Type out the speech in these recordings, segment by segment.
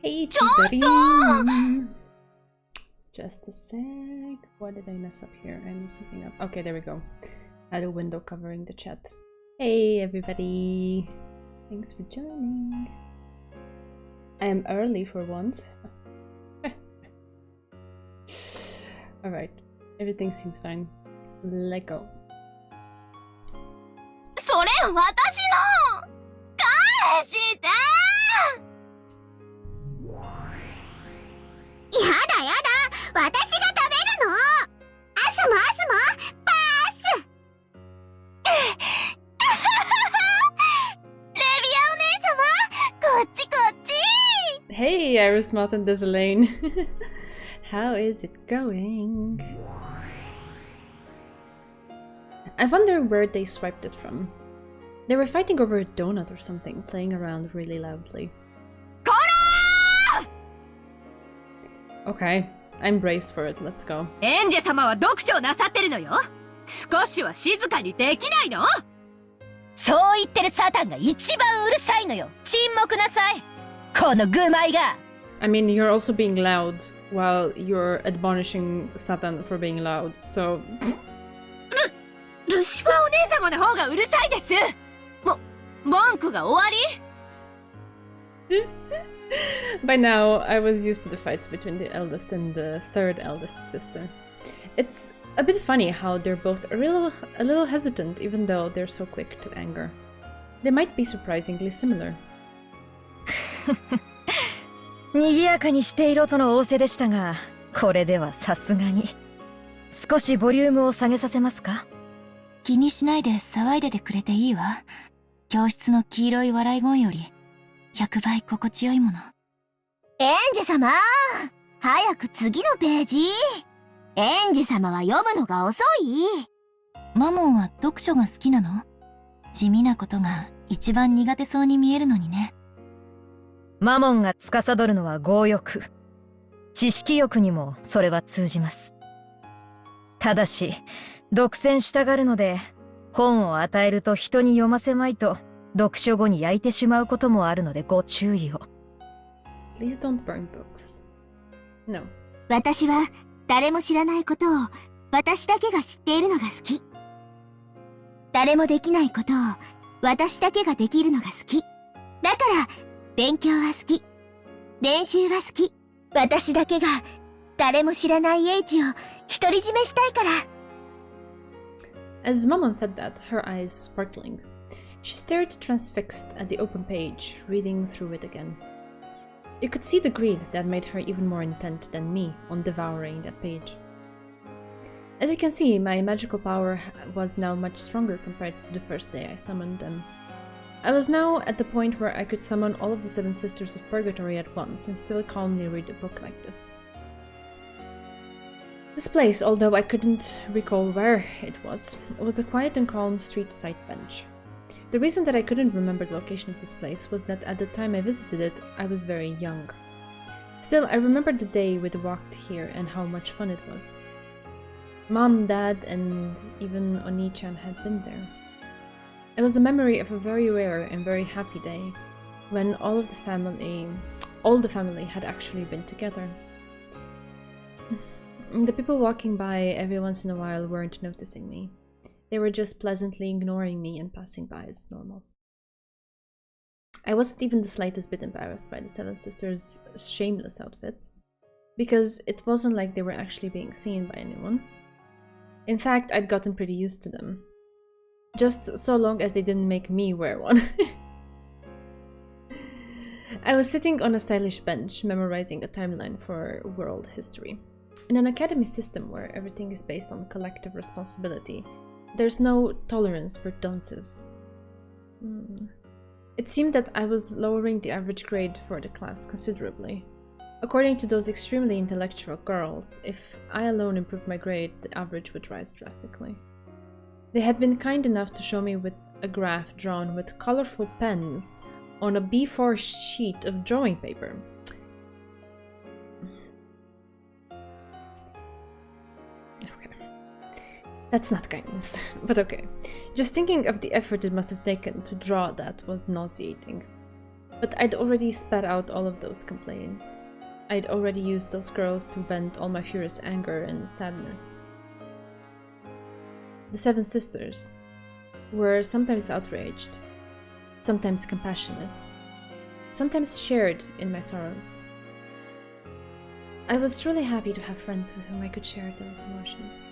Hey, Chidarin! Just a sec. What did I mess up here? I messed something up. Okay, there we go. I had a window covering the chat. Hey, everybody! Thanks for joining. I am early for once. Alright, everything seems fine. Let go. それ私の返してやだやだ私が食べるのアスモアスモパースレビアお姉様こっちこっち Hey, Iris Moth and Desalane. How is it going? I wonder where they swiped it from. They were fighting over a donut or something, playing around really loudly. Koro! Okay, I'm braced for it. Let's go. エンジェ様は読書をなさってるのよ。少しは静かにできないの？そう言ってるサタンが一番うるさいのよ。沈黙なさい。この愚昧が。I mean, you're also being loud while you're admonishing Satan for being loud, so... ルシファーお姉様の方がうるさいです。文句が終わり By now, I was used to the fights between the eldest and the third eldest sister. It's a bit funny how they're both a little hesitant, even though they're so quick to anger. They might be surprisingly similar. 賑やかにしていろとの仰せでしたが、これではさすがに。少しボリュームを下げさせますか？気にしないで騒いでてくれていいわ。教室の黄色い笑い声より100倍心地よいもの。エンジ様、早く次のページ。エンジ様は読むのが遅い。マモンは読書が好きなの？地味なことが一番苦手そうに見えるのにね。マモンが司るのは強欲。知識欲にもそれは通じます。ただし、独占したがるので、本を与えると人に読ませまいと、読書後に焼いてしまうこともあるのでご注意を。Please don't burn books. No. 私は誰も知らないことを私だけが知っているのが好き。誰もできないことを私だけができるのが好き。だから、勉強は好き。練習は好き。私だけが誰も知らない英知を独り占めしたいから。As Mammon said that, her eyes sparkling, she stared transfixed at the open page, reading through it again. You could see the greed that made her even more intent than me on devouring that page. As you can see, my magical power was now much stronger compared to the first day I summoned them. I was now at the point where I could summon all of the 7 Sisters of Purgatory at once and still calmly read a book like this. This place, although I couldn't recall where it was a quiet and calm street-side bench. The reason that I couldn't remember the location of this place was that at the time I visited it, I was very young. Still, I remembered the day we walked here and how much fun it was. Mom, Dad, and even Oni-chan had been there. It was the memory of a very rare and very happy day, when all the family had actually been together. The people walking by every once in a while weren't noticing me. They were just pleasantly ignoring me and passing by as normal. I wasn't even the slightest bit embarrassed by the 7 Sisters' shameless outfits, because it wasn't like they were actually being seen by anyone. In fact, I'd gotten pretty used to them. Just so long as they didn't make me wear one. I was sitting on a stylish bench, memorizing a timeline for world history. In an academy system where everything is based on collective responsibility, there's no tolerance for dunces. It seemed that I was lowering the average grade for the class considerably. According to those extremely intellectual girls, if I alone improved my grade, the average would rise drastically. They had been kind enough to show me with a graph drawn with colorful pens on a B4 sheet of drawing paper. Okay. That's not kindness, but okay. Just thinking of the effort it must have taken to draw that was nauseating. But I'd already spat out all of those complaints. I'd already used those girls to vent all my furious anger and sadness. The seven sisters were sometimes outraged, sometimes compassionate, sometimes shared in my sorrows. I was truly happy to have friends with whom I could share those emotions.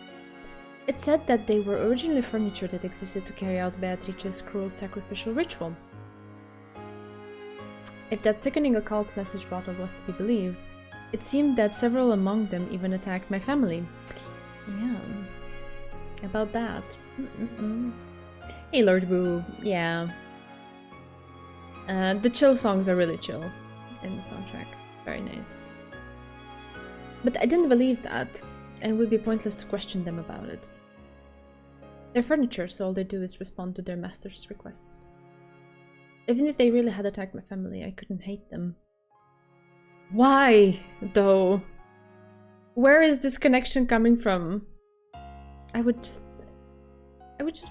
It's said that they were originally furniture that existed to carry out Beatrice's cruel sacrificial ritual. If that sickening occult message bottle was to be believed, it seemed that several among them even attacked my family. Yeah, about that. Hey Lord Boo, yeah. The chill songs are really chill in the soundtrack. Very nice. But I didn't believe that, and it would be pointless to question them about it. They're furniture, so all they do is respond to their master's requests. Even if they really had attacked my family, I couldn't hate them. Why, though? Where is this connection coming from? I would just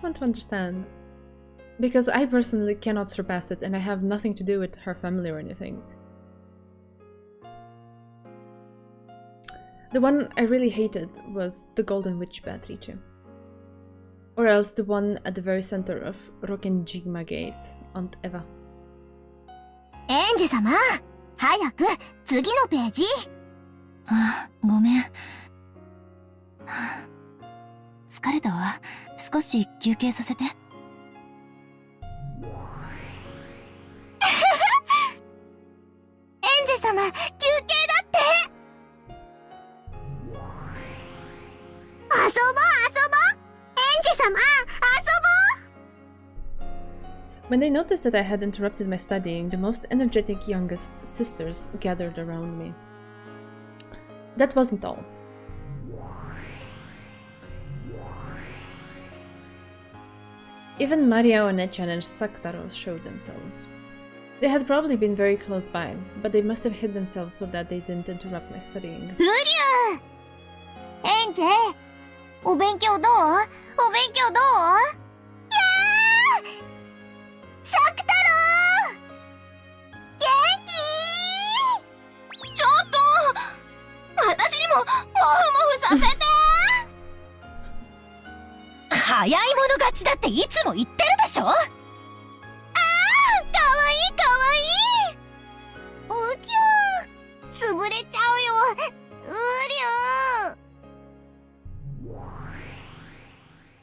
want to understand. Because I personally cannot surpass it, and I have nothing to do with her family or anything. The one I really hated was the Golden Witch Beatrice. Or else the one at the very center of Rokenjima Gate, Aunt Eva. エンジ様、早く次のページ。あ、ごめん。はあ、疲れたわ。少し休憩させて。エンジ様、休憩だって。遊ぼう遊ぼう。エンジ様、遊ぼう。When they noticed that I had interrupted my studying, the most energetic youngest sisters gathered around me. That wasn't all. Even Maria Onechan and Sakutaro showed themselves. They had probably been very close by, but they must have hid themselves so that they didn't interrupt my studying. うりゅう！エンジェ、お勉強どう？お勉強どう？やー！サク太郎！元気？ちょっと！私にもモフモフさせて！早い者勝ちだっていつも言ってるでしょ？ああ、かわいいかわいい！うきゅー！潰れちゃうよ！うりゅー！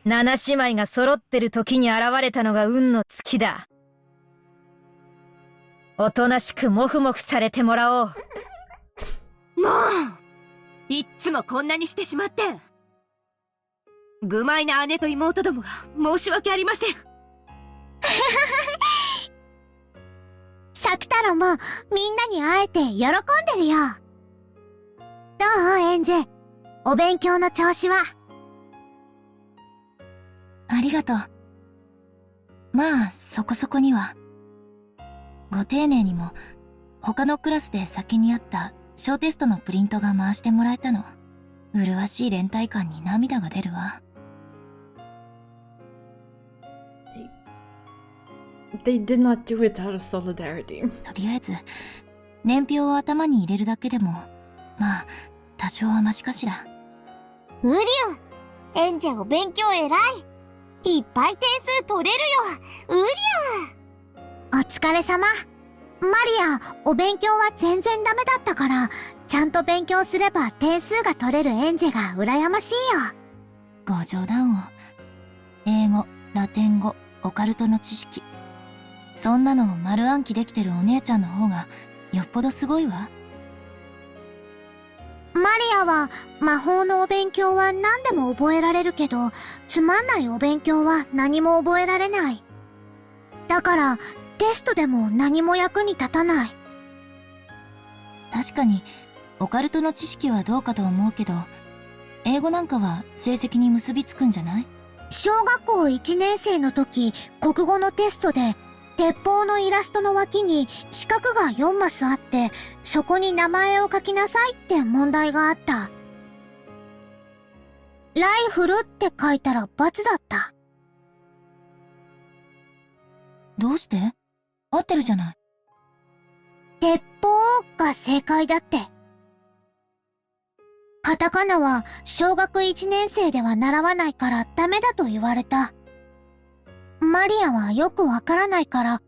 七姉妹が揃ってる時に現れたのが運の尽きだ。おとなしくモフモフされてもらおう。もういっつもこんなにしてしまって。愚昧な姉と妹どもが申し訳ありません。サク太郎もみんなに会えて喜んでるよ。どうエンジェ、お勉強の調子は？ありがとう。まあそこそこには。ご丁寧にも他のクラスで先にあった小テストのプリントが回してもらえたの。麗しい連帯感に涙が出るわ。They did not do it out of solidarity. とりあえず年表を頭に入れるだけでもまあ多少はマシかしら。うりゅう、エンジェお勉強偉い。いっぱい点数取れるよ。うりゅう。お疲れ様。マリア、お勉強は全然ダメだったから、ちゃんと勉強すれば点数が取れるエンジェが羨ましいよ。ご冗談を。英語、ラテン語、オカルトの知識。そんなのを丸暗記できてるお姉ちゃんの方がよっぽどすごいわ。マリアは魔法のお勉強は何でも覚えられるけど、つまんないお勉強は何も覚えられない。だからテストでも何も役に立たない。確かにオカルトの知識はどうかと思うけど、英語なんかは成績に結びつくんじゃない？小学校1年生の時、国語のテストで鉄砲のイラストの脇に四角が4マスあって、そこに名前を書きなさいって問題があった。ライフルって書いたら×だった。どうして？合ってるじゃない。鉄砲が正解だって。カタカナは小学1年生では習わないからダメだと言われた。マリアはよくわからないから。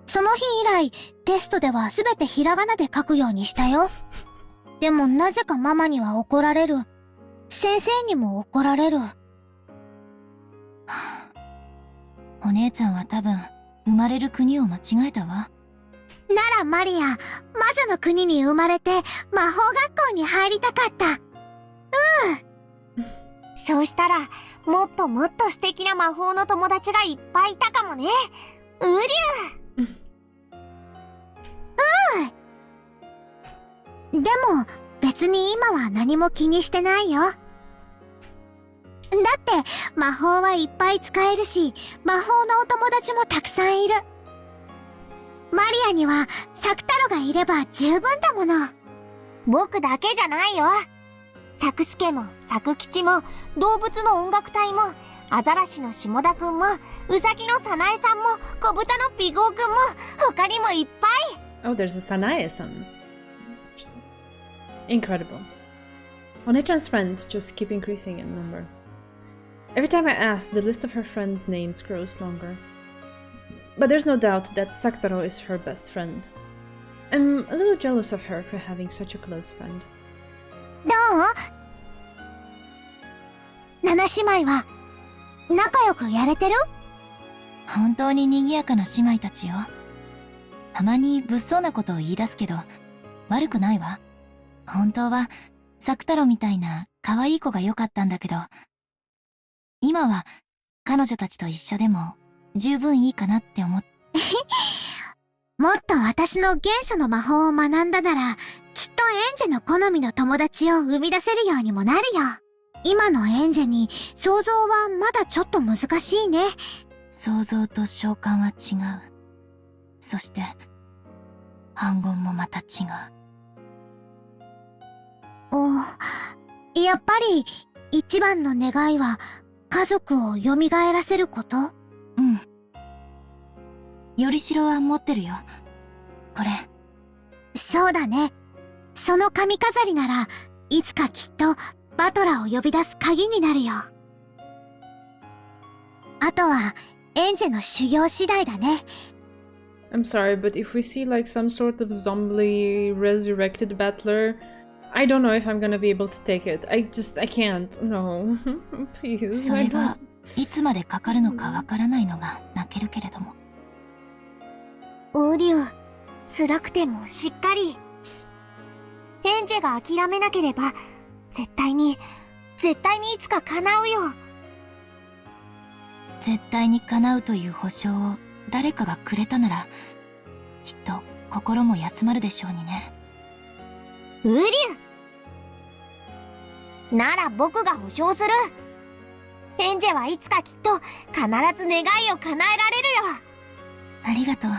その日以来、テストではすべてひらがなで書くようにしたよ。でもなぜかママには怒られる。先生にも怒られる。お姉ちゃんは多分、生まれる国を間違えたわ。ならマリア、魔女の国に生まれて魔法学校に入りたかった。そうしたら、もっともっと素敵な魔法の友達がいっぱいいたかもね。うりゅでも、別に今は何も気にしてないよ。だって、魔法はいっぱい使えるし、魔法のお友達もたくさんいる。マリアには、サクタロがいれば十分だもの。僕だけじゃないよ。サクスケも、サク吉も、動物の音楽隊も、アザラシの下田くんも、ウサギのサナエさんも、小豚のピゴーくんも、他にもいっぱい。Oh, there's a Sanae-san. Incredible. One-chan's friends just keep increasing in number. Every time I ask, the list of her friends' names grows longer. But there's no doubt that Sakutaro is her best friend. I'm a little jealous of her for having such a close friend. どう？七姉妹は仲良くやれてる？本当に賑やかな姉妹たちよ。たまに物騒なことを言い出すけど、悪くないわ。本当は、サクタロみたいな可愛い子が良かったんだけど、今は彼女たちと一緒でも十分いいかなって思って。もっと私の原初の魔法を学んだなら、きっとエンジェの好みの友達を生み出せるようにもなるよ。今のエンジェに想像はまだちょっと難しいね。想像と召喚は違う。そして、反言もまた違う。やっぱり一番の願いは家族を蘇らせること？うん。よりしろは持ってるよ。これ。そうだね。その髪飾りならいつかきっとバトラーを呼び出す鍵になるよ。あとはエンジェの修行次第だね。I'm sorry, but if we see like some sort of zombie resurrected battler, I don't know if I'm gonna be able to take it. I can't. No. Please. それがいつまでかかるのかわからないのが泣けるけれども。ウリュウ、辛くてもしっかり。エンジェが諦めなければ、絶対にいつか叶うよ。絶対に叶うという保証を誰かがくれたなら、きっと心も休まるでしょうにね。ウリュウなら僕が保証する。エンジェはいつかきっと必ず願いを叶えられるよ。ありがとう。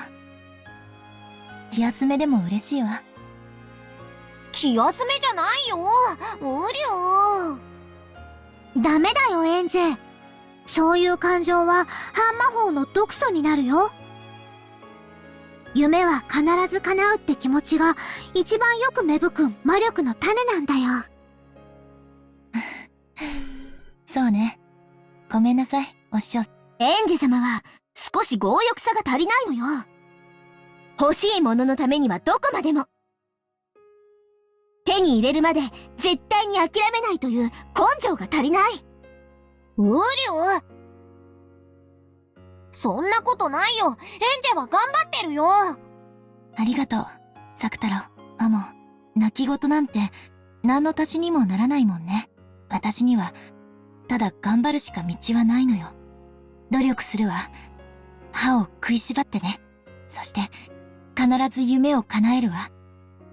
気休めでも嬉しいわ。気休めじゃないよ、ウリュウ。ダメだよ、エンジェ。そういう感情は半魔法の毒素になるよ。夢は必ず叶うって気持ちが一番よく芽吹く魔力の種なんだよ。そうね。ごめんなさい、お師匠。エンジ様は少し強欲さが足りないのよ。欲しいもののためにはどこまでも。手に入れるまで絶対に諦めないという根性が足りない。ウリュウそんなことないよ。エンジェは頑張ってるよ。ありがとう、サク太郎。マモン、泣き言なんて何の足しにもならないもんね。私にはただ頑張るしか道はないのよ。努力するわ。歯を食いしばってね。そして必ず夢を叶えるわ。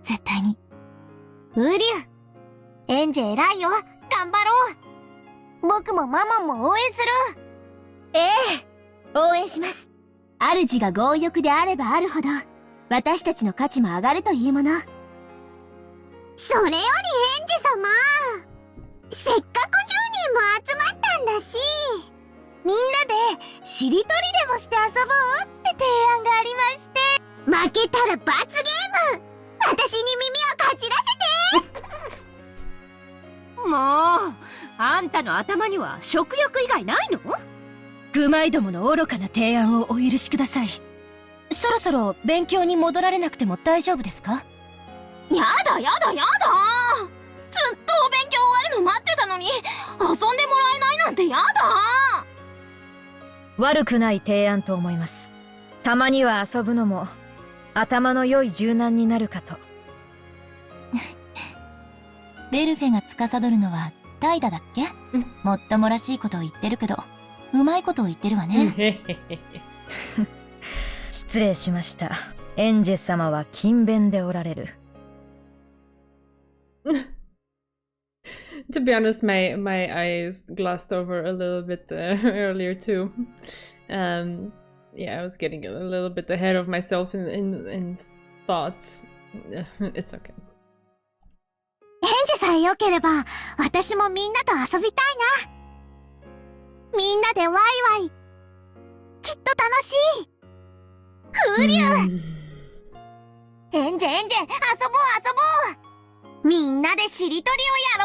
絶対に。ウリュウエンジェ偉いよ。頑張ろう。僕もマモンも応援する。ええ、応援します。主が強欲であればあるほど、私たちの価値も上がるというもの。それよりエンジ様、せっかく10人も集まったんだし、みんなでしりとりでもして遊ぼうって提案がありまして。負けたら罰ゲーム。私に耳をかじらせて。もう、あんたの頭には食欲以外ないの？愚昧どもの愚かな提案をお許しください。そろそろ勉強に戻られなくても大丈夫ですか？やだやだやだ。ずっとお勉強終わるの待ってたのに、遊んでもらえないなんてやだ。悪くない提案と思います。たまには遊ぶのも頭の良い柔軟になるかと。ベルフェが司るのは怠惰だっけ？もっともらしいことを言ってるけど、うまいことを言ってるわね。失礼しました。エンジェ様は勤勉でおられる。To be honest, my eyes glossed over a little bit earlier too. Yeah, I was getting a little bit ahead of myself in thoughts. It's okay. エンジさえ良ければ、私もみんなと遊びたいな。みんなでワイワイ。きっと楽しい。ふりゅエンジェ遊ぼう遊ぼう。みんなでしりとりをや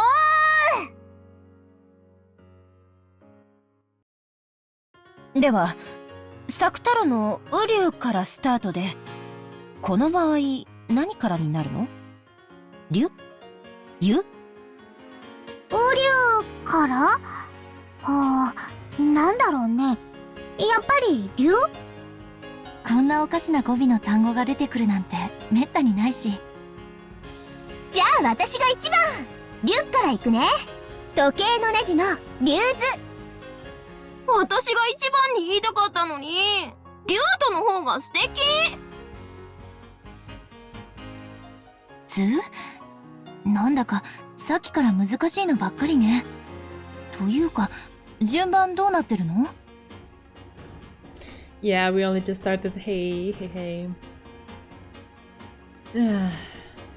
ろう。では、作太郎のウリュウからスタートで、この場合何からになるの？リュ？ユ？ウリュウからなんだろうね。やっぱりリュ？こんなおかしな語尾の単語が出てくるなんてめったにないし。じゃあ私が一番。リュから行くね。時計のネジのリューズ。私が一番に言いたかったのに、リュートの方が素敵。なんだかさっきから難しいのばっかりね。というか、順番どうなってるの？ Yeah, we only just started. Hey, hey, hey.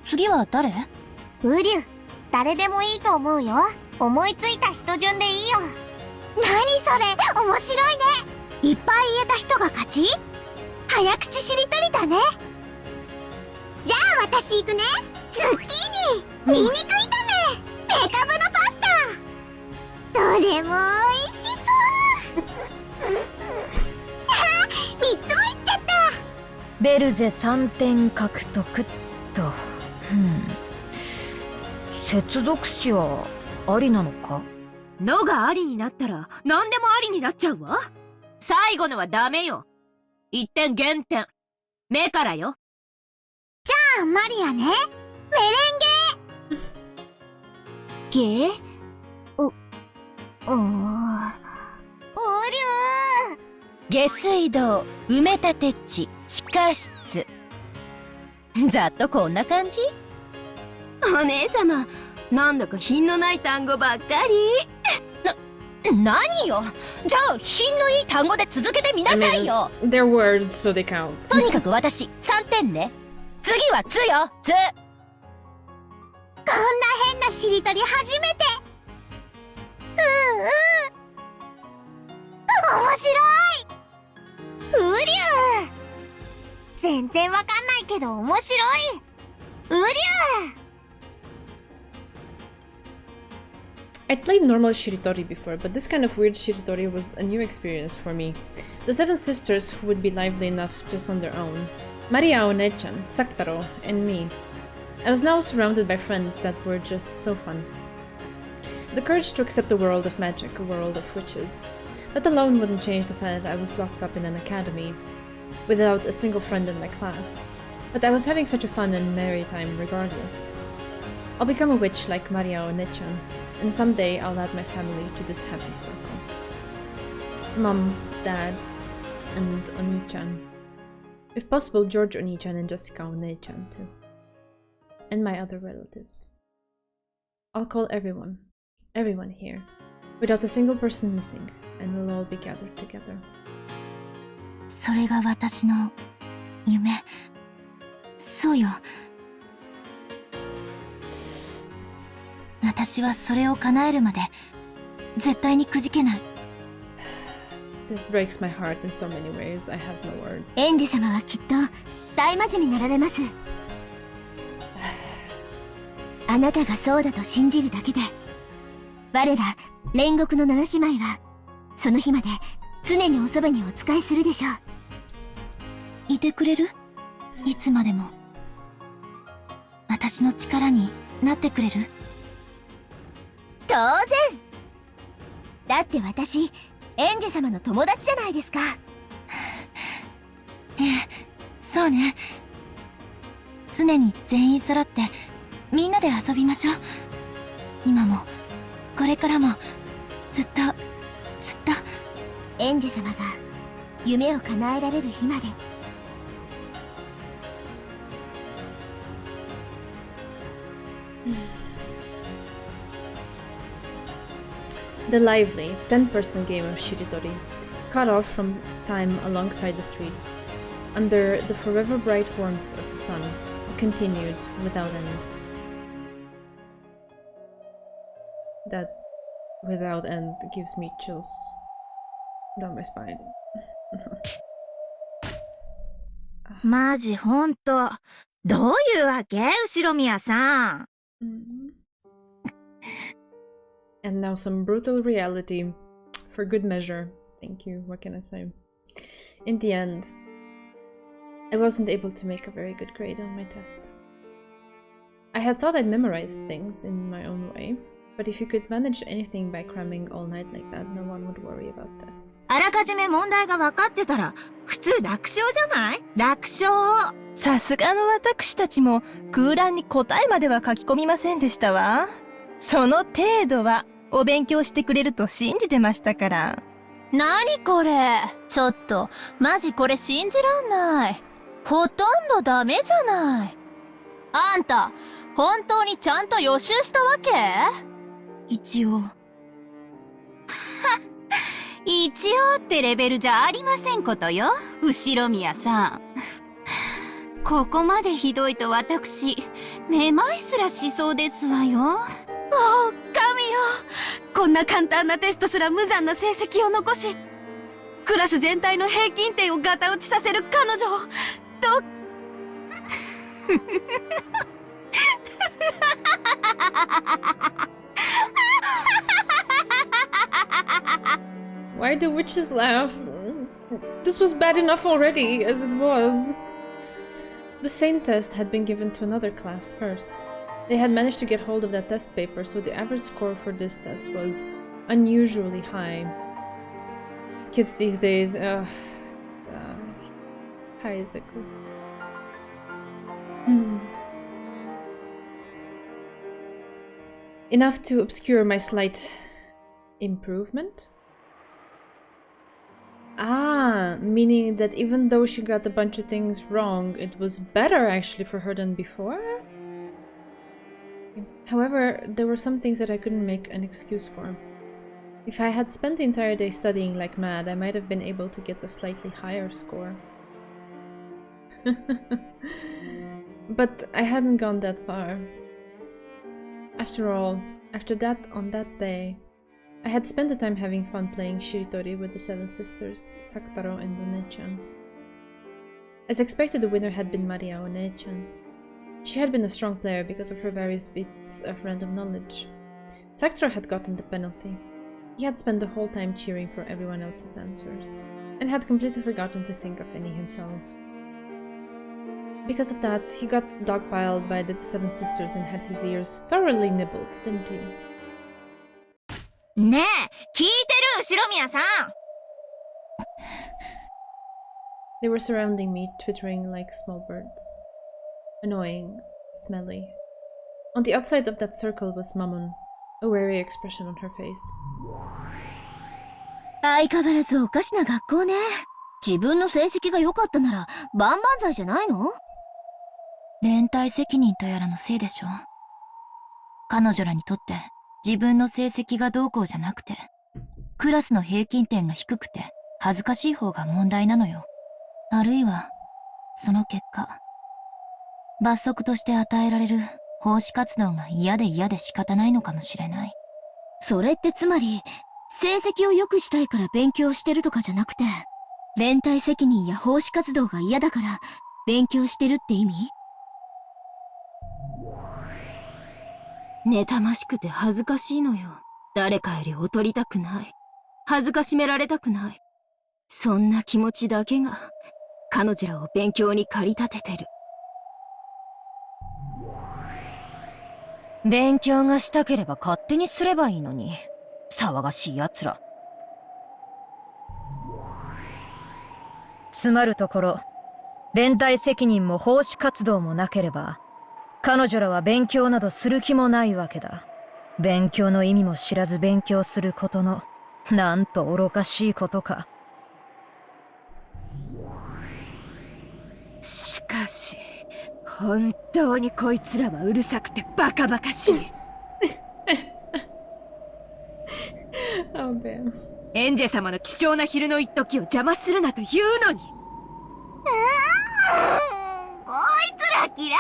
次は誰？ウリュ、誰でもいいと思うよ。思いついた人順でいいよ。何それ、面白いね。いっぱい言えた人が勝ち？早口しりとりだね。じゃあ私行くね。ズッキーニ、ニンニク炒め、ペカブのパスタ。どれも美味しそう。3つもいっちゃった。ベルゼ3点獲得と。接続詞はありなのか？のがありになったら何でもありになっちゃうわ。最後のはダメよ。1点減点。目からよ。じゃあマリアね。メレンゲ。ゲ？うりゅう。下水道埋め立て地地下室。ざっとこんな感じ？お姉様、なんだか品のない単語ばっかり。何よ。じゃあ品のいい単語で続けてみなさいよ。They're words, so they count. とにかく私3点ね。次はつよ、つ。こんな変なしりとり初めて。面白い。ウリュウ。全然わかんないけど面白い。ウリュウ。I'd played normal shiritori before, but this kind of weird shiritori was a new experience for me. The seven sisters who would be lively enough just on their own. Maria One-chan, Saktaro, and me. I was now surrounded by friends that were just so fun. The courage to accept a world of magic, a world of witches. That alone wouldn't change the fact that I was locked up in an academy, without a single friend in my class. But I was having such a fun and merry time regardless. I'll become a witch like Maria One-chan, and someday I'll add my family to this happy circle. Mom, Dad, and Oni-chan. If possible, George Oni-chan and Jessica One-chan too. And my other relatives. I'll call everyone here, without a single person missing, and we'll all be gathered together. それが私の夢。そうよ。私はそれを叶えるまで絶対にくじけない。This breaks my heart in so many ways. I have no words. エンジ様はきっと大魔女になられます。あなたがそうだと信じるだけで、我ら煉獄の七姉妹はその日まで常におそばにお仕えするでしょう。いてくれる？いつまでも。私の力になってくれる？当然。だって私、エンジェ様の友達じゃないですか。ええ、そうね。常に全員揃ってみんなで遊びましょう。今もこれからもずっとずっとエンジェ様が夢を叶えられる日まで。The lively, 10-person game of Shiritori, cut off from time alongside the street, under the forever bright warmth of the sun, continued without end. That without end gives me chills down my spine. マジほんと。どういうわけ？後宮さん。And now some brutal reality. For good measure. Thank you, what can I say? In the end, I wasn't able to make a very good grade on my test. I had thought I'd memorized things in my own way, but if you could manage anything by cramming all night like that, no one would worry about tests. あらかじめ問題が分かってたら、普通楽勝じゃない？楽勝。さすがの私たちも空欄に答えまでは書き込みませんでしたわ。その程度はお勉強してくれると信じてましたから。なにこれ？ちょっと、マジこれ信じらんない。ほとんどダメじゃない。あんた、本当にちゃんと予習したわけ？一応。一応ってレベルじゃありませんことよ、後宮さん。ここまでひどいと私、めまいすらしそうですわよ。おお、神よ。こんな簡単なテストすら無残な成績を残し、クラス全体の平均点をガタ落ちさせる彼女を、Why do witches laugh? This was bad enough already, as it was. The same test had been given to another class first. They had managed to get hold of that test paper, so the average score for this test was unusually high. Kids these days, hi, Izuku. Enough to obscure my slight improvement? Ah, meaning that even though she got a bunch of things wrong, it was better actually for her than before? However, there were some things that I couldn't make an excuse for. If I had spent the entire day studying like mad, I might have been able to get a slightly higher score. But I hadn't gone that far. After all, on that day, I had spent the time having fun playing Shiritori with the seven sisters, Sakutaro and One-chan. As expected, the winner had been Maria One-chan. She had been a strong player because of her various bits of random knowledge. Sakutaro had gotten the penalty. He had spent the whole time cheering for everyone else's answers, and had completely forgotten to think of any himself. Because of that, he got dogpiled by the seven sisters and had his ears thoroughly nibbled, didn't he? ねえ、聞いてる、後宮さん。 They were surrounding me, twittering like small birds. Annoying, smelly. On the outside of that circle was Mammon, a wary expression on her face. 相変わらずおかしな学校ね。自分の成績が良かったなら万々歳じゃないの？連帯責任とやらのせいでしょ。彼女らにとって自分の成績がどうこうじゃなくて、クラスの平均点が低くて恥ずかしい方が問題なのよ。あるいは、その結果、罰則として与えられる奉仕活動が嫌で仕方ないのかもしれない。それってつまり、成績を良くしたいから勉強してるとかじゃなくて、連帯責任や奉仕活動が嫌だから勉強してるって意味？妬ましくて恥ずかしいのよ。誰かより劣りたくない。恥ずかしめられたくない。そんな気持ちだけが、彼女らを勉強に駆り立ててる。勉強がしたければ勝手にすればいいのに。騒がしい奴ら。つまるところ、連帯責任も奉仕活動もなければ、彼女らは勉強などする気もないわけだ。勉強の意味も知らず勉強することの、なんと愚かしいことか。しかし、本当にこいつらはうるさくてバカバカしい。Oh, man. エンジェ様の貴重な昼の一時を邪魔するなと言うのに。こいつら嫌い。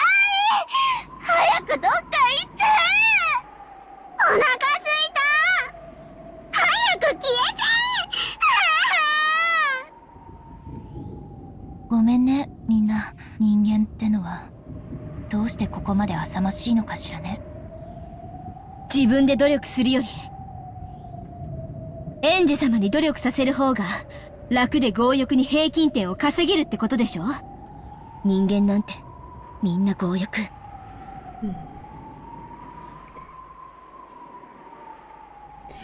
早くどっか行っちゃえ。お腹すいた。早く消えちゃえ。ごめんね、みんな。人間ってのはどうしてここまで浅ましいのかしらね。自分で努力するよりエンジェ様に努力させる方が楽で強欲に平均点を稼げるってことでしょ。人間なんてみんな強欲。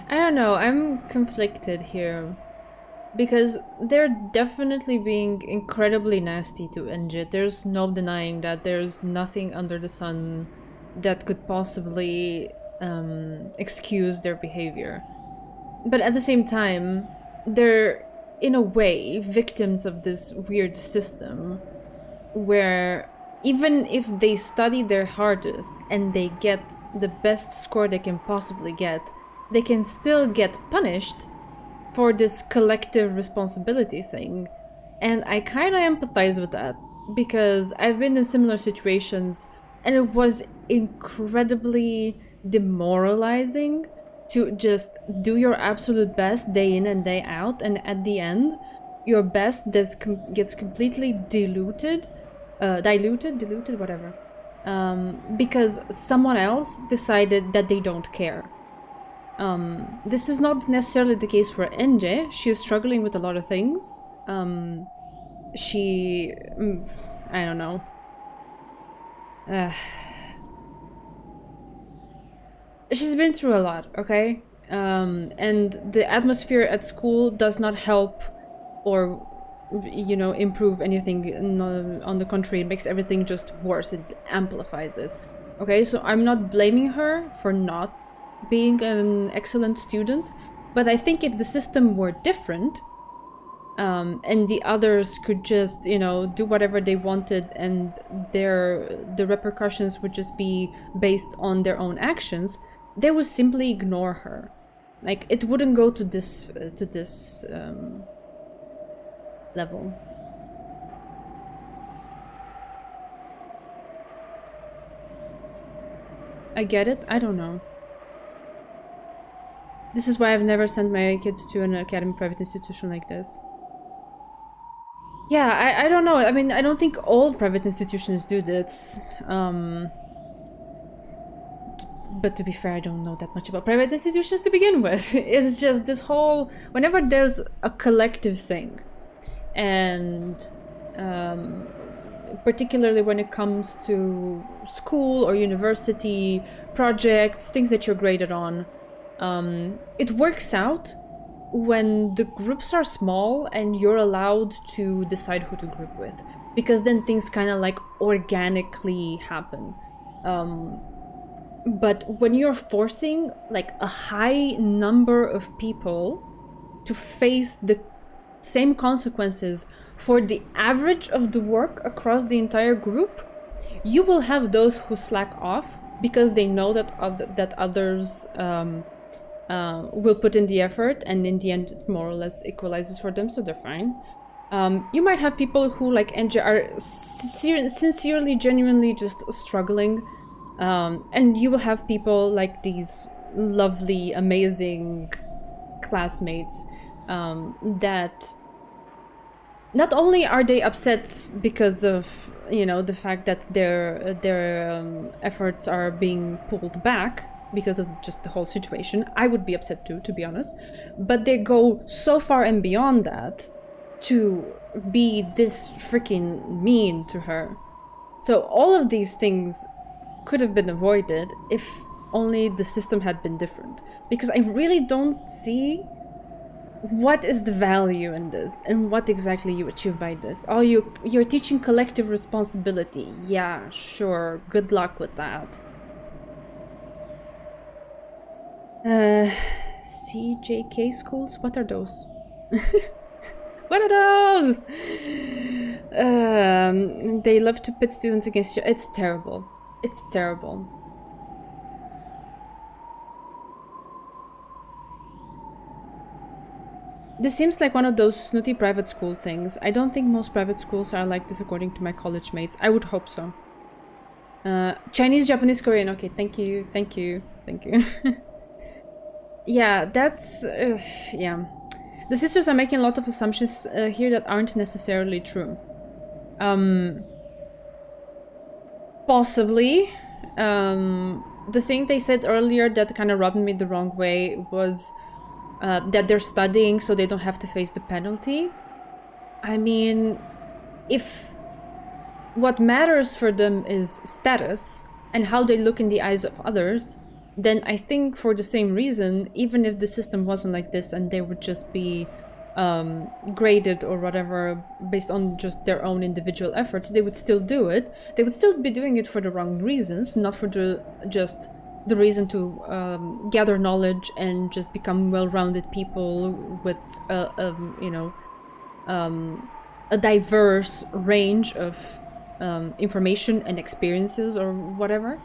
I don't know, I'm conflicted here. Because they're definitely being incredibly nasty to Enjit. There's no denying that. There's nothing under the sun that could possibly excuse their behavior. But at the same time, they're, in a way, victims of this weird system where even if they study their hardest and they get the best score they can possibly get, they can still get punished for this collective responsibility thing. And I kind of empathize with that because I've been in similar situations and it was incredibly demoralizing to just do your absolute best day in and day out, and at the end your best gets completely diluted, whatever, because someone else decided that they don't care. This is not necessarily the case for NJ. She is struggling with a lot of things. I don't know. She's been through a lot, okay? And the atmosphere at school does not help or, improve anything. On the contrary, it makes everything just worse. It amplifies it. Okay, so I'm not blaming her for not being an excellent student, but I think if the system were different, and the others could just, do whatever they wanted, and the repercussions would just be based on their own actions, they would simply ignore her. Like, it wouldn't go to this level. I get it. I don't know. This is why I've never sent my kids to an academy private institution like this. Yeah, I don't know. I mean, I don't think all private institutions do this. But to be fair, I don't know that much about private institutions to begin with. It's just this whole... Whenever there's a collective thing, and particularly when it comes to school or university projects, things that you're graded on, it works out when the groups are small and you're allowed to decide who to group with, because then things kind of like organically happen. But when you're forcing like a high number of people to face the same consequences for the average of the work across the entire group, you will have those who slack off because they know that others will put in the effort, and in the end it more or less equalizes for them, so they're fine. You might have people who, like NJ, are sincerely, genuinely just struggling, and you will have people like these lovely, amazing classmates that not only are they upset because of, you know, the fact that their efforts are being pulled back because of just the whole situation. I would be upset too, to be honest. But they go so far and beyond that to be this freaking mean to her. So all of these things could have been avoided if only the system had been different. Because I really don't see what is the value in this and what exactly you achieve by this. Oh, you're teaching collective responsibility. Yeah, sure. Good luck with that. CJK schools? What are those? What are those? They love to pit students against you. It's terrible. It's terrible. This seems like one of those snooty private school things. I don't think most private schools are like this according to my college mates. I would hope so. Chinese, Japanese, Korean. Okay, thank you, thank you, thank you. Yeah, that's... yeah. The sisters are making a lot of assumptions here that aren't necessarily true. Possibly. The thing they said earlier that kind of rubbed me the wrong way was that they're studying so they don't have to face the penalty. I mean, if what matters for them is status and how they look in the eyes of others, then I think for the same reason, even if the system wasn't like this and they would just be graded or whatever based on just their own individual efforts, they would still do it. They would still be doing it for the wrong reasons, not for the reason to gather knowledge and just become well-rounded people with a diverse range of information and experiences or whatever.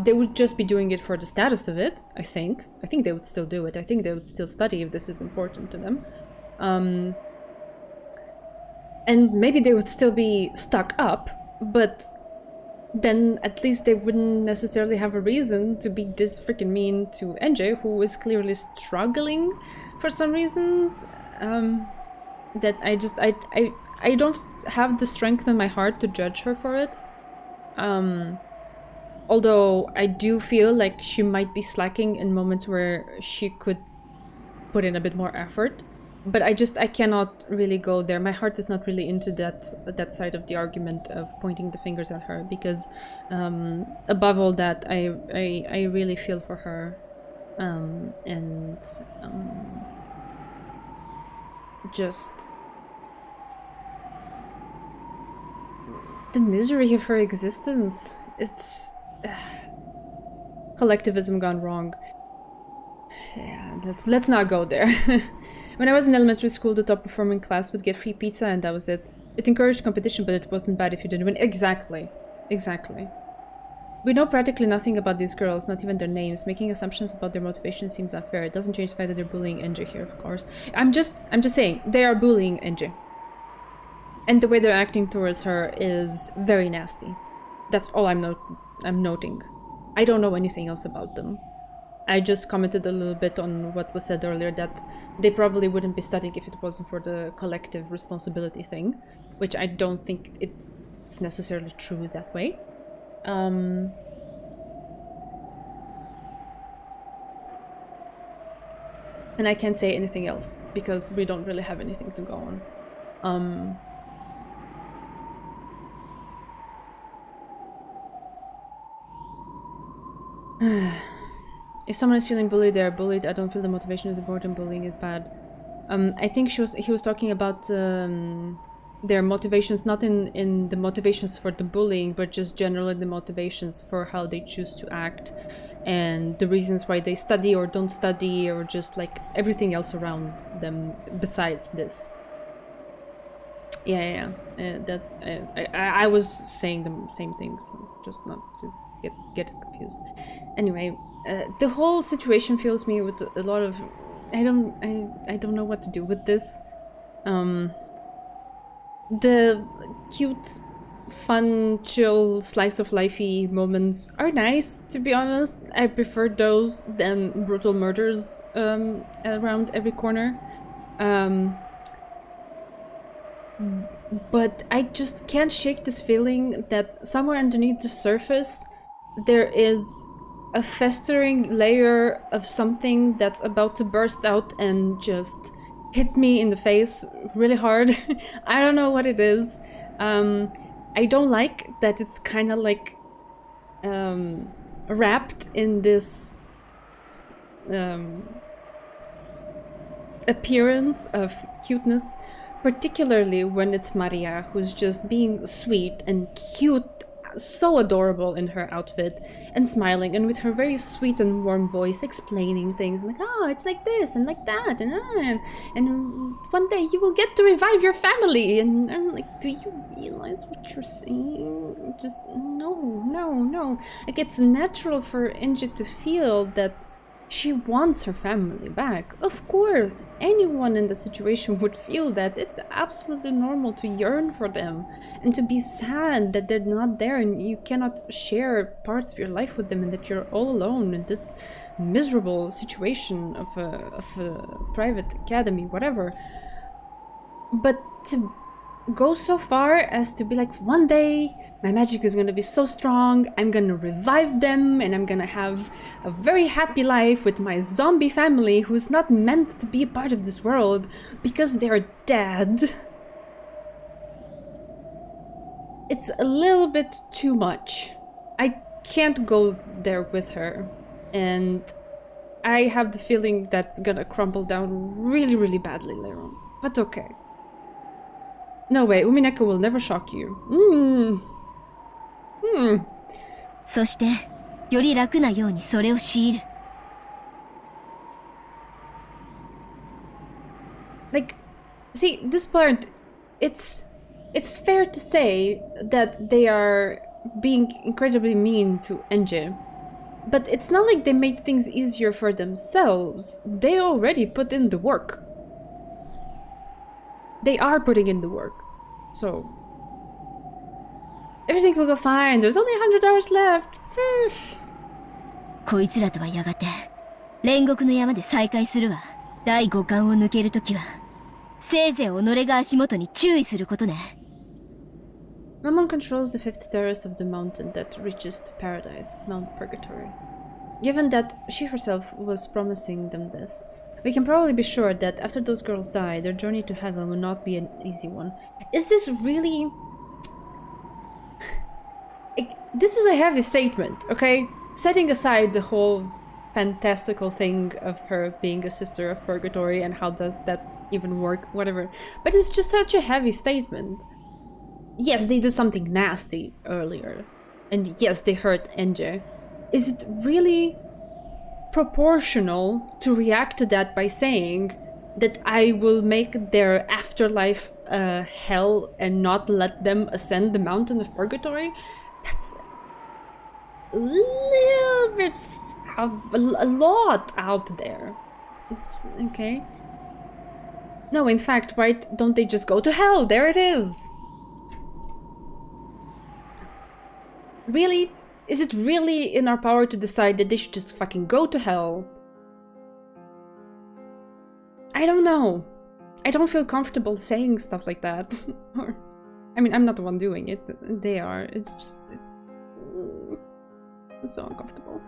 They would just be doing it for the status of it, I think. I think they would still do it. I think they would still study if this is important to them. And maybe they would still be stuck up, but then at least they wouldn't necessarily have a reason to be this freaking mean to NJ, who is clearly struggling for some reasons. That I don't have the strength in my heart to judge her for it. Although I do feel like she might be slacking in moments where she could put in a bit more effort. But I cannot really go there. My heart is not really into that side of the argument of pointing the fingers at her, because above all that, I really feel for her, and just the misery of her existence. It's collectivism gone wrong. Yeah, let's not go there. When I was in elementary school, the top performing class would get free pizza and that was it. It encouraged competition, but it wasn't bad if you didn't win. Exactly. Exactly. We know practically nothing about these girls, not even their names. Making assumptions about their motivation seems unfair. It doesn't change the fact that they're bullying NJ here, of course. I'm just saying, they are bullying NJ. And the way they're acting towards her is very nasty. That's all I'm noting. I don't know anything else about them. I just commented a little bit on what was said earlier, that they probably wouldn't be studying if it wasn't for the collective responsibility thing, which I don't think it's necessarily true that way. And I can't say anything else, because we don't really have anything to go on. If someone is feeling bullied, they are bullied. I don't feel the motivation is important. Bullying is bad. I think he was talking about their motivations, not in the motivations for the bullying, but just generally the motivations for how they choose to act, and the reasons why they study or don't study, or just like everything else around them besides this. Yeah. I was saying the same thing, so just not to get confused. Anyway, the whole situation fills me with a lot of... I don't know what to do with this. The cute, fun, chill, slice of lifey moments are nice, to be honest. I prefer those than brutal murders around every corner. But I just can't shake this feeling that somewhere underneath the surface there is a festering layer of something that's about to burst out and just hit me in the face really hard. I don't know what it is. I don't like that it's kind of like wrapped in this appearance of cuteness, particularly when it's Maria, who's just being sweet and cute, so adorable in her outfit, and smiling, and with her very sweet and warm voice explaining things like, oh, it's like this and like that, and one day you will get to revive your family. And I'm like, do you realize what you're saying? Just no. Like, it's natural for Inji to feel that she wants her family back. Of course, anyone in the situation would feel that. It's absolutely normal to yearn for them and to be sad that they're not there and you cannot share parts of your life with them and that you're all alone in this miserable situation of a private academy, whatever. But to go so far as to be like, one day my magic is gonna be so strong, I'm gonna revive them, and I'm gonna have a very happy life with my zombie family who's not meant to be a part of this world because they're dead. It's a little bit too much. I can't go there with her, and I have the feeling that's gonna crumble down really, really badly later on. But okay. No way, Umineko will never shock you. そしてより楽なようにそれを強いる。Like, see, this part, it's fair to say that they are being incredibly mean to Enji. But it's not like they made things easier for themselves. They already put in the work. They are putting in the work. So everything will go fine. There's only 100 hours left. こいつらとはやがて煉獄の山で再会するわ。第5関を抜けるときはせいぜい己が足元に注意することね。Mammon controls the fifth terrace of the mountain that reaches to paradise, Mount Purgatory. Given that she herself was promising them this, we can probably be sure that after those girls die, their journey to heaven will not be an easy one. Is this really... This is a heavy statement, okay? Setting aside the whole fantastical thing of her being a sister of Purgatory and how does that even work, whatever. But it's just such a heavy statement. Yes, they did something nasty earlier. And yes, they hurt Enji. Is it really proportional to react to that by saying that I will make their afterlife hell and not let them ascend the mountain of Purgatory? That's a little bit, a lot out there. It's, okay. No, in fact, why don't they just go to hell? There it is. Really? Is it really in our power to decide that they should just fucking go to hell? I don't know. I don't feel comfortable saying stuff like that. I mean, I'm not the one doing it. They are. It's just... It's so uncomfortable.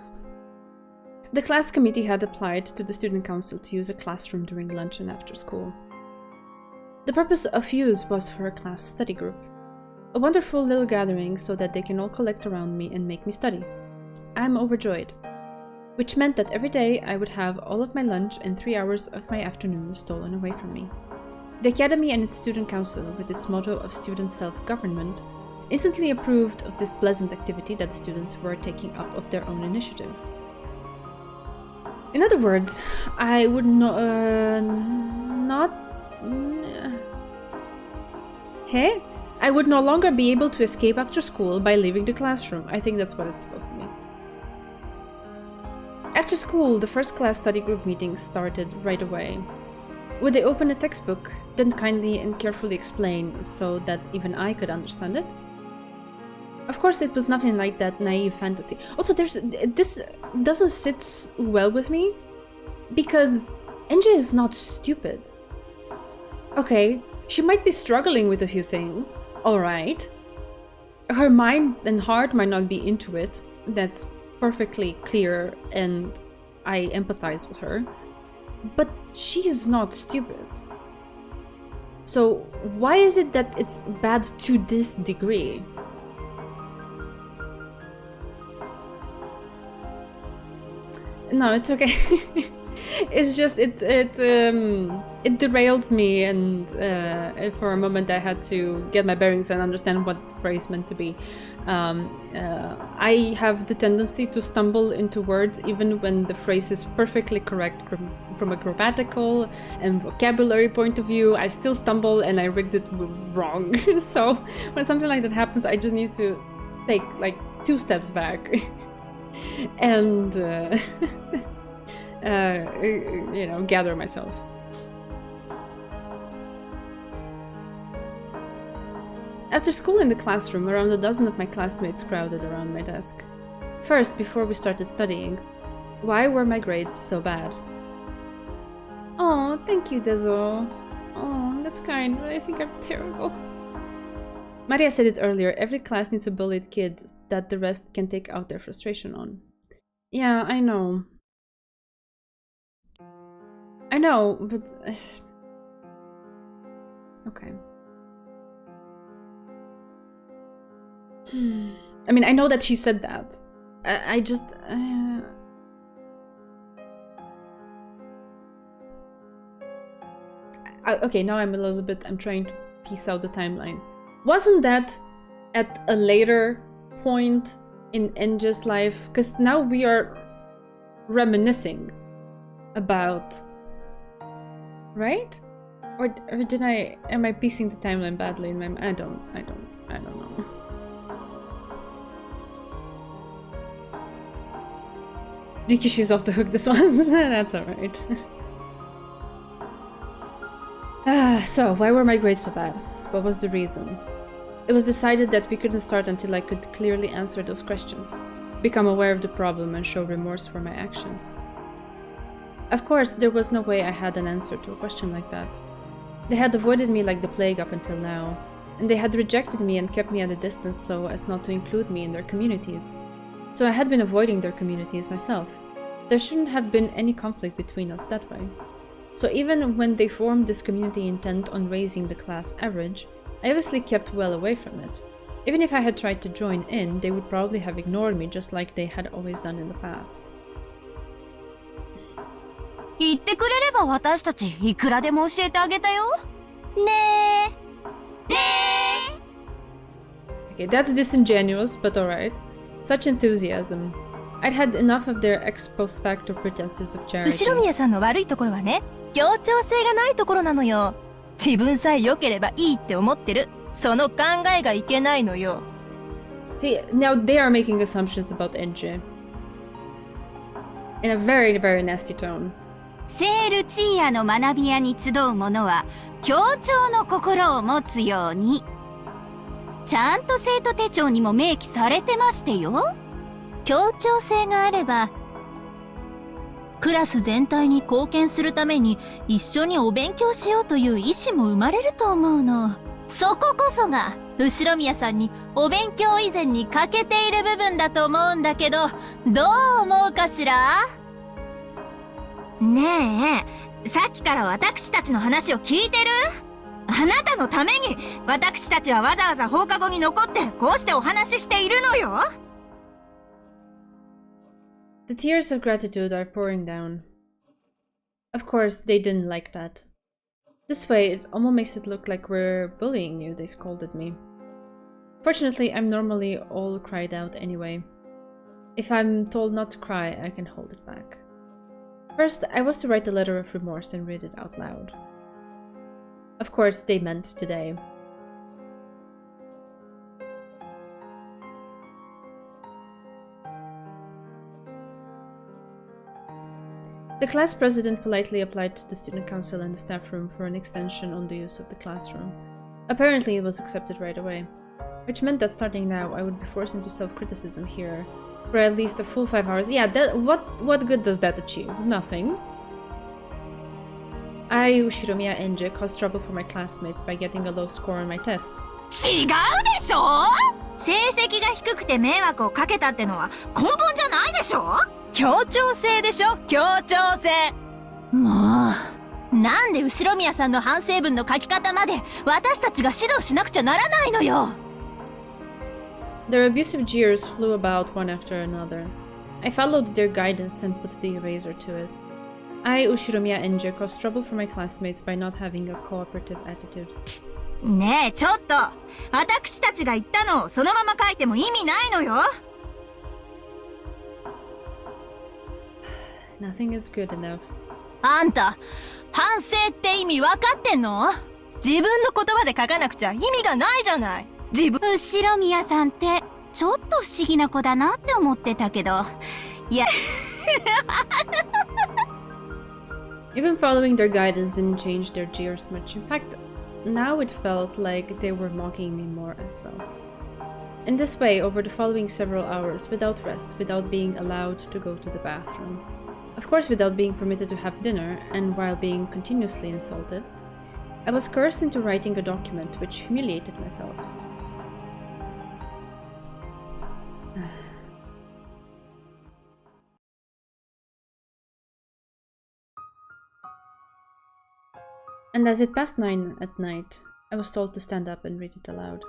The class committee had applied to the student council to use a classroom during lunch and after school. The purpose of use was for a class study group. A wonderful little gathering so that they can all collect around me and make me study. I'm overjoyed. Which meant that every day I would have all of my lunch and 3 hours of my afternoon stolen away from me. The academy and its student council, with its motto of student self-government, instantly approved of this pleasant activity that the students were taking up of their own initiative. In other words, I would I would no longer be able to escape after school by leaving the classroom. I think that's what it's supposed to mean. After school, the first class study group meeting started right away. Would they open a textbook, then kindly and carefully explain so that even I could understand it? Of course, it was nothing like that naive fantasy. Also, this doesn't sit well with me because Enji is not stupid. Okay, She might be struggling with a few things, alright. Her mind and heart might not be into it. That's perfectly clear, and I empathize with her. But she's not stupid. So why is it that it's bad to this degree? No, it's okay. It's just it derails me, and for a moment I had to get my bearings and understand what the phrase meant to be. I have the tendency to stumble into words even when the phrase is perfectly correct from a grammatical and vocabulary point of view. I still stumble and I rigged it wrong. So when something like that happens, I just need to take like 2 steps back and you know, gather myself. After school in the classroom, around a dozen of my classmates crowded around my desk. First, before we started studying, why were my grades so bad? Oh, thank you, Dezo. Oh, that's kind, but I think I'm terrible. Maria said it earlier, every class needs a bullied kid that the rest can take out their frustration on. Yeah, I know. I know, but... okay. I mean, I know that she said that. I just... okay, now I'm trying to piece out the timeline. Wasn't that at a later point in Enja's life? Because now we are reminiscing about... right? Or did am I piecing the timeline badly in my mind? I don't know. Rikishi's off the hook this one. That's alright. So, why were my grades so bad? What was the reason? It was decided that we couldn't start until I could clearly answer those questions, become aware of the problem, and show remorse for my actions. Of course, there was no way I had an answer to a question like that. They had avoided me like the plague up until now, and they had rejected me and kept me at a distance so as not to include me in their communities. So I had been avoiding their communities myself. There shouldn't have been any conflict between us that way. So even when they formed this community intent on raising the class average, I obviously kept well away from it. Even if I had tried to join in, they would probably have ignored me just like they had always done in the past. 言ってくれれば私たちいくらでも教えてあげたよ。ねえ。ねえ。 Okay, that's disingenuous, but alright. Such enthusiasm. I'd had enough of their ex post facto pretenses of charity. 後宮さんの悪いところはね、協調性がないところなのよ。自分さえ良ければいいって思ってる。その考えがいけないのよ。See, now they are making assumptions about NJ. In a very, very nasty tone. セールチーヤの学び屋に集う者は協調の心を持つように。ちゃんと生徒手帳にも明記されてましてよ。協調性があればクラス全体に貢献するために一緒にお勉強しようという意思も生まれると思うの。そここそが後宮さんにお勉強以前に欠けている部分だと思うんだけど、どう思うかしら？ねえ、さっきから私たちの話を聞いてる？あなたのために私たちはわざわざ放課後に残ってこうしてお話ししているのよ。 The tears of gratitude are pouring down. Of course, they didn't like that. This way, it almost makes it look like we're bullying you, they scolded me. Fortunately, I'm normally all cried out anyway. If I'm told not to cry, I can hold it back. First, I was to write a letter of remorse and read it out loud. Of course, they meant today. The class president politely applied to the student council and the staff room for an extension on the use of the classroom. Apparently, it was accepted right away, which meant that starting now, I would be forced into self-criticism here for at least a full 5 hours. Yeah, what good does that achieve? Nothing. I, Ushiromiya Enji, caused trouble for my classmates by getting a low score on my test. 違うでしょ。成績が低くて迷惑をかけたってのは根本じゃないでしょ。協調性でしょ、協調性。もう、なんで後宮さんの反省文の書き方まで私たちが指導しなくちゃならないのよ。Their abusive jeers flew about one after another. I followed their guidance and put the eraser to it. I, Ushiromiya Enji, caused trouble for my classmates by not having a cooperative attitude. ねえ、ちょっと。私たちが言ったのをそのまま書いても意味ないのよ。Nothing is good enough. あんた、反省って意味分かってんの？自分の言葉で書かなくちゃ意味がないじゃない。自分。後宮さんってちょっと不思議な子だなって思ってたけど、いや。Even following their guidance didn't change their jeers much. In fact, now it felt like they were mocking me more as well. In this way, over the following several hours, without rest, without being allowed to go to the bathroom, of course without being permitted to have dinner, and while being continuously insulted, I was coerced into writing a document which humiliated myself. And as it passed 9 at night, I was told to stand up and read it aloud.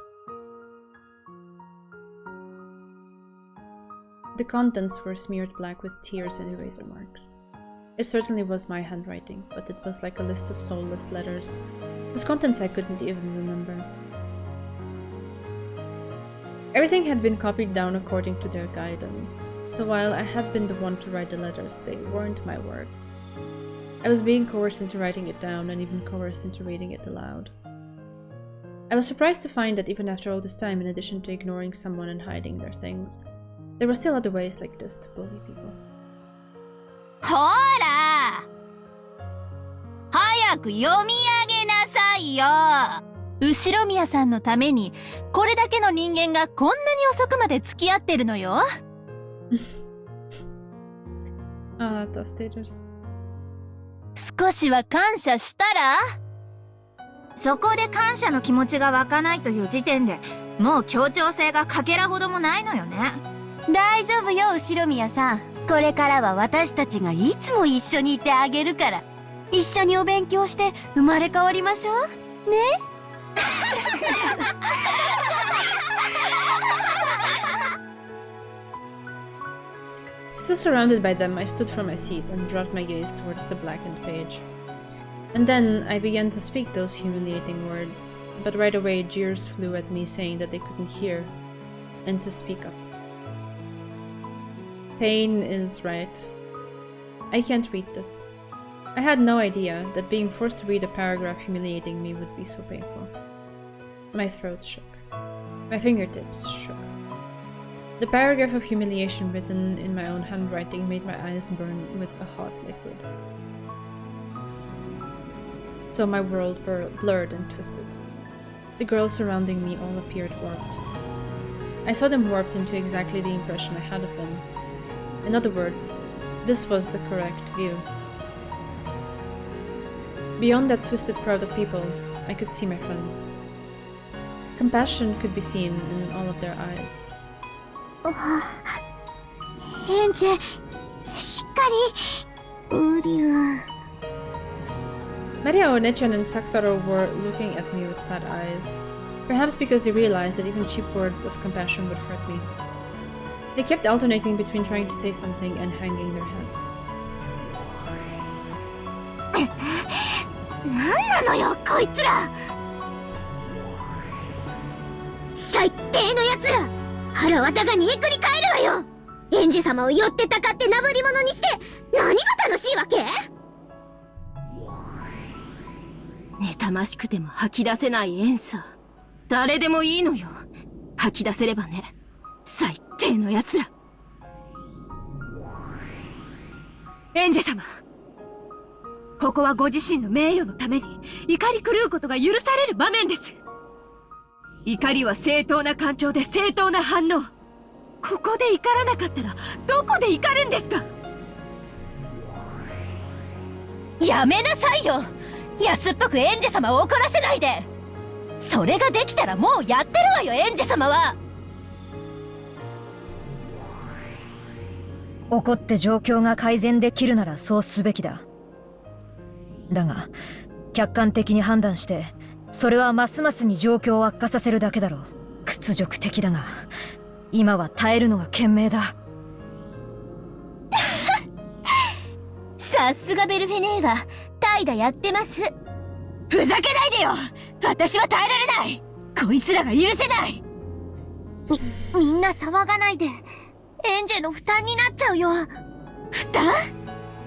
The contents were smeared black with tears and eraser marks. It certainly was my handwriting, but it was like a list of soulless letters, whose contents I couldn't even remember. Everything had been copied down according to their guidance, so while I had been the one to write the letters, they weren't my words. I was being coerced into writing it down and even coerced into reading it aloud. I was surprised to find that even after all this time, in addition to ignoring someone and hiding their things, there were still other ways like this to bully people. ほら！早く読み上げなさいよ！後宮さんのために、これだけの人間がこんなに遅くまで付き合ってるのよ。Tostaters. 少しは感謝したら？そこで感謝の気持ちが湧かないという時点で、もう協調性がかけらほどもないのよね。大丈夫よ、後宮さん。これからは私たちがいつも一緒にいてあげるから。一緒にお勉強して生まれ変わりましょう。ねStill surrounded by them, I stood from my seat and dropped my gaze towards the blackened page. And then I began to speak those humiliating words, but right away jeers flew at me saying that they couldn't hear, and to speak up. Pain is right. I can't read this. I had no idea that being forced to read a paragraph humiliating me would be so painful. My throat shook. My fingertips shook. The paragraph of humiliation written in my own handwriting made my eyes burn with a hot liquid. So my world blurred and twisted. The girls surrounding me all appeared warped. I saw them warped into exactly the impression I had of them. In other words, this was the correct view. Beyond that twisted crowd of people, I could see my friends. Compassion could be seen in all of their eyes. エンジェ、しっかり。うりゅ。Maria Onechan and Sakutaro were looking at me with sad eyes, perhaps because they realized that even cheap words of compassion would hurt me. They kept alternating between trying to say something and hanging their heads. なんなのよ、こいつら。最低のやつら。腹渡が煮えくり返るわよ。園児様を寄ってたかってなぶり者にして何が楽しいわけ？妬ましくても吐き出せないエンさ。誰でもいいのよ。吐き出せればね。最低のやつら。エンジェ様。ここはご自身の名誉のために怒り狂うことが許される場面です。怒りは正当な感情で正当な反応。ここで怒らなかったらどこで怒るんですか？やめなさいよ。安っぽくエンジェ様を怒らせないで。それができたらもうやってるわよ、エンジェ様は。怒って状況が改善できるならそうすべきだ。だが、客観的に判断して、それはますますに状況を悪化させるだけだろう。屈辱的だが、今は耐えるのが賢明だ。さすがベルフェネーは怠惰やってます。ふざけないでよ。私は耐えられない。こいつらが許せない。みんな騒がないで。エンジェの負担になっちゃうよ。負担？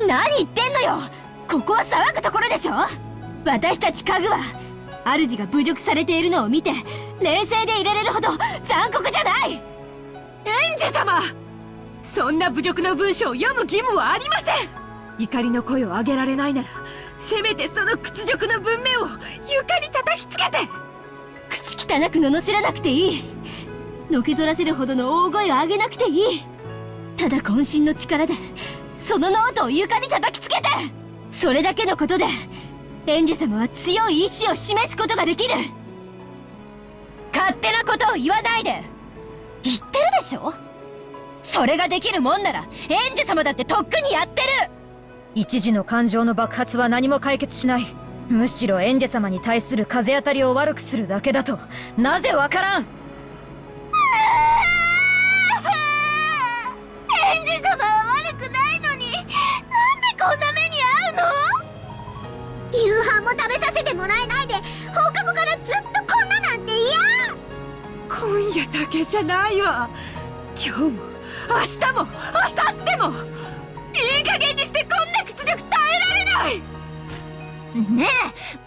何言ってんのよ。ここは騒ぐところでしょ。私たち家具は主が侮辱されているのを見て冷静でいられるほど残酷じゃない。エンジェ様、そんな侮辱の文章を読む義務はありません。怒りの声を上げられないなら、せめてその屈辱の文面を床に叩きつけて。口汚く罵らなくていい。のけぞらせるほどの大声を上げなくていい。ただ渾身の力でそのノートを床に叩きつけて、それだけのことでエンジェ様は強い意志を示すことができる。勝手なことを言わないで。言ってるでしょ。それができるもんならエンジェ様だってとっくにやってる。一時の感情の爆発は何も解決しない。むしろエンジェ様に対する風当たりを悪くするだけだと、なぜわからん。エンジェ様は悪くないのに、なんでこんな目に遭うの？夕飯も食べさせてもらえないで放課後からずっとこんななんて嫌。今夜だけじゃないわ。今日も明日も明後日もいい加減にしてこんな屈辱耐えられない。ねえ、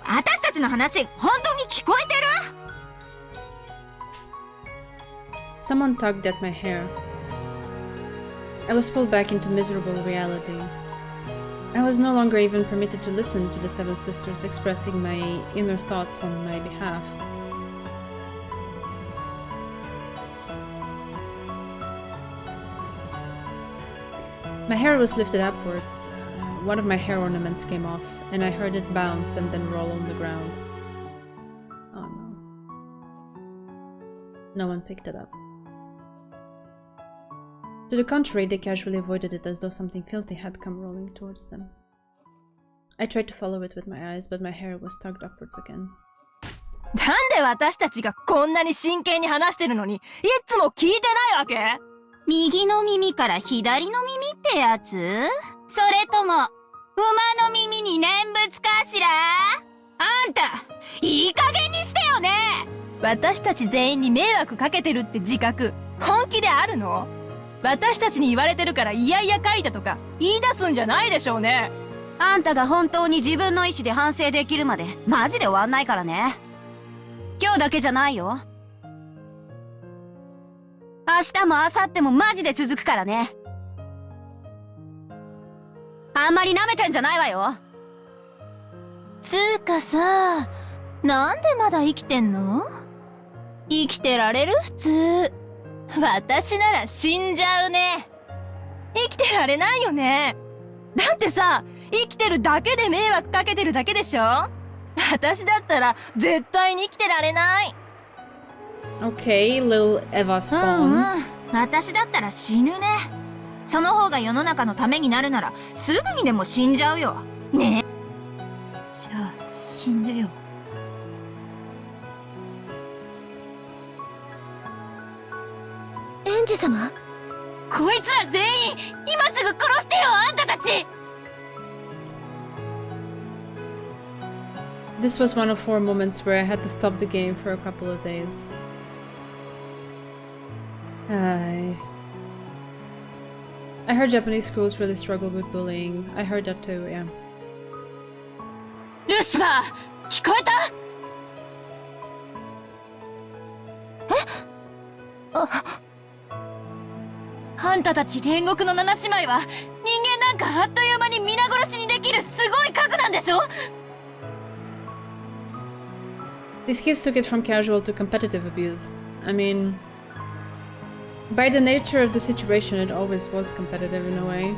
私たちの話本当に聞こえてる？ Someone tugged at my hair. I was pulled back into miserable reality. I was no longer even permitted to listen to the Seven Sisters expressing my inner thoughts on my behalf. My hair was lifted upwards. One of my hair ornaments came off, and I heard it bounce and then roll on the ground. Oh no. No one picked it up. To the contrary, they casually avoided it as though something filthy had come rolling towards them. I tried to follow it with my eyes, but my hair was tugged upwards again. なんで私たちがこんなに真剣に話してるのに、いつも聞いてないわけ？右の耳から左の耳ってやつ？それとも、馬の耳に念仏かしら？あんた、いい加減にしてよね！私たち全員に迷惑かけてるって自覚、本気であるの？私たちに言われてるからいやいや書いたとか言い出すんじゃないでしょうね。あんたが本当に自分の意思で反省できるまでマジで終わんないからね。今日だけじゃないよ。明日も明後日もマジで続くからね。あんまり舐めてんじゃないわよ。つーかさ、なんでまだ生きてんの？生きてられる？普通。私なら死んじゃうね。生きてられないよね。だってさ、生きてるだけで迷惑かけてるだけでしょ？私だったら絶対に生きてられない。Okay, Lil Eva spawns. 私だったら死ぬね。その方が世の中のためになるならすぐにでも死んじゃうよ。ね。じゃあ死んでよ。エンジ様？こいつら全員今すぐ殺してよ、あんたたち。This was one of 4 moments where I had to stop the game for a couple of days. I heard Japanese schools really struggle with bullying. I heard that too, yeah. ルシファー、聞こえた？あんたたち煉獄の七姉妹は人間なんかあっという間に皆殺しにできるすごい核なんでしょ？ These kids took it from casual to competitive abuse. I mean, by the nature of the situation, it always was competitive in a way.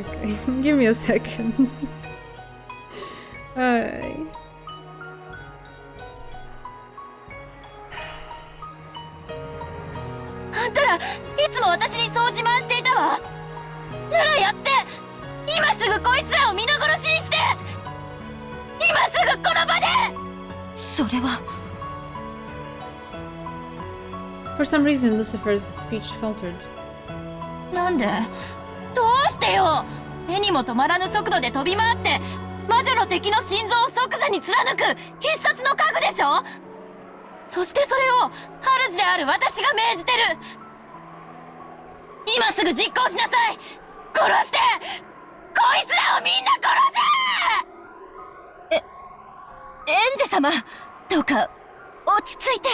Okay, give me a second. Alright. あんたらいつも私にそう自慢していたわ。ならやって、今すぐこいつらを皆殺しにして、今すぐこの場で。それは For some reason, Lucifer's speech faltered. なんで？どうしてよ。目にも止まらぬ速度で飛び回って魔女の敵の心臓を即座に貫く必殺の家具でしょ。そしてそれを主である私が命じてる。今すぐ実行しなさい。殺して、こいつらをみんな殺せ。エンジェ様、どうか落ち着いて。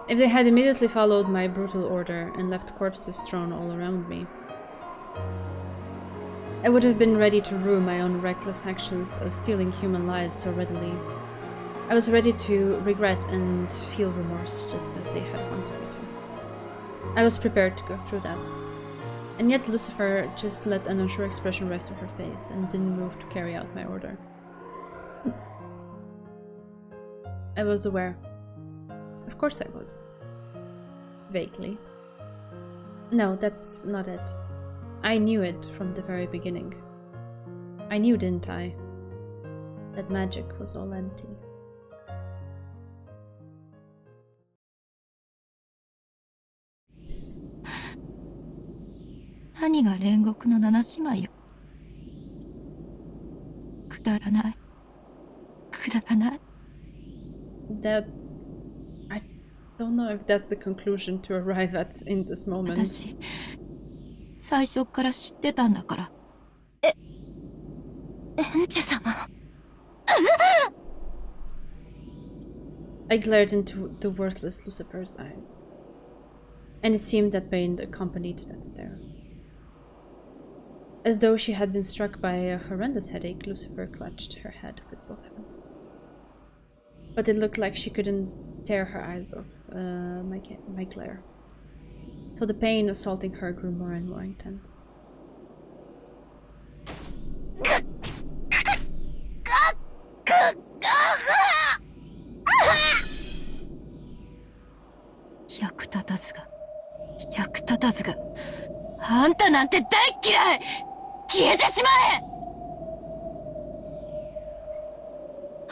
If they had immediately followed my brutal order and left corpses strewn all around me, I would have been ready to rue my own reckless actions of stealing human lives so readily. I was ready to regret and feel remorse just as they had wanted me to. I was prepared to go through that. And yet Lucifer just let an unsure expression rest on her face and didn't move to carry out my order. I was aware. Of course I was. Vaguely. No, that's not it. I knew it from the very beginning. I knew, didn't I, that magic was all empty. 何が煉獄の七姉妹よ。くだらない。くだらない。 That's... I don't know if that's the conclusion to arrive at in this moment. 私、最初から知ってたんだから。エンジェ様。I glared into the worthless Lucifer's eyes, and it seemed that pain accompanied that stare. As though she had been struck by a horrendous headache, Lucifer clutched her head with both hands. But it looked like she couldn't tear her eyes off my glare. So the pain assaulting her grew more and more intense. Yak tatazga. あんたなんて大嫌い。消えてしまえ。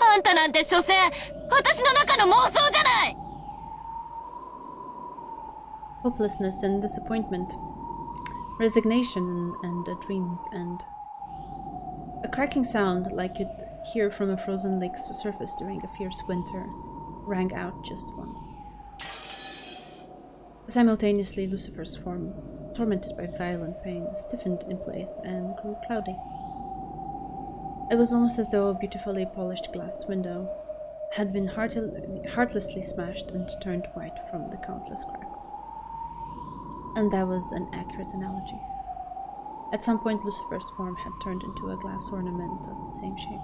あんたなんて所詮私の中の妄想じゃない。 Hopelessness and disappointment, resignation and a dream's end. A cracking sound like you'd hear from a frozen lake's surface during a fierce winter rang out just once. Simultaneously, Lucifer's form, tormented by violent pain, stiffened in place and grew cloudy. It was almost as though a beautifully polished glass window had been heartlessly smashed and turned white from the countless cracks. And that was an accurate analogy. At some point, Lucifer's form had turned into a glass ornament of the same shape.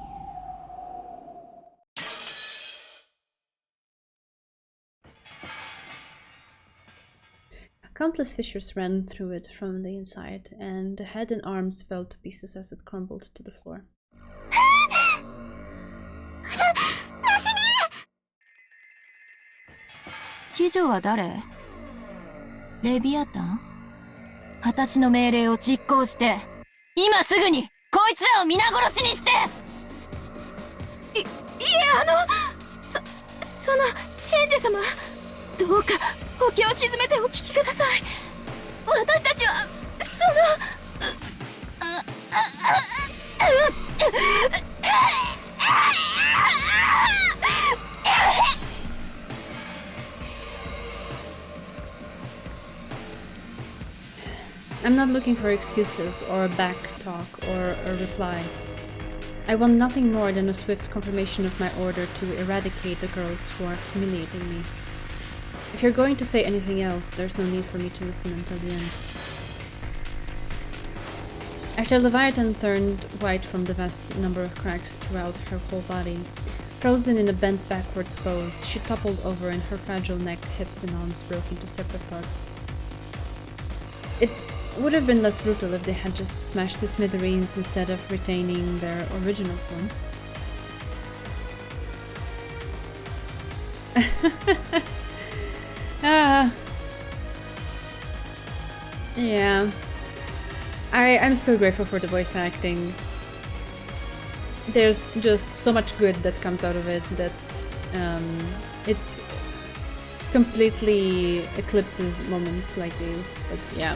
Countless fissures ran through it from the inside, and the head and arms fell to pieces as it crumbled to the floor. 知女は誰？レビアタン？私の命令を実行して、今すぐにこいつらを皆殺しにして。いえ、そのヘンジェ様、どうかお気を沈めてお聞きください。私たちはI'm not looking for excuses or a back talk or a reply. I want nothing more than a swift confirmation of my order to eradicate the girls who are humiliating me. If you're going to say anything else, there's no need for me to listen until the end. After Leviathan turned white from the vast number of cracks throughout her whole body, Frozen in a bent backwards pose, she toppled over and her fragile neck, hips, and arms broke into separate parts. It would have been less brutal if they had just smashed to smithereens instead of retaining their original form. Yeah. I'm still grateful for the voice acting. There's just so much good that comes out of it that it completely eclipses moments like these, but yeah.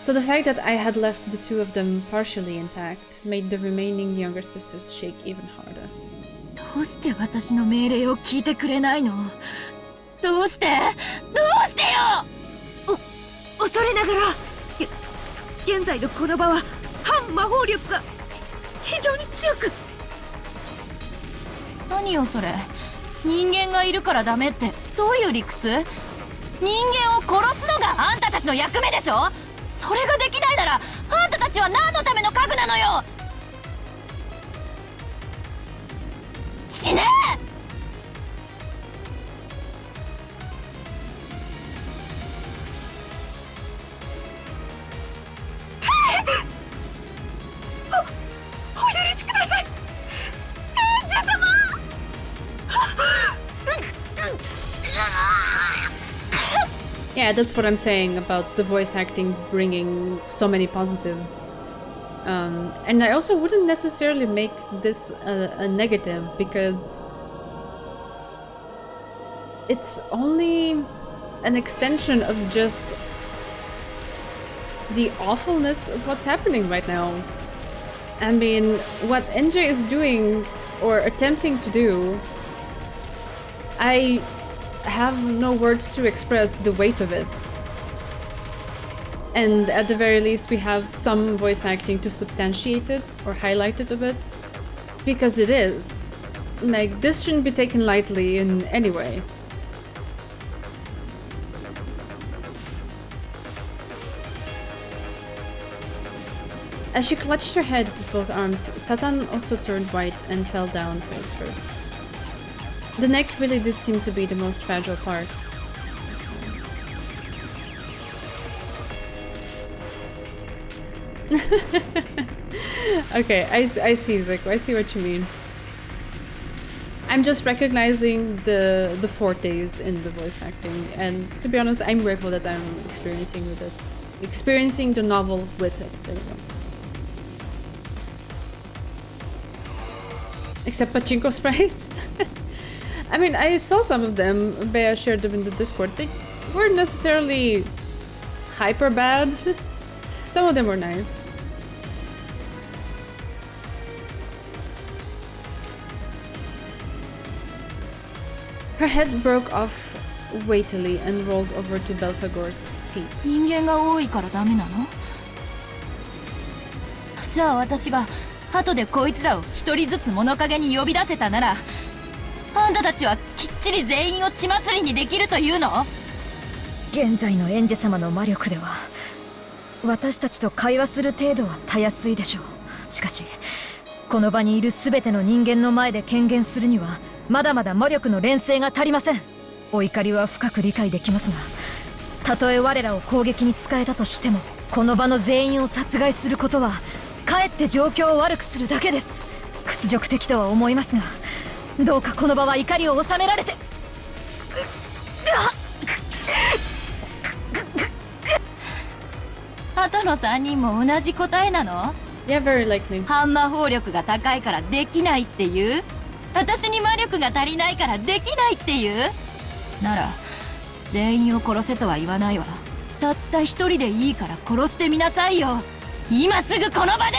So the fact that I had left the two of them partially intact made the remaining younger sisters shake even harder. どうして私の命令を聞いてくれないの？どうしてよ！恐れながら、現在のこの場は反魔法力が非常に強く。何よそれ。人間がいるからダメってどういう理屈？人間を殺すのがあんたたちの役目でしょ？それができないならあんたたちは何のための家具なのよ！死ねお許しください、エンジェ様。Yeah, that's what I'm saying about the voice acting bringing so many positives. And I also wouldn't necessarily make this a negative because it's only an extension of just the awfulness of what's happening right now. I mean, what NJ is doing or attempting to do, I have no words to express the weight of it. And at the very least we have some voice acting to substantiate it or highlight it a bit. Because it is. Like, this shouldn't be taken lightly in any way. As she clutched her head with both arms, Satan also turned white and fell down face first. The neck really did seem to be the most fragile part. Okay, I see, Zico. I see what you mean. I'm just recognizing the fortes in the voice acting, and to be honest, I'm grateful that I'm experiencing the novel with it. There we go. Except pachinko sprites. I mean, I saw some of them. Bea shared them in the Discord. They weren't necessarily hyper bad. Some of them were nice. Her head broke off weightily and rolled over to Belphegor's feet. 人間が多いからダメなの？じゃあ私が後でこいつらを一人ずつ物陰に呼び出せたなら、あんたたちはきっちり全員を血祭りにできるというの？現在のエンジェ様の魔力では私たちと会話する程度はたやすいでしょう。しかしこの場にいる全ての人間の前で権限するにはまだまだ魔力の錬成が足りません。お怒りは深く理解できますが、たとえ我らを攻撃に使えたとしてもこの場の全員を殺害することはかえって状況を悪くするだけです。屈辱的とは思いますが、どうかこの場は怒りを収められて。あとの3人も同じ答えなの？ Yeah, very likely. 反魔法力が高いからできないっていう？私に魔力が足りないからできないっていう？なら全員を殺せとは言わないわ。たった一人でいいから殺してみなさいよ。今すぐこの場で。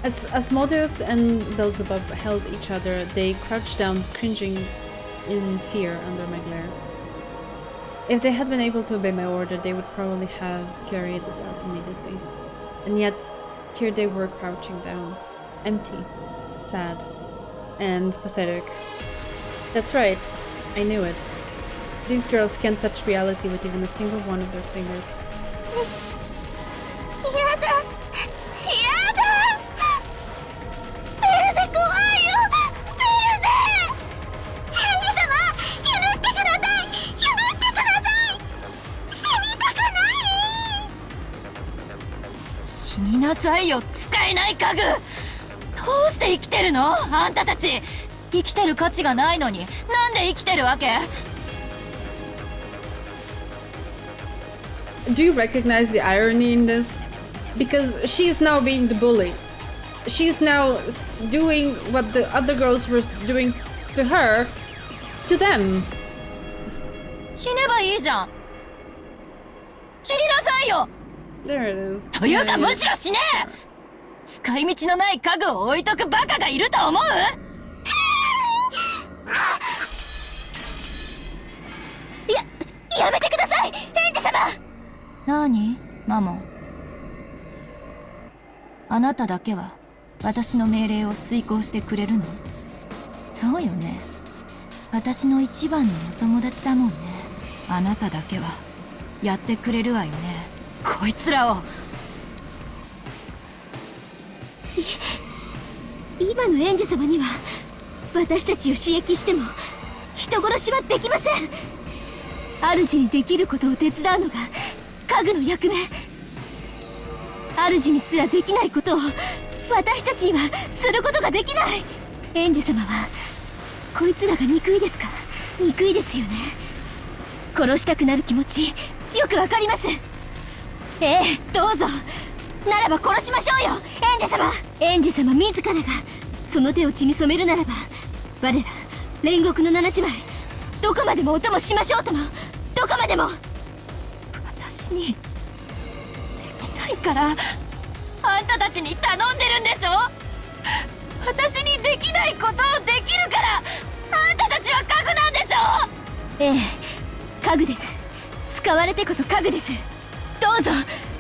As Asmodeus and Beelzebub held each other, they crouched down, cringing in fear under my glare. If they had been able to obey my order, they would probably have carried it out immediately. And yet, here they were crouching down, empty, sad, and pathetic. That's right, I knew it. These girls can't touch reality with even a single one of their fingers. やだやだ。なさいよ、使えない家具。どうして生きてるのあんたたち。生きてる価値がないのになんで生きてるわけ？ Do you recognize the irony in this? Because she is now being the bully. She is now doing what the other girls were doing to her, to them. 死ねばいいじゃん。死になさいよ。 There it is. というか There it む is. しろ死ね。使い道のない家具を置いとくバカがいると思う？やめてください、エンジ様。なに、マモン。あなただけは私の命令を遂行してくれるの？そうよね。私の一番のお友達だもんね。あなただけはやってくれるわよね。こいつらを。今のエンジ様には私たちを刺激しても人殺しはできません。主にできることを手伝うのが家具の役目。主にすらできないことを私たちにはすることができない。エンジ様はこいつらが憎いですか？憎いですよね。殺したくなる気持ちよくわかります。ええ、どうぞ。ならば殺しましょうよ、エンジ様。エンジ様自らがその手を血に染めるならば、我ら煉獄の七姉妹どこまでもお供しましょうとも。どこまでも。私にできないからあんたたちに頼んでるんでしょ。私にできないことをできるからあんたたちは家具なんでしょ。ええ、家具です。使われてこそ家具です。どうぞ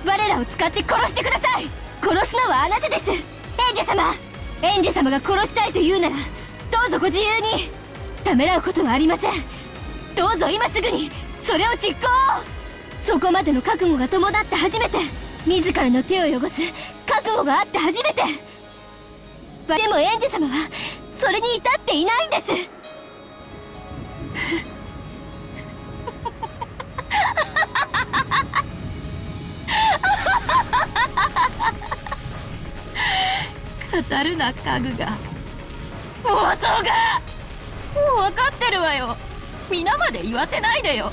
我らを使って殺してください。殺すのはあなたです、エンジ様。エンジ様が殺したいと言うならどうぞご自由に。ためらうことはありません。どうぞ今すぐにそれを実行。そこまでの覚悟が伴って初めて、自らの手を汚す覚悟があって初めて。でもエンジ様はそれに至っていないんです。語るな家具が。妄想が。もう分かってるわよ。皆まで言わせないでよ。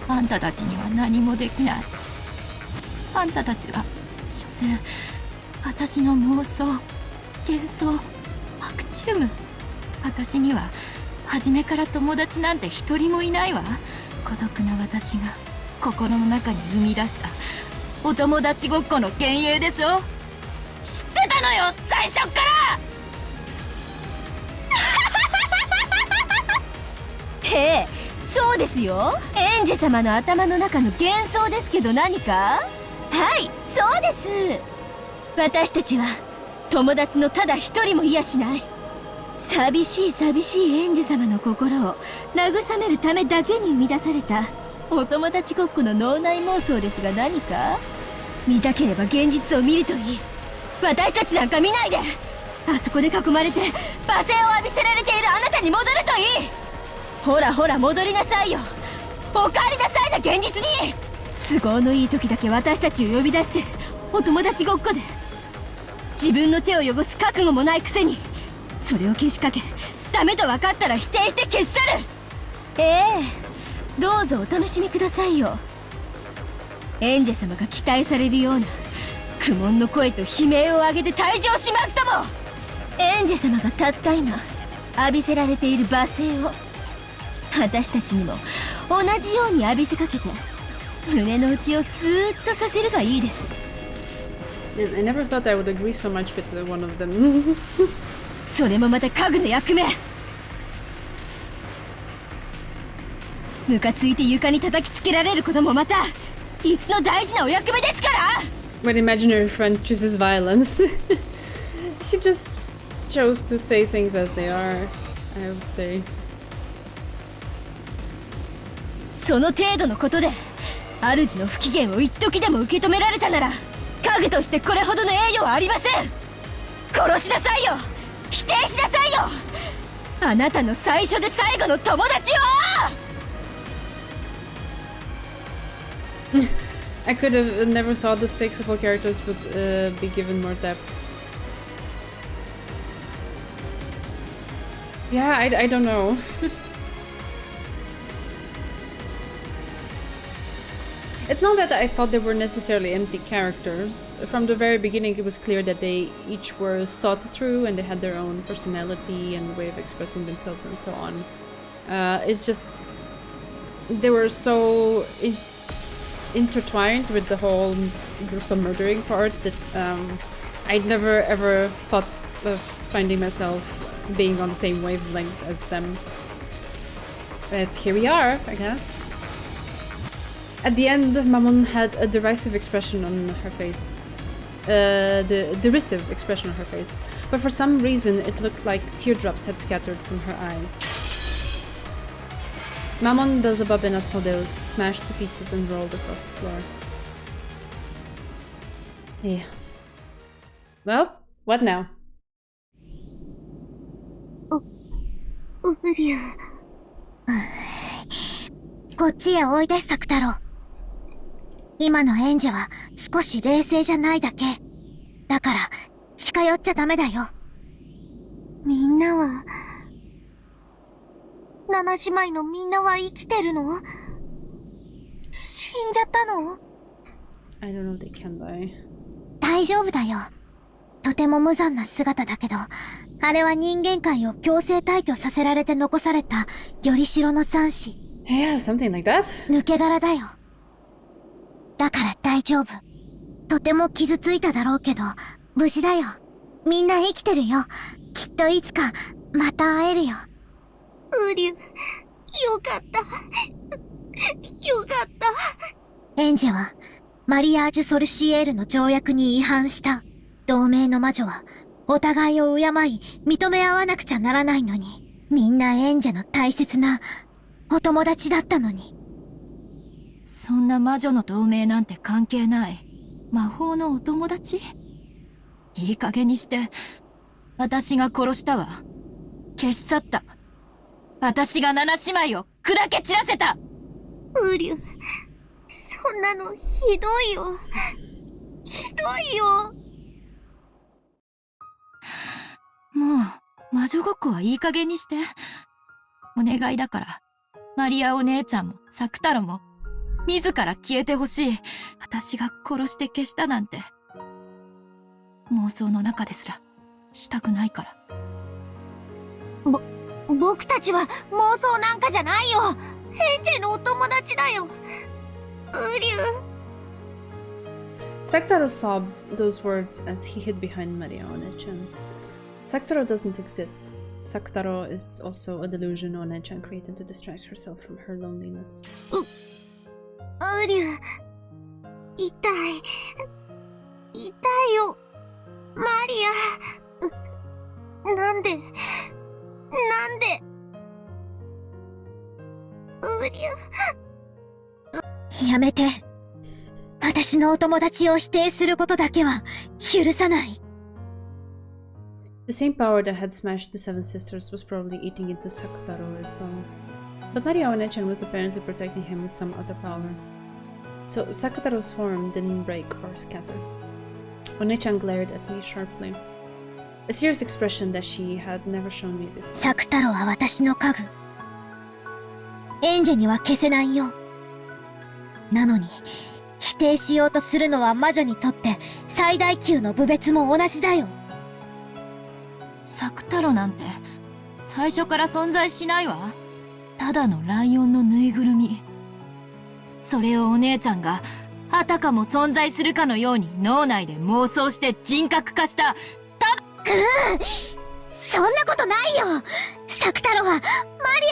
あんたたちには何もできない。あんたたちは所詮私の妄想、幻想、アクチューム。私には初めから友達なんて一人もいないわ。孤独な私が心の中に生み出したお友達ごっこの幻影でしょ。知ってたのよ、最初っから。へえ、そうですよ。エンジ様の頭の中の幻想ですけど何か？はい、そうです。私たちは友達のただ一人もいやしない。寂しい寂しいエンジ様の心を慰めるためだけに生み出されたお友達ごっこの脳内妄想ですが何か？見たければ現実を見るといい。私たちなんか見ないで。あそこで囲まれて罵声を浴びせられているあなたに戻るといい。ほらほら戻りなさいよ。お帰りなさいな現実に。都合のいい時だけ私たちを呼び出してお友達ごっこで、自分の手を汚す覚悟もないくせにそれをけしかけ、ダメと分かったら否定して消し去る。ええ、どうぞお楽しみくださいよ。エンジェ様が期待されるような苦悶の声と悲鳴を上げて退場しますとも。エンジェ様がたった今浴びせられている罵声を私たちにも同じように浴びせかけて胸の内をスーッとさせるがいいです。 Man, I never thought I would agree so much with one of them. それもまた家具の役目。ムカついて床に叩きつけられることもまた椅子の大事なお役目ですから。 When imaginary friend chooses violence, she just chose to say things as they are, I would say. その程度のことで主の不機嫌を一時でも受け止められたなら、家具としてこれほどの栄誉はありません。殺しなさいよ、否定しなさいよ、あなたの最初で最後の友達を。I could have never thought the stakes of all characters would be given more depth. Yeah, I don't know. It's not that I thought they were necessarily empty characters. From the very beginning it was clear that they each were thought through and they had their own personality and way of expressing themselves and so on. It's just they were so intertwined with the whole gruesome murdering part that I'd never ever thought of finding myself being on the same wavelength as them. But here we are, I guess. At the end, Mammon had a derisive expression on her face. The derisive expression on her face. But for some reason, it looked like teardrops had scattered from her eyes. Mammon, Beelzebub, and Asmodeus smashed to pieces and rolled across the floor. Yeah. Well, what now? ウリュウ。こっちへおいで、サク太郎。今の演者は少し冷静じゃないだけ。だから、近寄っちゃダメだよ。みんなは、七姉妹のみんなは生きてるの？死んじゃったの？ I don't know if they can die. 大丈夫だよ。とても無残な姿だけど、あれは人間界を強制退去させられて残された、よりしろの残滓。Yeah, something like that. 抜け殻だよ。だから大丈夫。とても傷ついただろうけど、無事だよ。みんな生きてるよ。きっといつか、また会えるよ。ウリュウ、よかった。よかった。エンジェは、マリアージュ・ソルシエールの条約に違反した。同盟の魔女は、お互いを敬い、認め合わなくちゃならないのに、みんなエンジェの大切な、お友達だったのに。そんな魔女の同盟なんて関係ない。魔法のお友達？いい加減にして。私が殺したわ。消し去った。私が七姉妹を砕け散らせた。ウリュウ、そんなのひどいよ。ひどいよ。もう、魔女ごっこはいい加減にして。お願いだから、マリアお姉ちゃんも、サク太郎も、自ら消えてほしい。私が殺して消したなんて。妄想の中ですら、したくないから。僕たちは妄想なんかじゃないよ。エンジェのお友達だよ。ウリュウ。Saktaro sobbed those words as he hid behind Maria One-chan. Saktaro doesn't exist. Saktaro is also a delusion One-chan created to distract herself from her loneliness. ウリュウ。痛い。痛いよ。マリア。なんでウリュウ。やめて。私のお友達を否定することだけは許さない。The same power that had smashed the Seven Sisters was probably eating into Sakutaro as well. But Maria One-chan was apparently protecting him with some other power. So Sakutaro's form didn't break or scatter. One-chan glared at me sharply. A serious expression that she had never shown me before. サク太郎は私の家具。エンジェには消せないよ。なのに、否定しようとするのは魔女にとって最大級の侮蔑も同じだよ。サク太郎なんて、最初から存在しないわ。ただのライオンのぬいぐるみ。それをお姉ちゃんが、あたかも存在するかのように脳内で妄想して人格化した。そんなことないよ。サク太郎はマリ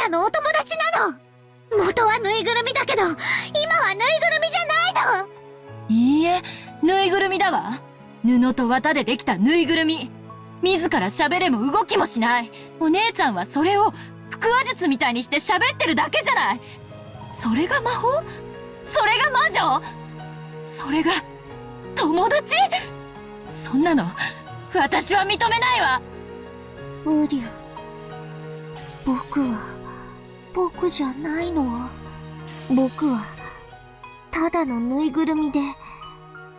アのお友達なの。元はぬいぐるみだけど、今はぬいぐるみじゃないの。いいえ、ぬいぐるみだわ。布と綿でできたぬいぐるみ。自ら喋れも動きもしない。お姉ちゃんはそれを腹話術みたいにして喋ってるだけじゃない。それが魔法？それが魔女？それが友達？そんなの私は認めないわ。ウリュウ、僕じゃないの。僕はただのぬいぐるみで、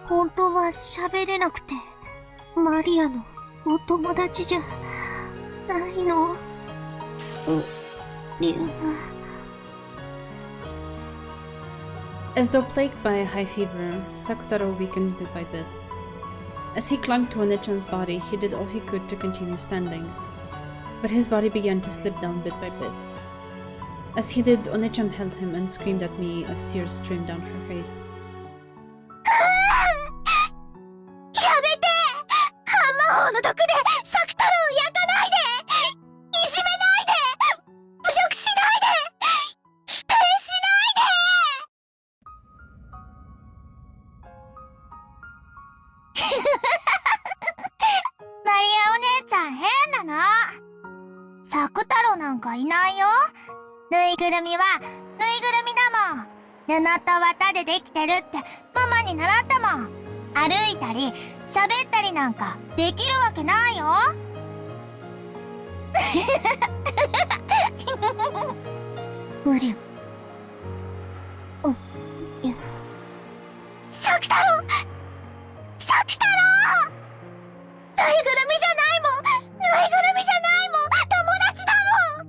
本当は喋れなくて、マリアのお友達じゃないの。リュウは。As though plagued by a high fever, Sakutaro weakened bit by bit. As he clung to Onechan's body, he did all he could to continue standing. But his body began to slip down bit by bit. As he did, Onechan held him and screamed at me as tears streamed down her face. やめて！魔法の毒でサク太郎を焼かないで！いじめないで！侮辱しないで！否定しないで！マリアお姉ちゃん変なの。サク太郎なんかいないよ。ぬいぐるみはぬいぐるみだもん。布と綿でできてるってママに習ったもん。歩いたり喋ったりなんかできるわけないよ。無理。サク太郎！サク太郎！ぬいぐるみじゃないもん！ぬいぐるみじゃないもん！友達だもん！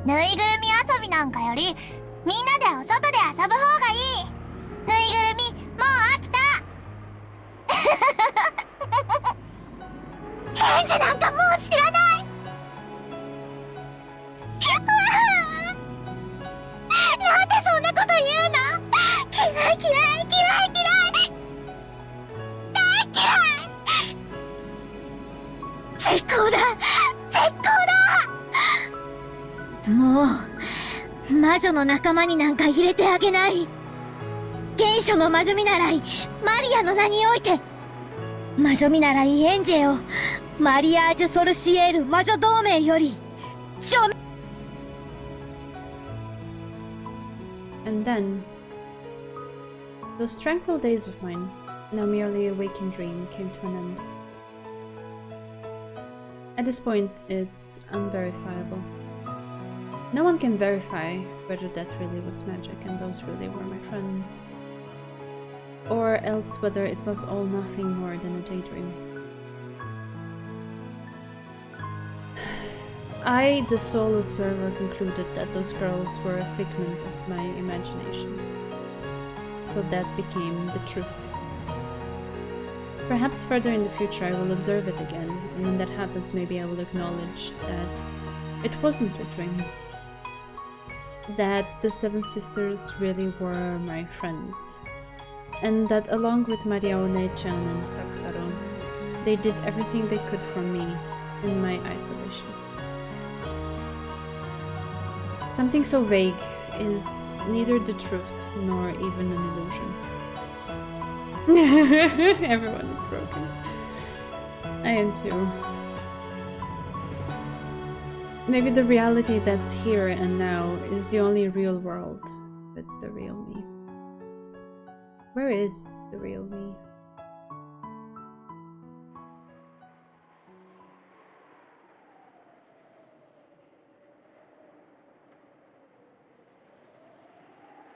ぬいぐるみ遊びなんかよりみんなでお外で遊ぶ方がいい。ぬいぐるみもう飽きた。返事なんかもう知らない。なんでそんなこと言うの。嫌い嫌い嫌い嫌い大嫌い。絶好だ絶好だ。もう魔女の仲間になんか入れてあげない。原初の魔女見習いマリアの名において魔女見習いエンジェをマリアージュ・ソルシエール魔女同盟より署名。 And then, those tranquil days of mine, now merely a waking dream, came to an end. At this point, it's unverifiable. No one can verify whether that really was magic and those really were my friends, or else whether it was all nothing more than a daydream. I, the sole observer, concluded that those girls were a figment of my imagination. So that became the truth. Perhaps further in the future I will observe it again, and when that happens maybe I will acknowledge that it wasn't a dream. That the Seven Sisters really were my friends. And that along with Maria One-chan and Sakutaro, they did everything they could for me in my isolation. Something so vague is neither the truth nor even an illusion. Everyone is broken. I am too. Maybe the reality that's here and now is the only real world with the real me. Where is the real me?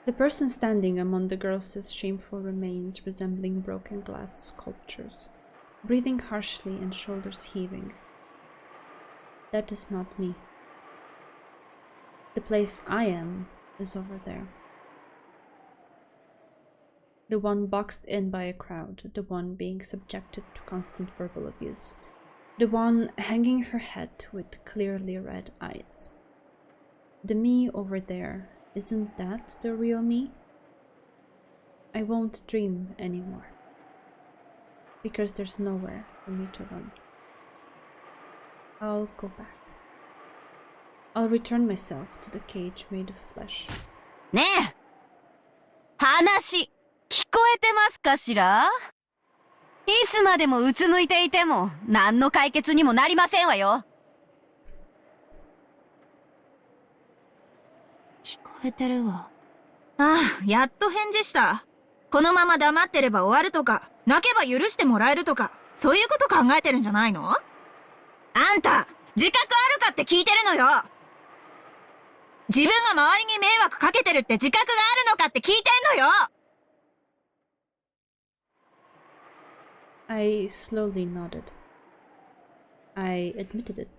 The person standing among the girls' shameful remains resembling broken glass sculptures, breathing harshly and shoulders heaving. That is not me. The place I am is over there. The one boxed in by a crowd, the one being subjected to constant verbal abuse, the one hanging her head with clearly red eyes. The me over there, isn't that the real me? I won't dream anymore, because there's nowhere for me to run. I'll go back. I'll return myself to the cage made of flesh. ねえ、話聞こえてますかしら？いつまでもうつむいていても何の解決にもなりませんわよ。聞こえてるわ。ああ、やっと返事した。このまま黙ってれば終わるとか、泣けば許してもらえるとか、そういうこと考えてるんじゃないの？あんた、自覚あるかって聞いてるのよ。自分が周りに迷惑かけてるって自覚があるのかって聞いてんのよ。I slowly nodded. I admitted it.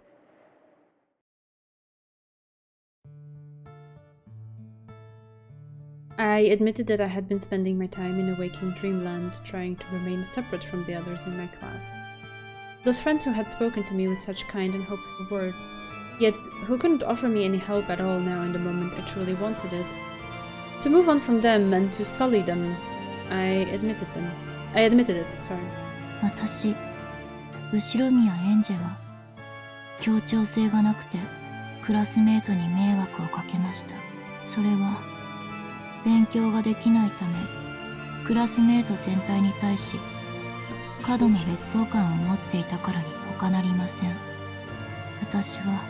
I admitted that I had been spending my time in a waking dreamland, trying to remain separate from the others in my class. Those friends who had spoken to me with such kind and hopeful words, yet who couldn't offer me any help at all now in the moment I truly wanted it. To move on from them and to sully them, I admitted it, sorry. 私、後宮エンジェは、協調性がなくて、クラスメートに迷惑をかけました。それは、勉強ができないため、クラスメート全体に対し、過度の劣等感を持っていたからに他なりません。私は、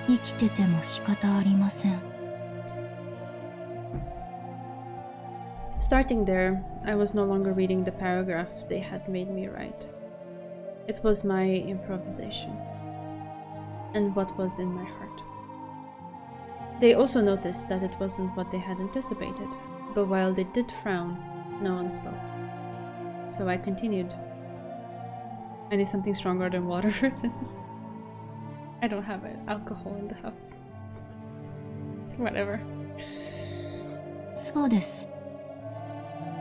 生きてても仕方ありません。Starting there, I was no longer reading the paragraph they had made me write. It was my improvisation, and what was in my heart. They also noticed that it wasn't what they had anticipated, but while they did frown, no one spoke. So I continued. I need something stronger than water for this. I don't have alcohol in the house. It's whatever. そうです。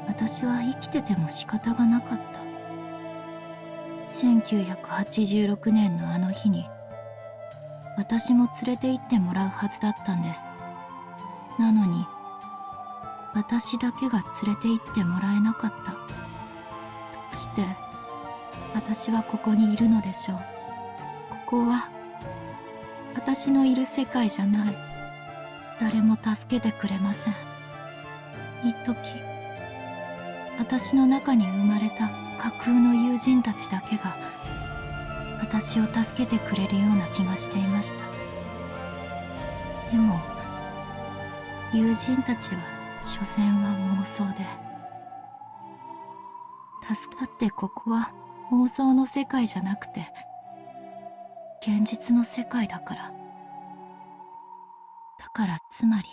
私は生きてても仕方がなかった。1986年のあの日に、私も連れて行ってもらうはずだったんです。なのに、私だけが連れて行ってもらえなかった。どうして私はここにいるのでしょう。ここは私のいる世界じゃない。誰も助けてくれません。一時私の中に生まれた架空の友人たちだけが私を助けてくれるような気がしていました。でも友人たちは所詮は妄想で、だってここは妄想の世界じゃなくて現実の世界だから。だからつまり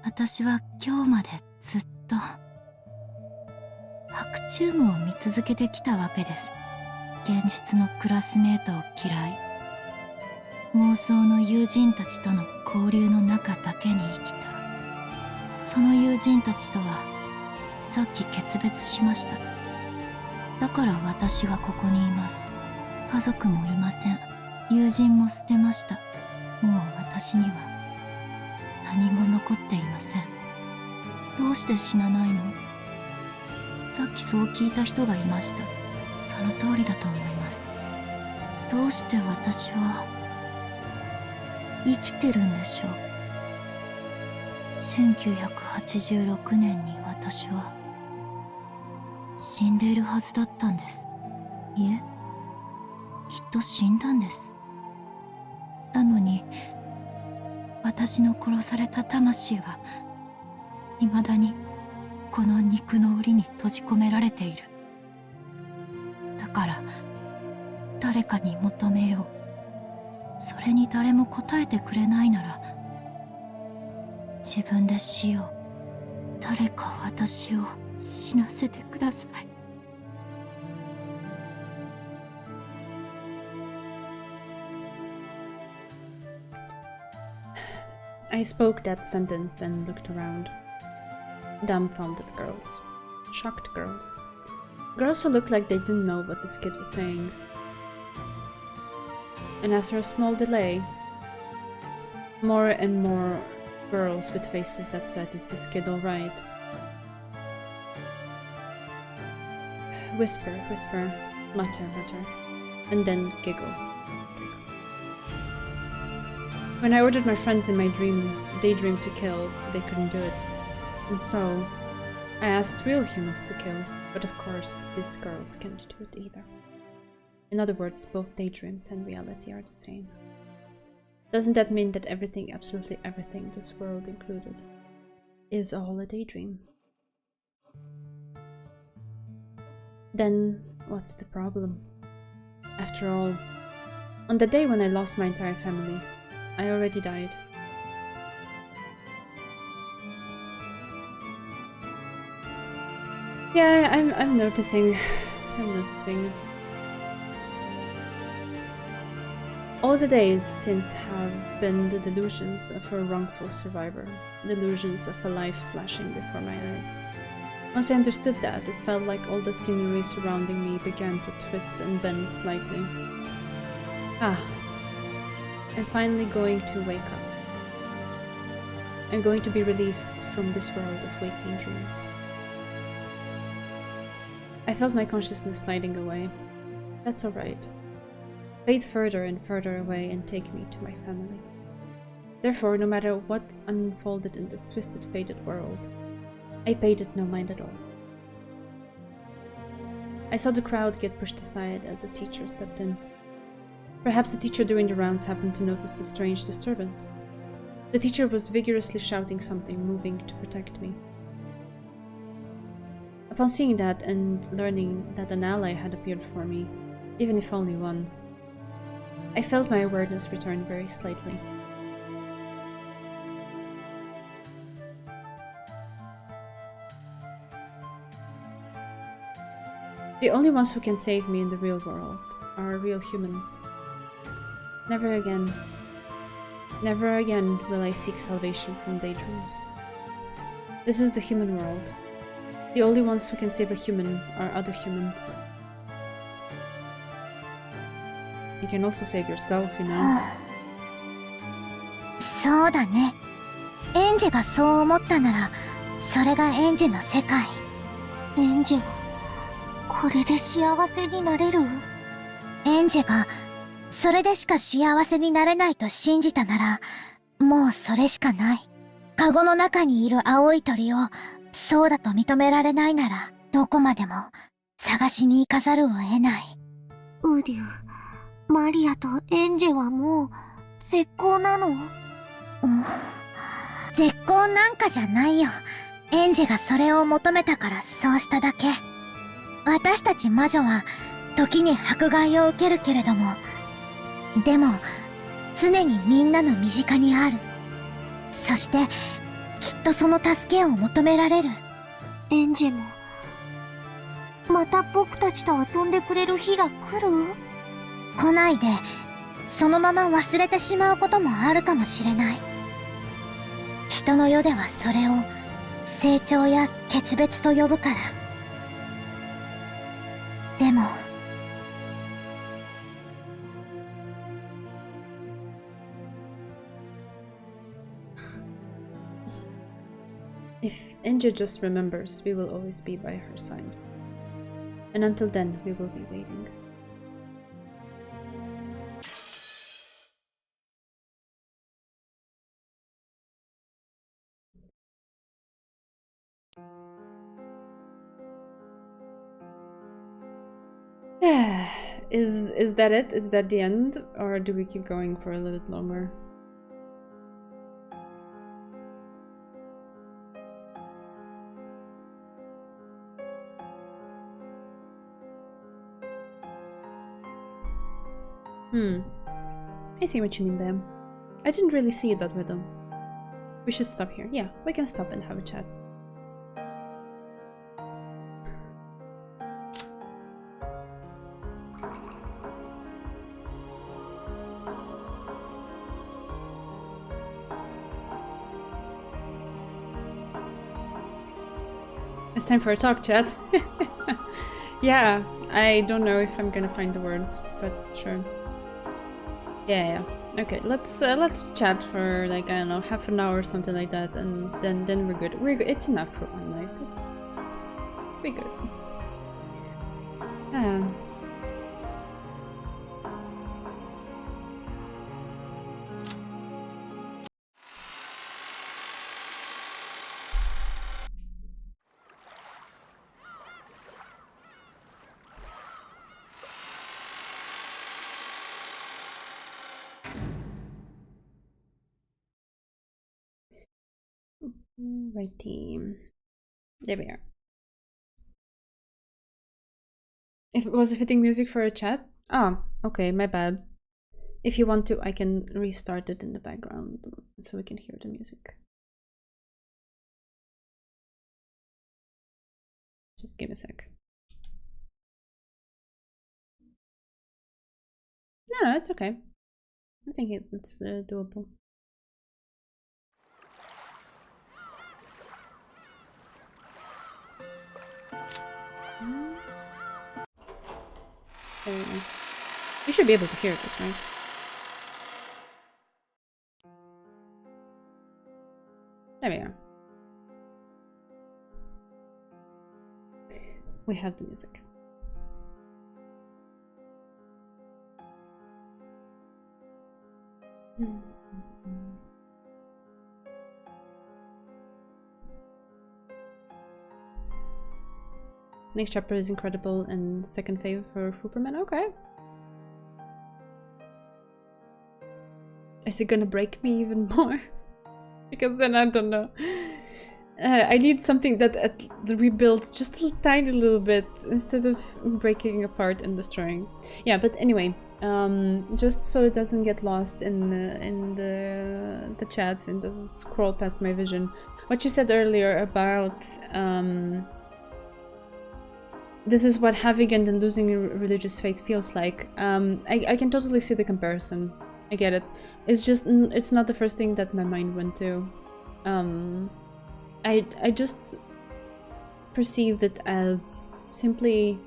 私は今日までずっと白チュームを見続けてきたわけです。現実のクラスメートを嫌い、妄想の友人たちとの交流の中だけに生きた。その友人たちとはさっき決別しました。だから私がここにいます。家族もいません。友人も捨てました。もう私には何も残っていません。どうして死なないの？さっきそう聞いた人がいました。その通りだと思います。どうして私は生きてるんでしょう。1986年に私は死んでいるはずだったんです。いえ、きっと死んだんです。なのに私の殺された魂は未だにこの肉の檻に閉じ込められている。だから誰かに求めよう。それに誰も答えてくれないなら自分で死よう。誰か私を死なせてください。I spoke that sentence and looked around. Dumbfounded girls. Shocked girls. Girls who looked like they didn't know what this kid was saying. And after a small delay, more and more girls with faces that said, "Is this kid alright?" Whisper, whisper, mutter, mutter, and then giggle. When I ordered my friends in my daydream to kill, they couldn't do it. And so, I asked real humans to kill, but of course, these girls can't do it either. In other words, both daydreams and reality are the same. Doesn't that mean that everything, absolutely everything, this world included, is all a daydream? Then what's the problem? After all, on the day when I lost my entire family, I already died. Yeah, I'm noticing. I'm noticing. All the days since have been the delusions of a wrongful survivor, delusions of a life flashing before my eyes. Once I understood that, it felt like all the scenery surrounding me began to twist and bend slightly. Ah, I'm finally going to wake up. I'm going to be released from this world of waking dreams. I felt my consciousness sliding away. That's alright. Fade further and further away and take me to my family. Therefore, no matter what unfolded in this twisted, faded world, I paid it no mind at all. I saw the crowd get pushed aside as the teacher stepped in. Perhaps the teacher doing the rounds happened to notice a strange disturbance. The teacher was vigorously shouting something, moving to protect me. Upon seeing that and learning that an ally had appeared for me, even if only one, I felt my awareness return very slightly. The only ones who can save me in the real world are real humans. Never again will I seek salvation from daydreams. This is the human world. The only ones who can save a human are other humans. You can also save yourself, you know. そうだね。エンジェがそう思ったなら、それがエンジェの世界。エンジェはこれで幸せになれる？エンジェがそれでしか幸せになれないと信じたなら、もうそれしかない。カゴの中にいる青い鳥をそうだと認められないなら、どこまでも探しに行かざるを得ない。ウリュウ、マリアとエンジェはもう絶好なの？絶好なんかじゃないよ。エンジェがそれを求めたからそうしただけ。私たち魔女は時に迫害を受けるけれども、でも常にみんなの身近にある。そしてきっとその助けを求められる。エンジェもまた僕たちと遊んでくれる日が来る？来ないでそのまま忘れてしまうこともあるかもしれない。人の世ではそれを成長や決別と呼ぶから。でもIf Inja just remembers, we will always be by her side. And until then, we will be waiting. Is that it? Is that the end? Or do we keep going for a little bit longer? I see what you mean, Bam. I didn't really see it that way though. We should stop here. Yeah, we can stop and have a chat. It's time for a talk, chat. Yeah, I don't know if I'm gonna find the words, but sure. Yeah. Okay, let's chat for like, I don't know, half an hour or something like that, and then we're good. We're good. It's enough for one night. We're good. Right team. There we are. If it was fitting music for a chat? Ah, okay, my bad. If you want to, I can restart it in the background so we can hear the music. Just give me a sec. No, it's okay. I think it's doable. There we go. You should be able to hear this, right? There we are. We have the music. Next chapter is incredible and second fave for Superman. Okay. Is it gonna break me even more? Because then I don't know. I need something that rebuilds just a tiny little bit instead of breaking apart and destroying. Yeah, but anyway, just so it doesn't get lost in the chat and doesn't scroll past my vision. What you said earlier about this is what having and then losing your religious faith feels like. I can totally see the comparison. I get it. It's just it's not the first thing that my mind went to. I just perceived it as simply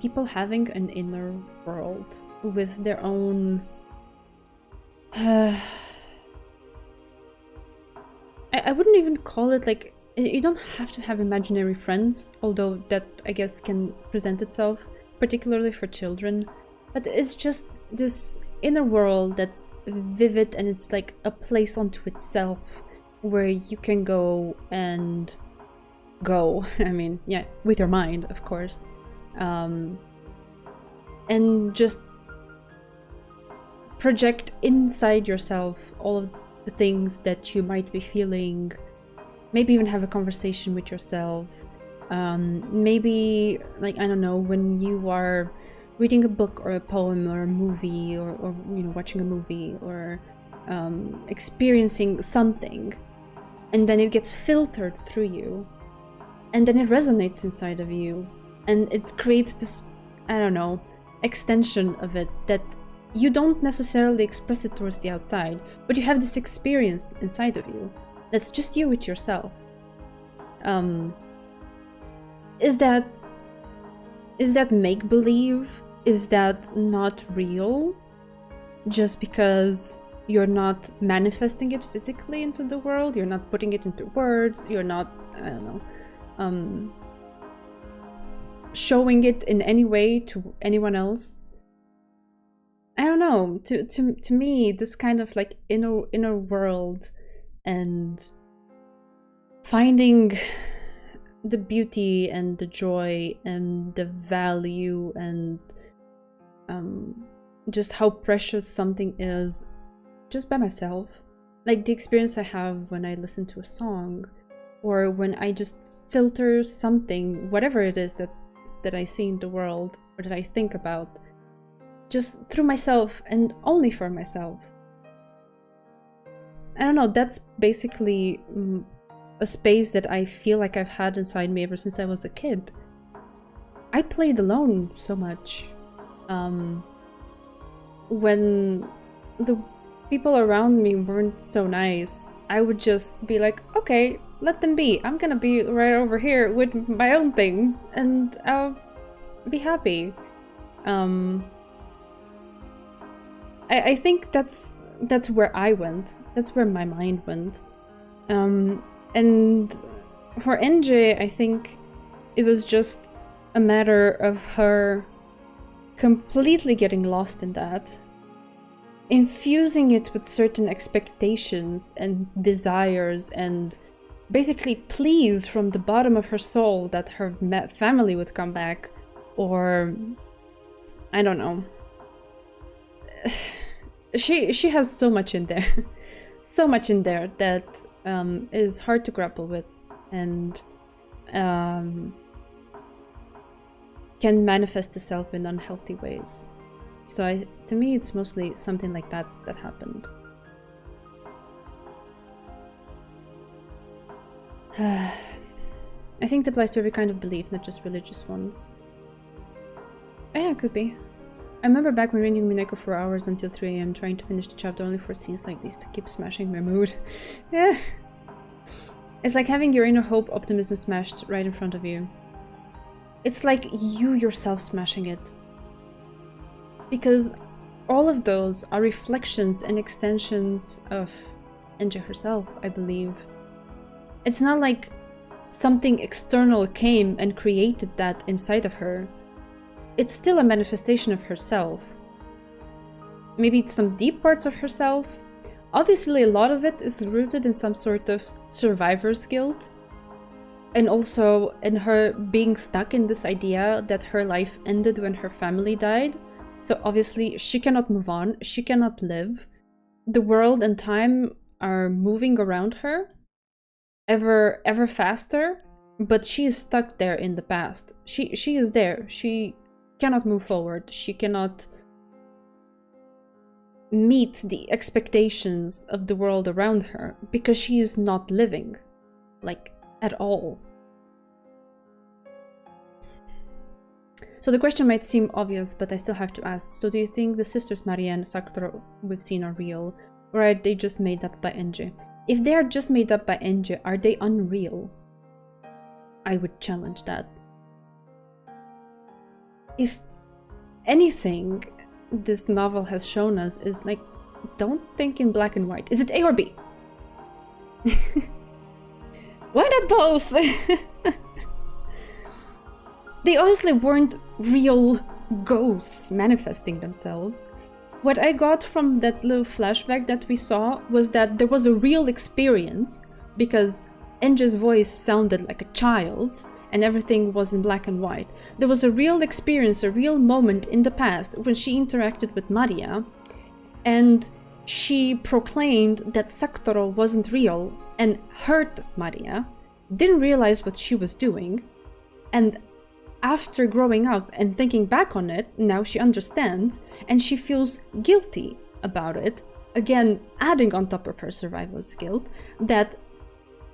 people having an inner world with their own I wouldn't even call it like, you don't have to have imaginary friends, although that I guess can present itself, particularly for children. But it's just this inner world that's vivid and it's like a place unto itself where you can go and go. I mean, yeah, with your mind, of course. And just project inside yourself all of the things that you might be feeling. Maybe even have a conversation with yourself. Maybe, like, I don't know, when you are reading a book or a poem or a movie or you know, watching a movie or experiencing something, and then it gets filtered through you, and then it resonates inside of you, and it creates this, I don't know, extension of it that you don't necessarily express it towards the outside, but you have this experience inside of you that's just you with yourself. Is that make-believe? Is that not real? Just because you're not manifesting it physically into the world, you're not putting it into words, you're not, I don't know, showing it in any way to anyone else. I don't know. To me, this kind of like inner world and finding the beauty and the joy and the value and just how precious something is just by myself. Like the experience I have when I listen to a song or when I just filter something, whatever it is that I see in the world or that I think about, just through myself and only for myself. I don't know, that's basically a space that I feel like I've had inside me ever since I was a kid. I played alone so much. When the people around me weren't so nice, I would just be like, okay, let them be. I'm gonna be right over here with my own things and I'll be happy. I think that's where I went. That's where my mind went. And for NJ, I think it was just a matter of her completely getting lost in that, infusing it with certain expectations and desires, and basically pleas from the bottom of her soul that her family would come back, or I don't know. She has so much in there. So much in there that is hard to grapple with, and can manifest itself in unhealthy ways. So to me, it's mostly something like that that happened. I think it applies to every kind of belief, not just religious ones. Yeah, it could be. I remember back when reading Umineko for hours until 3 AM trying to finish the chapter only for scenes like these to keep smashing my mood. Yeah. It's like having your inner hope, optimism smashed right in front of you. It's like you yourself smashing it. Because all of those are reflections and extensions of Enja herself, I believe. It's not like something external came and created that inside of her. It's still a manifestation of herself. Maybe it's some deep parts of herself. Obviously, a lot of it is rooted in some sort of survivor's guilt. And also in her being stuck in this idea that her life ended when her family died. So obviously, she cannot move on. She cannot live. The world and time are moving around her ever faster. But she is stuck there in the past. She is there. She cannot move forward. She cannot meet the expectations of the world around her because she is not living, like, at all. So the question might seem obvious, but I still have to ask, so do you think the sisters Maria and Sakura we've seen are real, or are they just made up by Enji? If they are just made up by Enji, are they unreal? I would challenge that. If anything this novel has shown us is, like, don't think in black and white. Is it A or B? Why not both? They obviously weren't real ghosts manifesting themselves. What I got from that little flashback that we saw was that there was a real experience because Enja's voice sounded like a child's and everything was in black and white. There was a real experience, a real moment in the past when she interacted with Maria and she proclaimed that Sakura wasn't real and hurt Maria, didn't realize what she was doing, and after growing up and thinking back on it, now she understands and she feels guilty about it, again adding on top of her survival's guilt that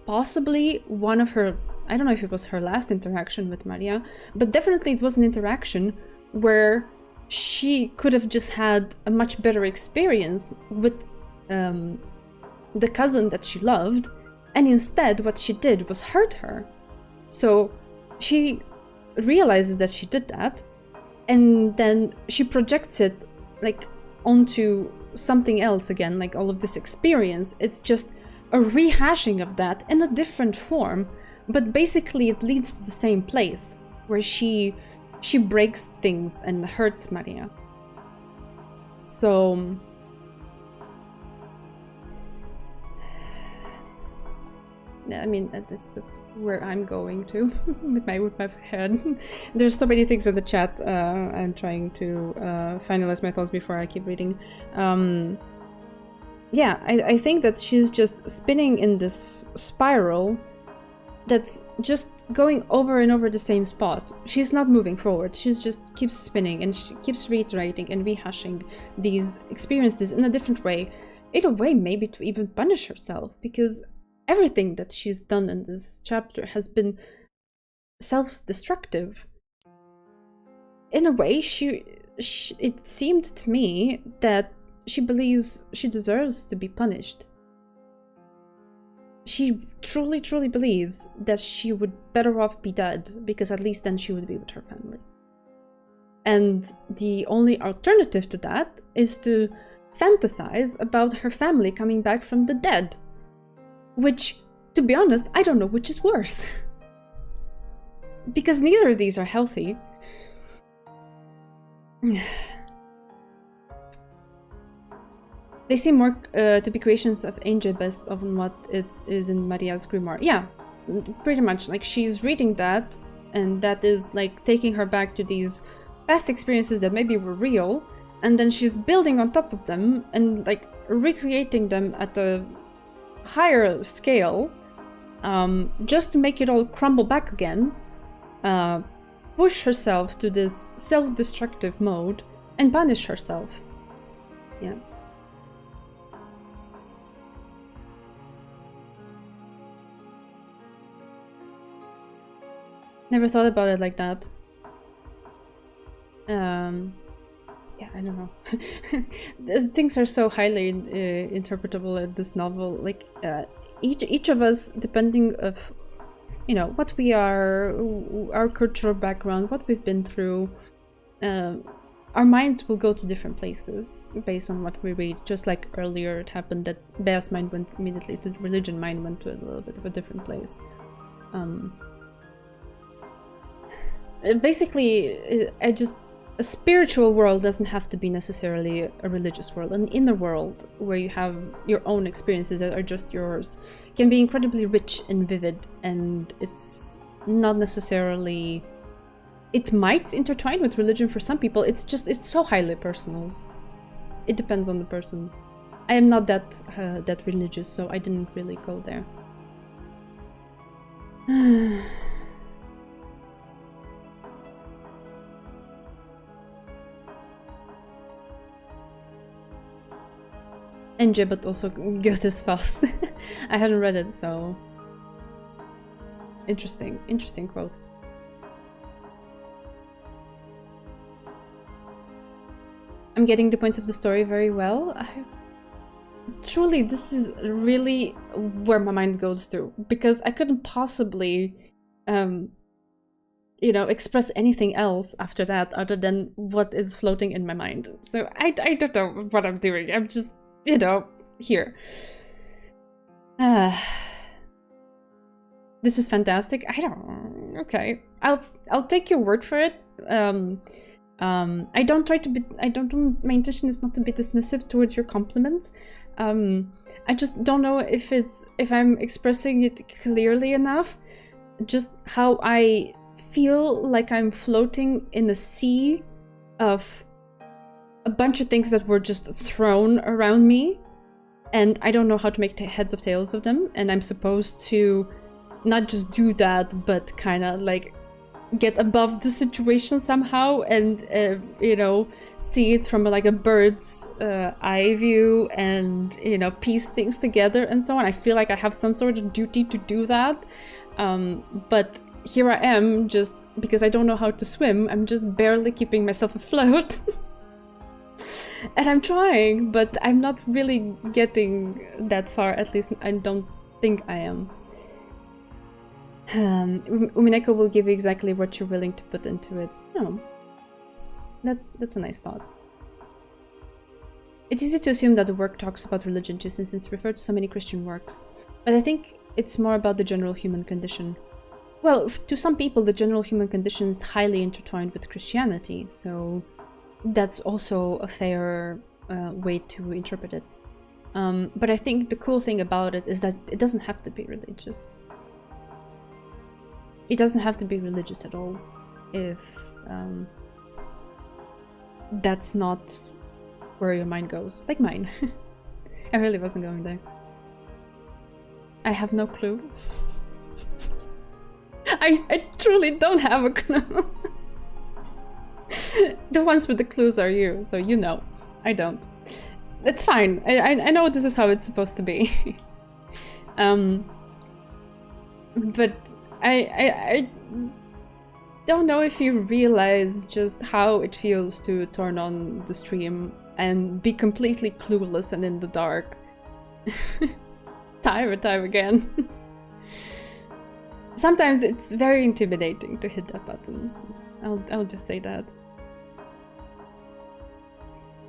possibly one of her, I don't know if it was her last interaction with Maria, but definitely it was an interaction where she could have just had a much better experience with the cousin that she loved, and instead what she did was hurt her. So she realizes that she did that, and then she projects it, like, onto something else again, like all of this experience. It's just a rehashing of that in a different form, but basically it leads to the same place where she breaks things and hurts Maria. So I mean, that's where I'm going to with my head. There's so many things in the chat. I'm trying to finalize my thoughts before I keep reading. Yeah, I think that she's just spinning in this spiral that's just going over and over the same spot. She's not moving forward. She's just keeps spinning and she keeps reiterating and rehashing these experiences in a different way. In a way, maybe to even punish herself, because everything that she's done in this chapter has been self-destructive. In a way, it seemed to me that she believes she deserves to be punished. She truly, truly believes that she would better off be dead, because at least then she would be with her family. And the only alternative to that is to fantasize about her family coming back from the dead. Which, to be honest, I don't know which is worse. Because neither of these are healthy. They seem more to be creations of Angel based on what it is in Maria's grimoire. Yeah, pretty much. Like, she's reading that, and that is like taking her back to these past experiences that maybe were real, and then she's building on top of them and like recreating them at a higher scale, just to make it all crumble back again, push herself to this self-destructive mode and punish herself. Yeah. Never thought about it like that. Yeah, I don't know. Things are so highly interpretable in this novel. Like each of us, depending of, you know, what we are, our cultural background, what we've been through, our minds will go to different places based on what we read. Just like earlier, it happened that Bea's mind went immediately to religion. Mine went to a little bit of a different place. Basically, a spiritual world doesn't have to be necessarily a religious world. An inner world where you have your own experiences that are just yours can be incredibly rich and vivid, and it's not necessarily... It might intertwine with religion for some people. It's so highly personal. It depends on the person. I am not that religious, so I didn't really go there. NJ, but also go this fast. I haven't read it, so... Interesting quote. I'm getting the points of the story very well. Truly, this is really where my mind goes to, because I couldn't possibly, you know, express anything else after that other than what is floating in my mind. So I don't know what I'm doing. I'm just, you know, here. This is fantastic. Okay. I'll take your word for it. I don't try to be, my intention is not to be dismissive towards your compliments. I just don't know if I'm expressing it clearly enough, just how I feel like I'm floating in a sea of a bunch of things that were just thrown around me, and I don't know how to make heads of tails of them, and I'm supposed to not just do that, but kind of like get above the situation somehow and, you know, see it from like a bird's eye view and, you know, piece things together and so on. I feel like I have some sort of duty to do that. But here I am, just because I don't know how to swim, I'm just barely keeping myself afloat. And I'm trying, but I'm not really getting that far. At least I don't think I am. Umineko will give you exactly what you're willing to put into it. Oh, that's a nice thought. It's easy to assume that the work talks about religion too, since it's referred to so many Christian works. But I think it's more about the general human condition. Well, to some people, the general human condition is highly intertwined with Christianity, so that's also a fair way to interpret it. But I think the cool thing about it is that it doesn't have to be religious. It doesn't have to be religious at all if that's not where your mind goes. Like mine. I really wasn't going there. I have no clue. I truly don't have a clue. The ones with the clues are you, so you know. I don't. It's fine. I know this is how it's supposed to be. But I don't know if you realize just how it feels to turn on the stream and be completely clueless and in the dark. Time and time again. Sometimes it's very intimidating to hit that button. I'll just say that.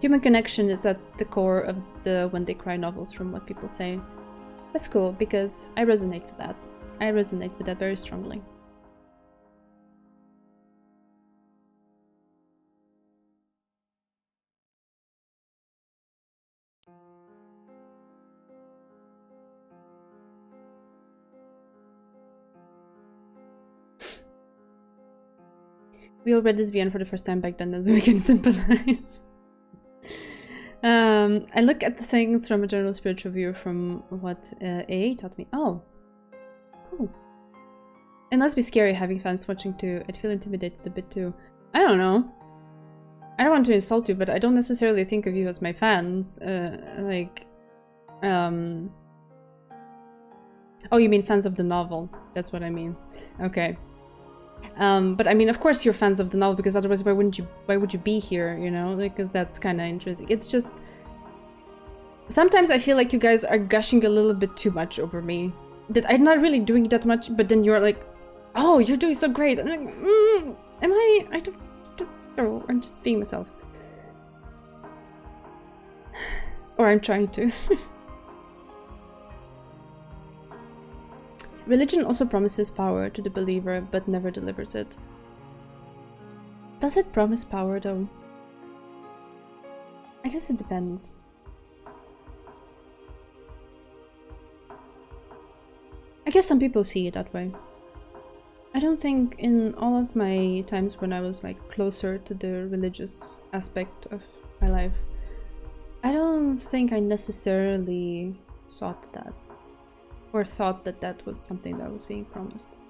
Human connection is at the core of the When They Cry novels, from what people say. That's cool, because I resonate with that. I resonate with that very strongly. We all read this VN for the first time back then, so we can sympathize. I look at the things from a general spiritual view from what AA taught me. Oh, cool. It must be scary having fans watching too. I'd feel intimidated a bit too. I don't know. I don't want to insult you, but I don't necessarily think of you as my fans. Oh, you mean fans of the novel? That's what I mean. Okay. But I mean, of course you're fans of the novel, because otherwise why would you be here, you know? Because that's kind of intrinsic. It's just... Sometimes I feel like you guys are gushing a little bit too much over me. That I'm not really doing that much, but then you're like, oh, you're doing so great. I'm like, am I? I don't know. I'm just being myself. Or I'm trying to. Religion also promises power to the believer, but never delivers it. Does it promise power, though? I guess it depends. I guess some people see it that way. I don't think in all of my times when I was like closer to the religious aspect of my life, I don't think I necessarily sought that. Or thought that that was something that was being promised.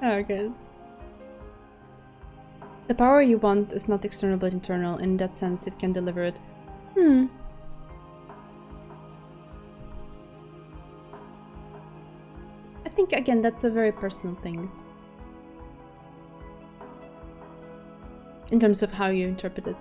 Oh, guys. The power you want is not external but internal. In that sense, it can deliver it. I think, again, that's a very personal thing. In terms of how you interpret it.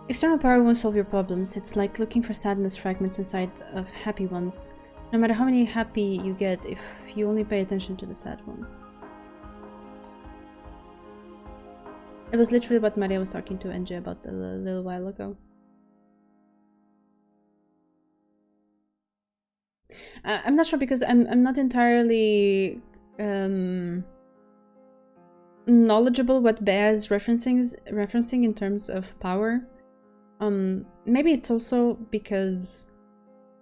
External power won't solve your problems. It's like looking for sadness fragments inside of happy ones. No matter how many happy you get, if you only pay attention to the sad ones. It was literally what Maria was talking to NJ about a little while ago. I'm not sure, because I'm not entirely knowledgeable what Bea is referencing in terms of power. Maybe it's also because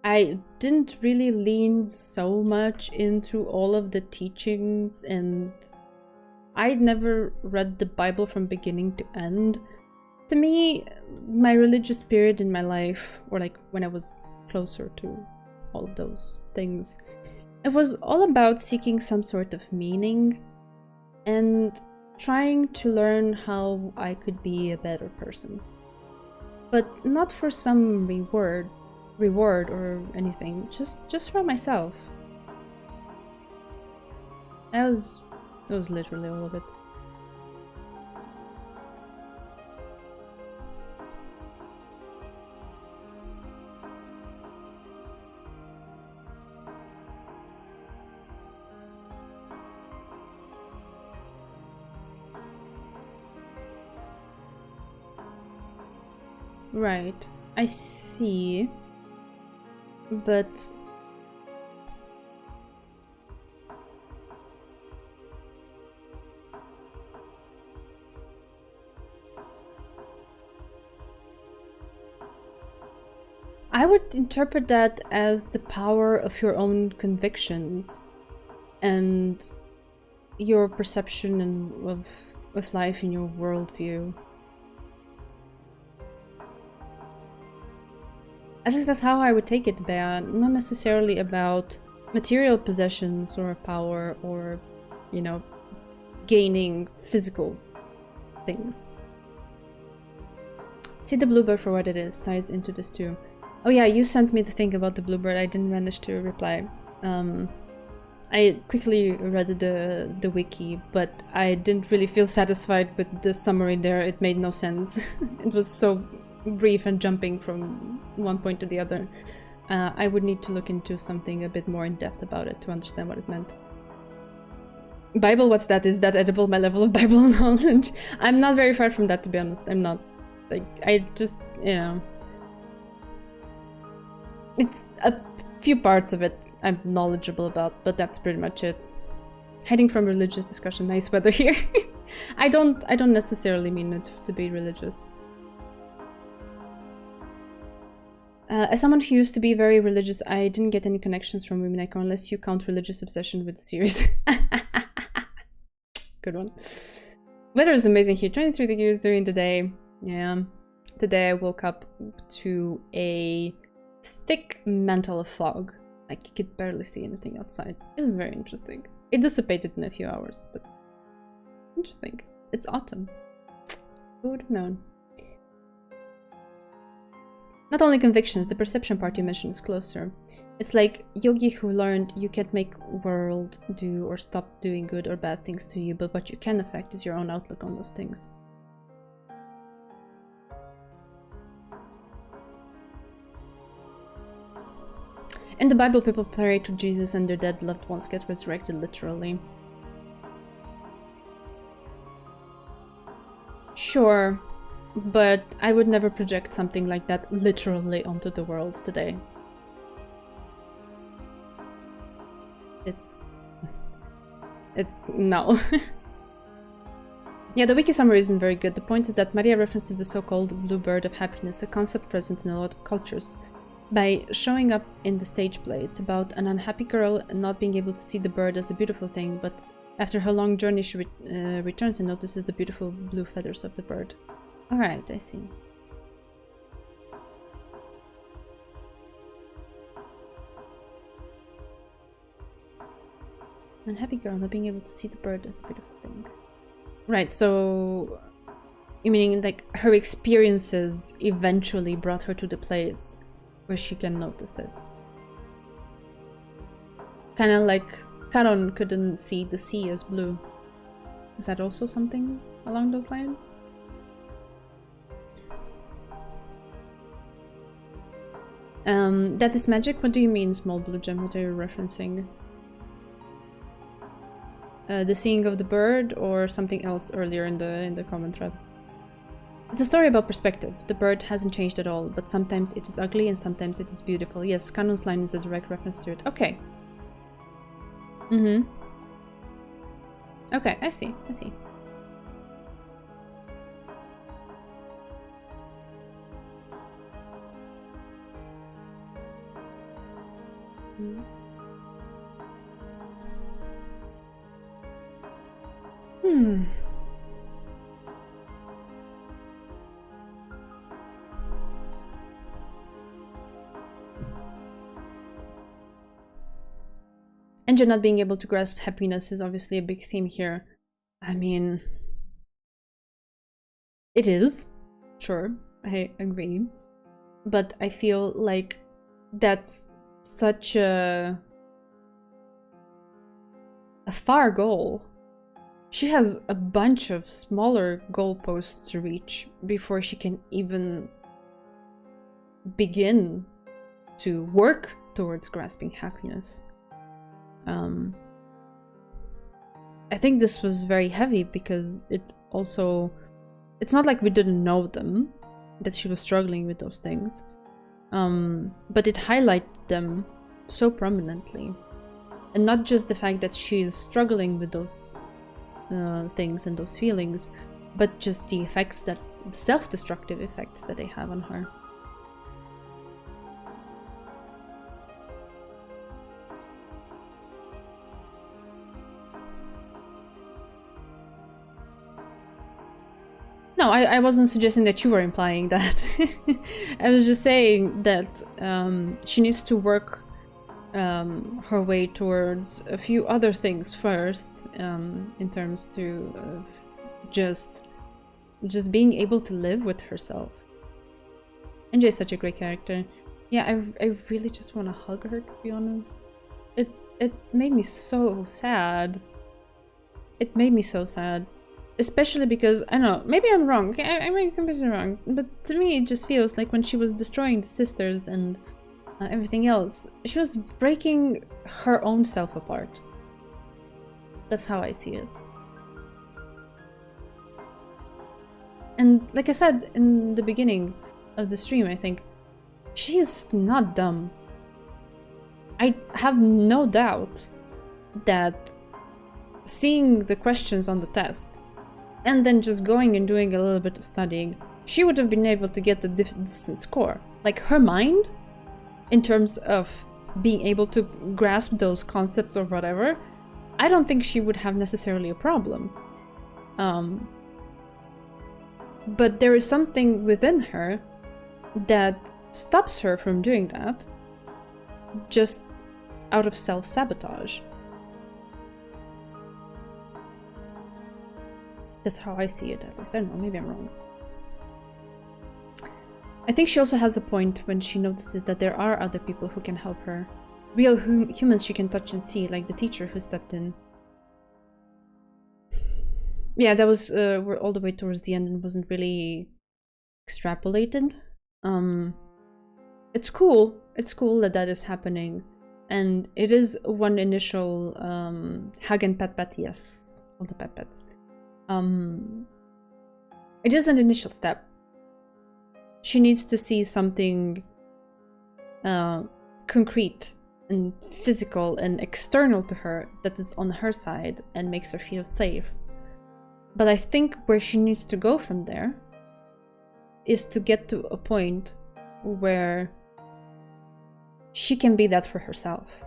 I didn't really lean so much into all of the teachings, and I'd never read the Bible from beginning to end. To me, my religious period in my life, or like when I was closer to all of those things, it was all about seeking some sort of meaning and trying to learn how I could be a better person. But not for some reward or anything, just for myself. That was literally all of it. Right, I see. But I would interpret that as the power of your own convictions and your perception of life in your worldview. At least that's how I would take it, Bea. Not necessarily about material possessions or power or, you know, gaining physical things. See the bluebird for what it is ties into this too. Oh yeah, you sent me the thing about the bluebird. I didn't manage to reply. I quickly read the wiki, but I didn't really feel satisfied with the summary there. It made no sense. It was so brief and jumping from one point to the other. I would need to look into something a bit more in depth about it to understand what it meant. Bible, what's that? Is that edible? My level of Bible knowledge? I'm not very far from that, to be honest. I'm not. Like, I just, you know. It's a few parts of it I'm knowledgeable about, but that's pretty much it. Hiding from religious discussion. Nice weather here. I don't necessarily mean it to be religious. As someone who used to be very religious, I didn't get any connections from Umineko unless you count religious obsession with the series. Good one. Weather is amazing here. 23 degrees during the day. Yeah. Today I woke up to a thick mantle of fog. Like, you could barely see anything outside. It was very interesting. It dissipated in a few hours, but interesting. It's autumn. Who would have known? Not only convictions, the perception part you mentioned is closer. It's like yogi who learned you can't make world do or stop doing good or bad things to you, but what you can affect is your own outlook on those things. In the Bible, people pray to Jesus and their dead loved ones get resurrected literally. Sure, but I would never project something like that literally onto the world today. It's no. Yeah, the wiki summary isn't very good. The point is that Maria references the so-called blue bird of happiness, a concept present in a lot of cultures. By showing up in the stage play, it's about an unhappy girl not being able to see the bird as a beautiful thing, but after her long journey she returns and notices the beautiful blue feathers of the bird. Alright, I see. Unhappy girl not being able to see the bird as a beautiful thing. Right, so you meaning like her experiences eventually brought her to the place where she can notice it. Kinda like Karon couldn't see the sea as blue. Is that also something along those lines? That is magic? What do you mean, small blue gem? What are you referencing? The seeing of the bird or something else earlier in the comment thread? It's a story about perspective. The bird hasn't changed at all, but sometimes it is ugly and sometimes it is beautiful. Yes, Kanon's line is a direct reference to it. Okay. Mm-hmm. Okay, I see. I see. Hmm. Angel not being able to grasp happiness is obviously a big theme here. I mean, it is, sure, I agree, but I feel like that's such a far goal. She has a bunch of smaller goalposts to reach before she can even begin to work towards grasping happiness. I think this was very heavy because it's not like we didn't know them, that she was struggling with those things, but it highlighted them so prominently. And not just the fact that she's struggling with those things and those feelings, but just the effects, that self-destructive effects that they have on her. No, I wasn't suggesting that you were implying that. I was just saying that she needs to work her way towards a few other things first, in terms of just being able to live with herself. NJ is such a great character. Yeah, I really just want to hug her, to be honest. It made me so sad. It made me so sad. Especially because, I don't know, maybe I'm wrong, okay? I might be completely wrong, but to me it just feels like when she was destroying the sisters and everything else, she was breaking her own self apart. That's how I see it. And like I said in the beginning of the stream, I think, she is not dumb. I have no doubt that seeing the questions on the test and then just going and doing a little bit of studying, she would have been able to get the decent score. Like, her mind, in terms of being able to grasp those concepts or whatever, I don't think she would have necessarily a problem. But there is something within her that stops her from doing that, just out of self-sabotage. That's how I see it, at least. I don't know, maybe I'm wrong. I think she also has a point when she notices that there are other people who can help her. Real humans she can touch and see, like the teacher who stepped in. Yeah, that was we're all the way towards the end and wasn't really extrapolated. It's cool. It's cool that that is happening. And it is one initial hug and pat, yes. All the pats. It is an initial step. She needs to see something concrete and physical and external to her that is on her side and makes her feel safe. But I think where she needs to go from there is to get to a point where she can be that for herself.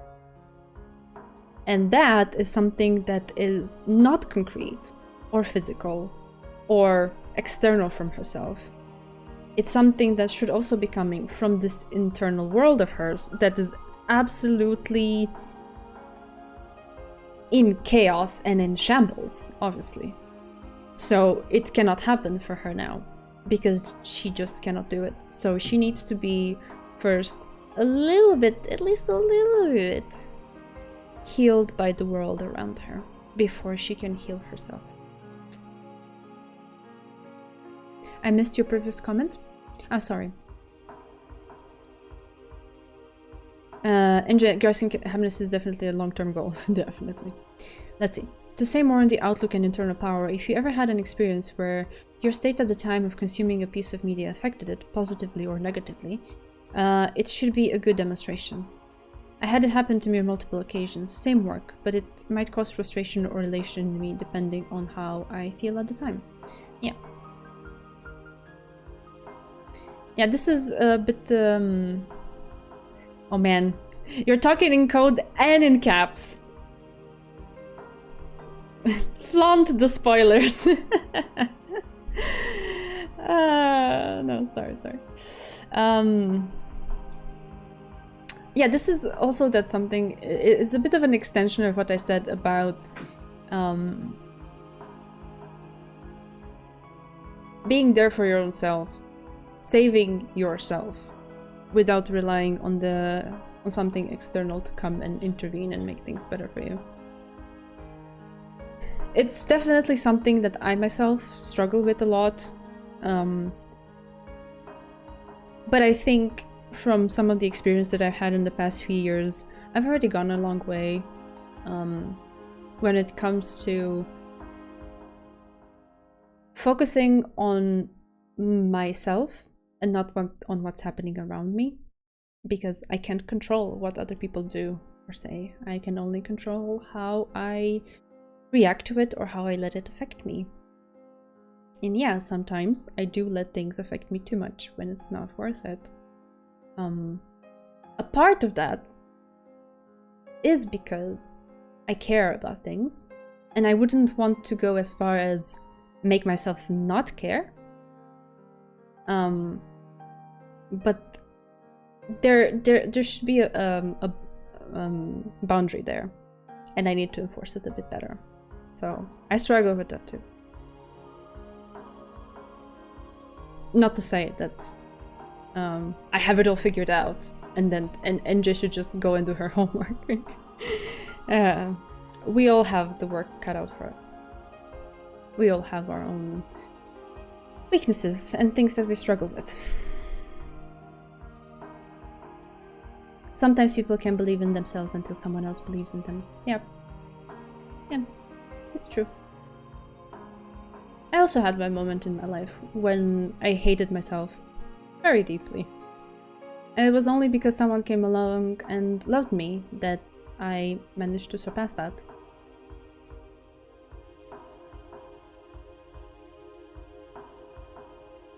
And that is something that is not concrete or physical or external from herself. It's something that should also be coming from this internal world of hers that is absolutely in chaos and in shambles, obviously. So it cannot happen for her now, because she just cannot do it. So she needs to be first a little bit, at least a little bit, healed by the world around her before she can heal herself. I missed your previous comment. Oh, sorry. Enjoying happiness is definitely a long-term goal. Definitely. Let's see. To say more on the outlook and internal power, if you ever had an experience where your state at the time of consuming a piece of media affected it, positively or negatively, it should be a good demonstration. I had it happen to me on multiple occasions, same work, but it might cause frustration or elation in me depending on how I feel at the time. Yeah. Yeah, this is a bit, oh man, you're talking in code and in caps. Flaunt the spoilers. No, sorry. Yeah, this is also that something, it's a bit of an extension of what I said about being there for your own self, saving yourself without relying on something external to come and intervene and make things better for you. It's definitely something that I myself struggle with a lot. But I think from some of the experience that I've had in the past few years, I've already gone a long way when it comes to focusing on myself and not on what's happening around me, because I can't control what other people do or say. I can only control how I react to it or how I let it affect me. And yeah, sometimes I do let things affect me too much when it's not worth it. A part of that is because I care about things, and I wouldn't want to go as far as make myself not care. But there should be a boundary there, and I need to enforce it a bit better. So I struggle with that too. Not to say that I have it all figured out, and then NJ should just go and do her homework. We all have the work cut out for us. We all have our own weaknesses and things that we struggle with. Sometimes people can believe in themselves until someone else believes in them. Yeah, it's true. I also had my moment in my life when I hated myself very deeply. And it was only because someone came along and loved me that I managed to surpass that.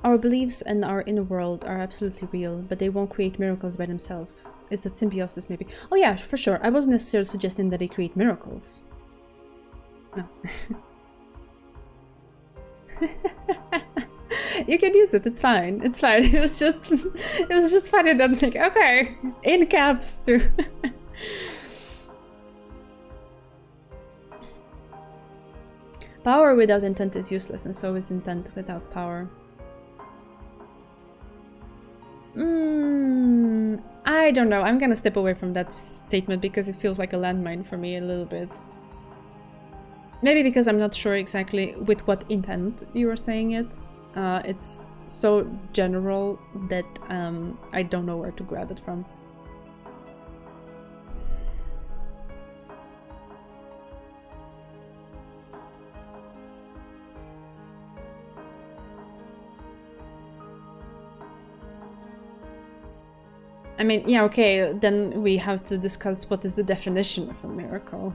Our beliefs and our inner world are absolutely real, but they won't create miracles by themselves. It's a symbiosis, maybe. Oh yeah, for sure. I wasn't necessarily suggesting that they create miracles. No. You can use it. It's fine. It's fine. It was just funny that like, okay, in caps too. Power without intent is useless, and so is intent without power. I don't know. I'm gonna step away from that statement because it feels like a landmine for me a little bit. Maybe because I'm not sure exactly with what intent you were saying it. It's so general that I don't know where to grab it from. I mean, yeah, okay, then we have to discuss what is the definition of a miracle.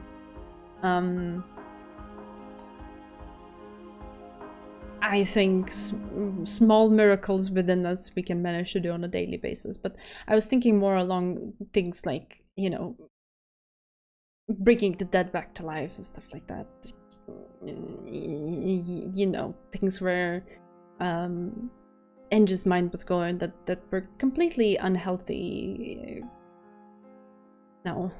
I think small miracles within us we can manage to do on a daily basis, but I was thinking more along things like, you know, bringing the dead back to life and stuff like that. You know, things where Enge's mind was going that were completely unhealthy. No.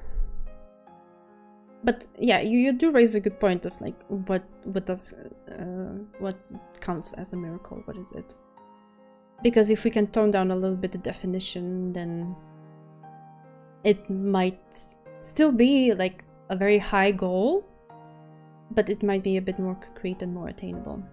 But yeah, you do raise a good point of like what counts as a miracle, what is it? Because if we can tone down a little bit the definition, then it might still be like a very high goal, but it might be a bit more concrete and more attainable.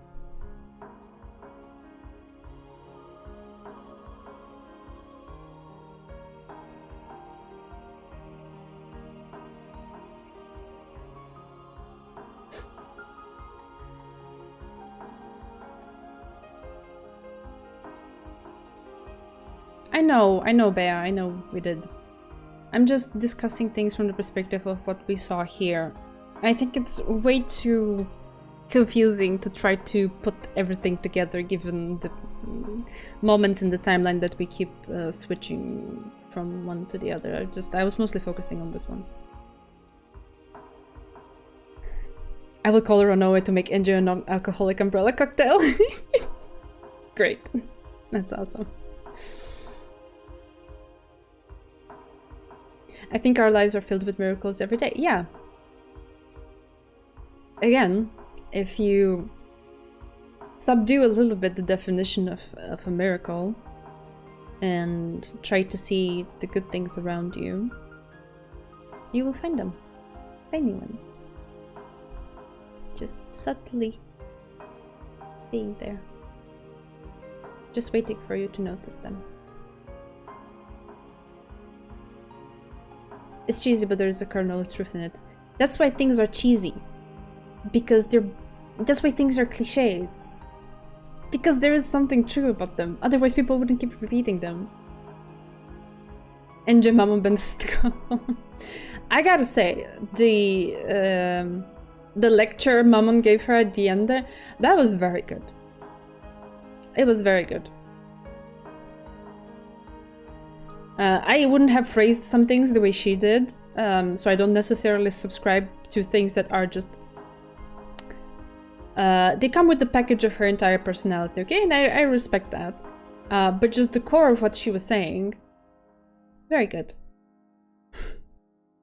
I know, Bea, I know we did. I'm just discussing things from the perspective of what we saw here. I think it's way too confusing to try to put everything together given the moments in the timeline that we keep switching from one to the other. I was mostly focusing on this one. I will call Ronoe to make Enge a non-alcoholic umbrella cocktail. Great. That's awesome. I think our lives are filled with miracles every day. Yeah. Again, if you subdue a little bit the definition of a miracle and try to see the good things around you, you will find them. Tiny ones. Just subtly being there. Just waiting for you to notice them. It's cheesy, but there's a kernel of truth in it. That's why things are cheesy. Because that's why things are cliches. Because there is something true about them. Otherwise people wouldn't keep repeating them. And Mamon Ben. I gotta say, the lecture Mamon gave her at the end there, that was very good. It was very good. I wouldn't have phrased some things the way she did, so I don't necessarily subscribe to things that are just... they come with the package of her entire personality, okay? And I respect that. But just the core of what she was saying, very good.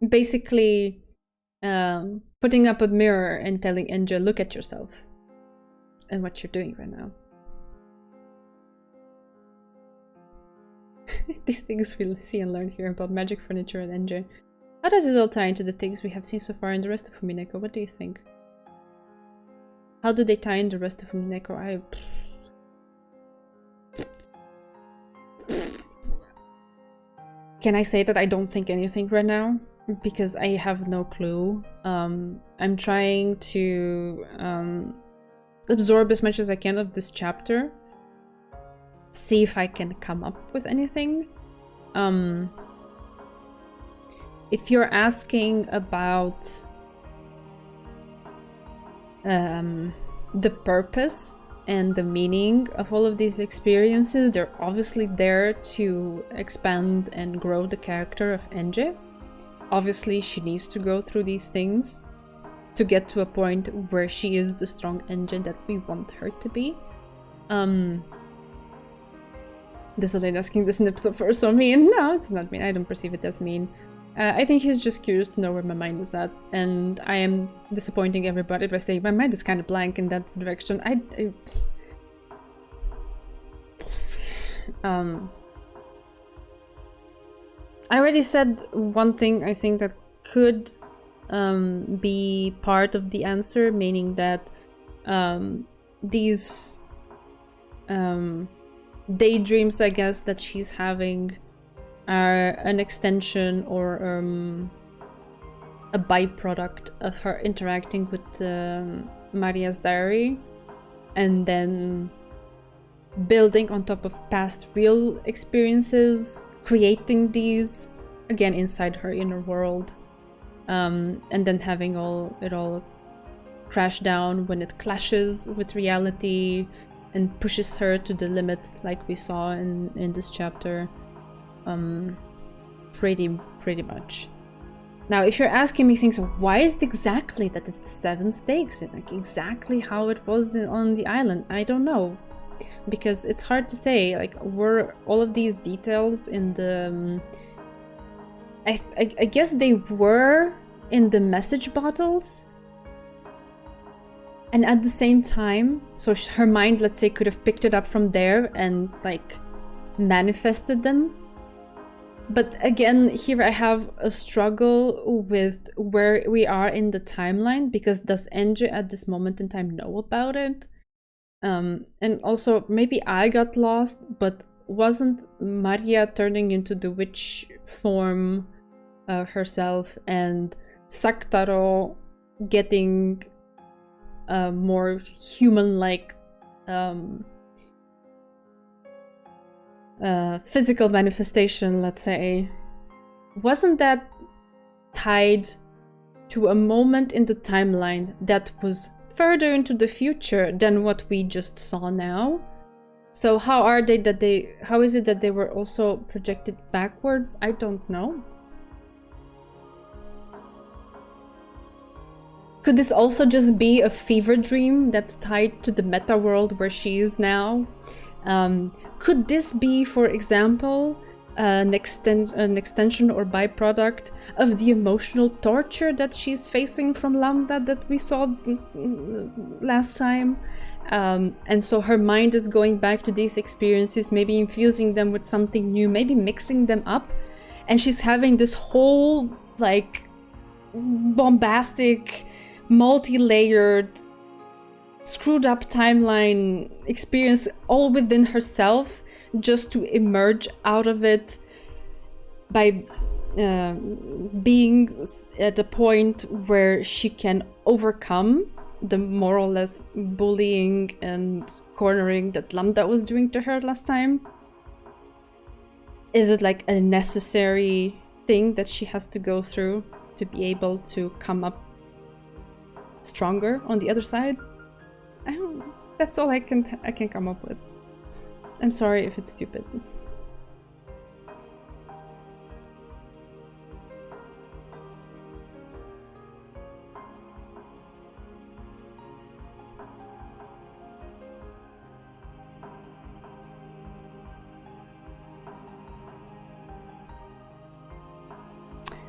Basically, putting up a mirror and telling Enge, look at yourself and what you're doing right now. These things we'll see and learn here about magic, furniture, and Enge. How does it all tie into the things we have seen so far in the rest of Umineko? What do you think? How do they tie in the rest of Umineko? Can I say that I don't think anything right now? Because I have no clue. I'm trying to absorb as much as I can of this chapter. See if I can come up with anything. If you're asking about the purpose and the meaning of all of these experiences. They're obviously there to expand and grow the character of Enje. Obviously, she needs to go through these things to get to a point where she is the strong Enje that we want her to be. This is asking this in episode 4 so mean. No, it's not mean. I don't perceive it as mean. I think he's just curious to know where my mind is at, and I am disappointing everybody by saying my mind is kind of blank in that direction. I already said one thing I think that could be part of the answer, meaning that these daydreams, I guess, that she's having are an extension or a byproduct of her interacting with Maria's diary, and then building on top of past real experiences, creating these again inside her inner world, and then having it all crash down when it clashes with reality and pushes her to the limit, like we saw in this chapter. Pretty much. Now, if you're asking me things, why is it exactly that it's the 7 stakes? It's like exactly how it was on the island. I don't know, because it's hard to say. Like, were all of these details in the? I guess they were in the message bottles. And at the same time, so her mind, let's say, could have picked it up from there and like manifested them. But again, here I have a struggle with where we are in the timeline, because does Enje at this moment in time know about it? And also, maybe I got lost, but wasn't Maria turning into the witch form herself, and Saktaro getting a more human-like physical manifestation, let's say, wasn't that tied to a moment in the timeline that was further into the future than what we just saw now? So how is it that they were also projected backwards? I don't know. Could this also just be a fever dream that's tied to the meta world where she is now? Could this be, for example, an extension or byproduct of the emotional torture that she's facing from Lambda that we saw last time? And so her mind is going back to these experiences, maybe infusing them with something new, maybe mixing them up, and she's having this whole, like, bombastic, multi-layered, screwed up timeline experience all within herself, just to emerge out of it by being at a point where she can overcome the more or less bullying and cornering that Lambda was doing to her last time. Is it like a necessary thing that she has to go through to be able to come up stronger on the other side? I don't know. That's all I can come up with. I'm sorry if it's stupid.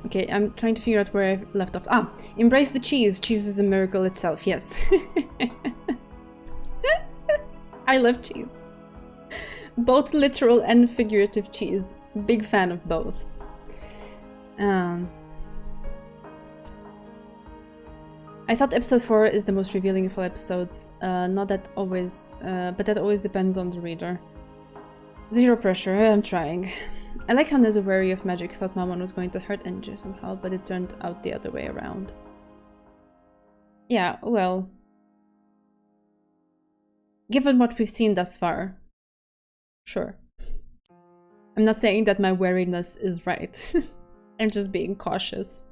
Okay, I'm trying to figure out where I left off. Ah, embrace the cheese. Cheese is a miracle itself, yes. I love cheese. Both literal and figurative cheese. Big fan of both. I thought episode 4 is the most revealing of all episodes. Not that always, but that always depends on the reader. Zero pressure, I'm trying. I like how Neza, wary of magic, thought Mammon was going to hurt Enje somehow, but it turned out the other way around. Yeah, well... given what we've seen thus far, sure. I'm not saying that my wariness is right. I'm just being cautious.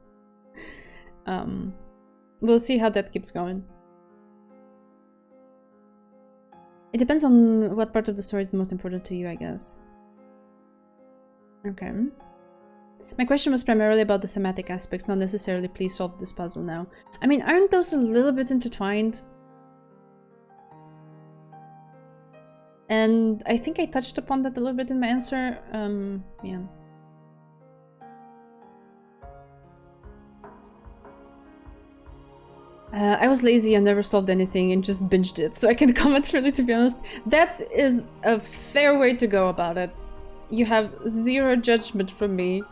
We'll see how that keeps going. It depends on what part of the story is most important to you, I guess. Okay. My question was primarily about the thematic aspects, not necessarily please solve this puzzle now. I mean, aren't those a little bit intertwined? And I think I touched upon that a little bit in my answer. Yeah. I was lazy and never solved anything and just binged it, so I can comment really, to be honest. That is a fair way to go about it. You have zero judgment from me.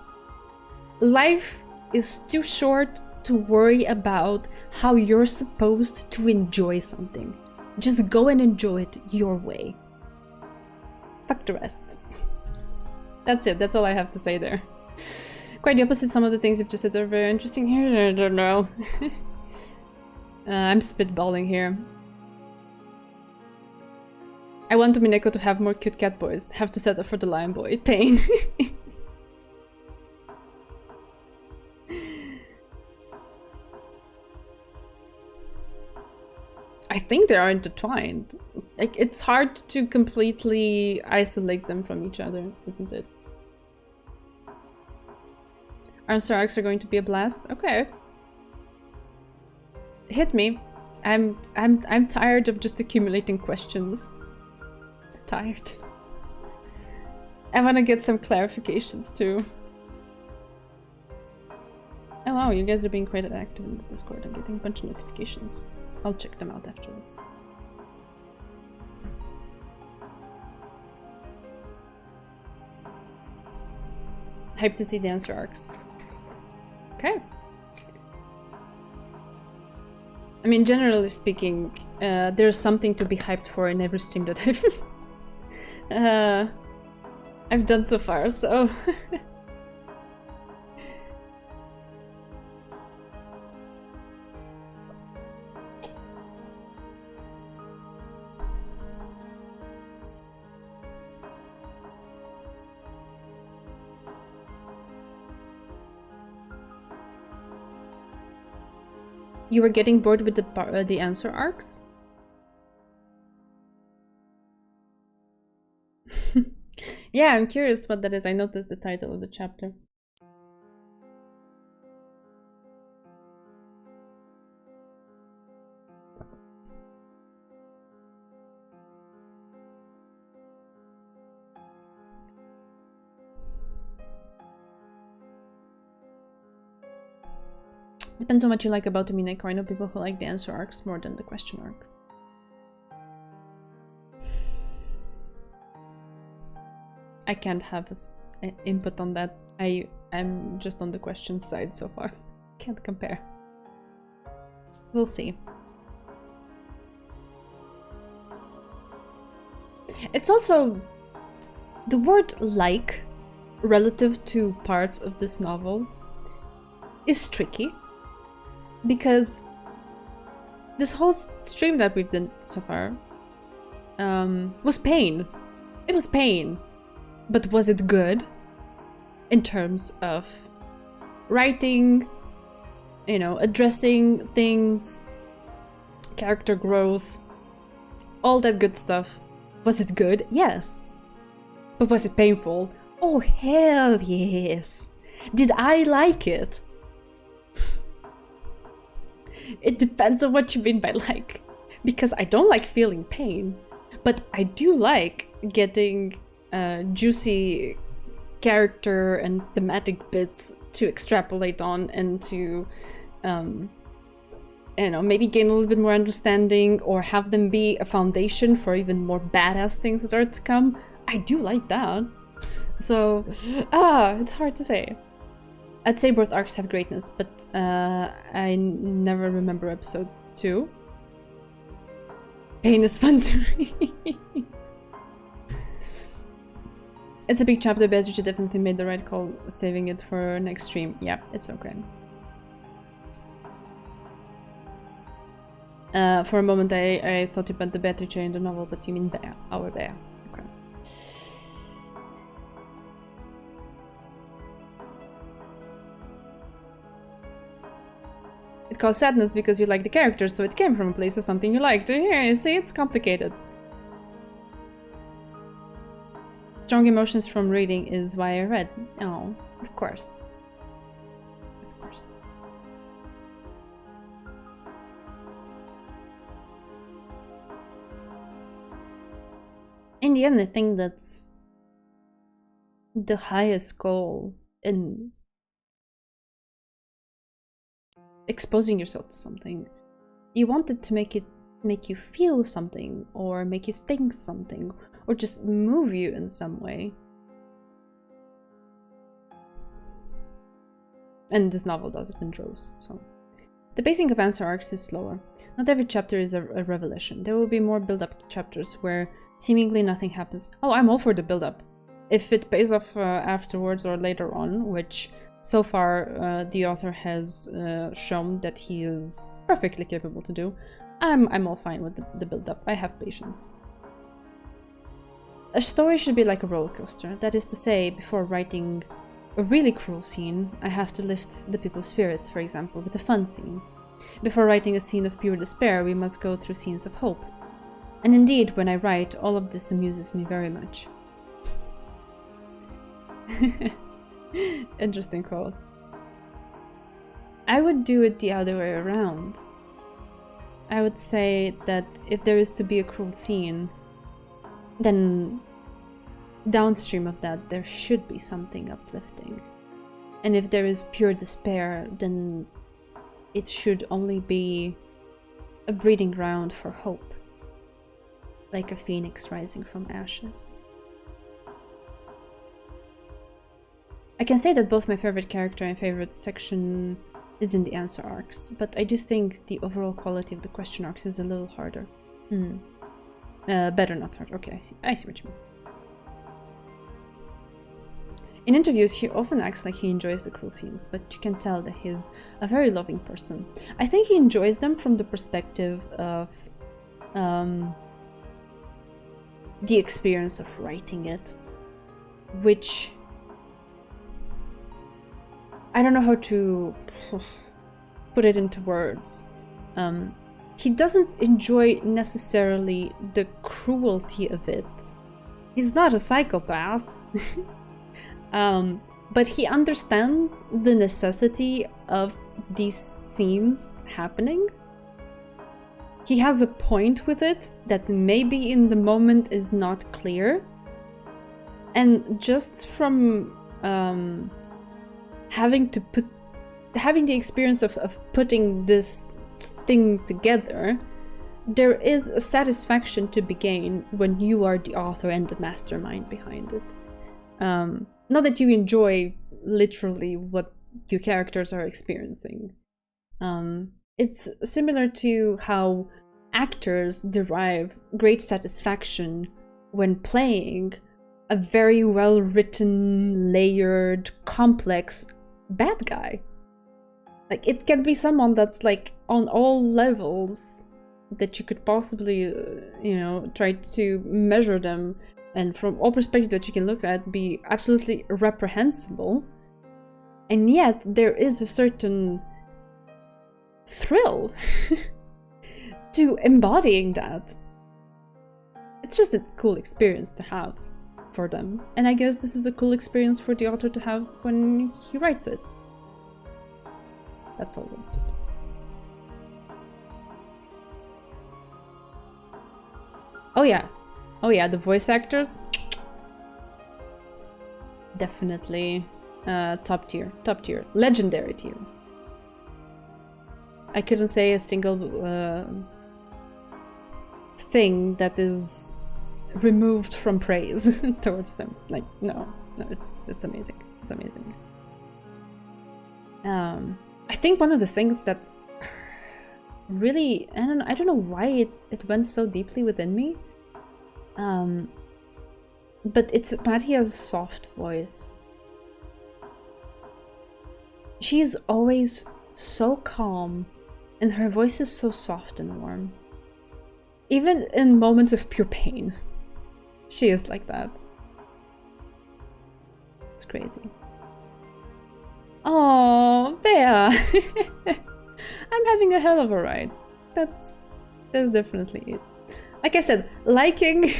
Life is too short to worry about how you're supposed to enjoy something. Just go and enjoy it your way. Fuck the rest. That's it, that's all I have to say there. Quite the opposite, some of the things you've just said are very interesting here. I don't know. I'm spitballing here. I want Umineko to have more cute cat boys. Have to settle for the lion boy. Pain. I think they are intertwined. Like, it's hard to completely isolate them from each other, isn't it? Answer arcs are going to be a blast. Okay. Hit me. I'm tired of just accumulating questions. Tired. I want to get some clarifications too. Oh wow, you guys are being quite active in the Discord. I'm getting a bunch of notifications. I'll check them out afterwards. Hyped to see the answer arcs. Okay. I mean, generally speaking, there's something to be hyped for in every stream that I've done so far, so... You were getting bored with the answer arcs? Yeah, I'm curious what that is. I noticed the title of the chapter. Depends on what you like about Umineko. I know people who like the answer arcs more than the question arc. I can't have an input on that. I'm just on the question side so far. Can't compare. We'll see. It's also... the word like, relative to parts of this novel, is tricky. Because this whole stream that we've done so far was pain. It was pain. But was it good? In terms of writing, you know, addressing things, character growth, all that good stuff. Was it good? Yes. But was it painful? Oh, hell yes. Did I like it? It depends on what you mean by like. Because I don't like feeling pain. But I do like getting juicy character and thematic bits to extrapolate on and to, you know, maybe gain a little bit more understanding or have them be a foundation for even more badass things that are to come. I do like that. So, it's hard to say. I'd say both arcs have greatness, but I never remember episode 2. Pain is fun to read. It's a big chapter, Beatrice definitely made the right call saving it for next stream. Yeah, it's okay. For a moment I thought you meant the Beatrice in the novel, but you mean Bea, our Bea. Okay. It caused sadness because you liked the character, so it came from a place of something you liked. Yeah, you see, it's complicated. Strong emotions from reading is why I read. Oh, of course. Of course. In the end, I think that's the highest goal in exposing yourself to something. You want it to make you feel something, or make you think something, or just move you in some way. And this novel does it in droves, so. The pacing of answer arcs is slower. Not every chapter is a revelation. There will be more build-up chapters where seemingly nothing happens. Oh, I'm all for the build-up. If it pays off afterwards or later on, which so far the author has shown that he is perfectly capable to do, I'm all fine with the build-up. I have patience. A story should be like a roller coaster. That is to say, before writing a really cruel scene, I have to lift the people's spirits, for example, with a fun scene. Before writing a scene of pure despair, we must go through scenes of hope. And indeed, when I write, all of this amuses me very much. Interesting quote. I would do it the other way around. I would say that if there is to be a cruel scene, then downstream of that there should be something uplifting. And if there is pure despair, then it should only be a breeding ground for hope. Like a phoenix rising from ashes. I can say that both my favorite character and favorite section is in the answer arcs, but I do think the overall quality of the question arcs is a little harder. Better, not harder. Okay, I see what you mean. In interviews, he often acts like he enjoys the cruel scenes, but you can tell that he's a very loving person. I think he enjoys them from the perspective of the experience of writing it, which I don't know how to put it into words. He doesn't enjoy necessarily the cruelty of it. He's not a psychopath. But he understands the necessity of these scenes happening. He has a point with it that maybe in the moment is not clear. And just from having the experience of putting this thing together, there is a satisfaction to be gained when you are the author and the mastermind behind it. Not that you enjoy literally what your characters are experiencing. It's similar to how actors derive great satisfaction when playing a very well-written, layered, complex bad guy. Like, it can be someone that's like on all levels that you could possibly, try to measure them, and from all perspectives that you can look at, be absolutely reprehensible. And yet, there is a certain thrill to embodying that. It's just a cool experience to have for them. And I guess this is a cool experience for the author to have when he writes it. That's always good. Oh yeah, the voice actors. Definitely top tier, legendary tier. I couldn't say a single thing that is removed from praise towards them. Like, no, it's amazing. It's amazing. I think one of the things that really, I don't know why it went so deeply within me, but it's Maria's soft voice. She's always so calm, and her voice is so soft and warm. Even in moments of pure pain, she is like that. It's crazy. Oh, Bea! I'm having a hell of a ride. That's definitely it. Like I said, liking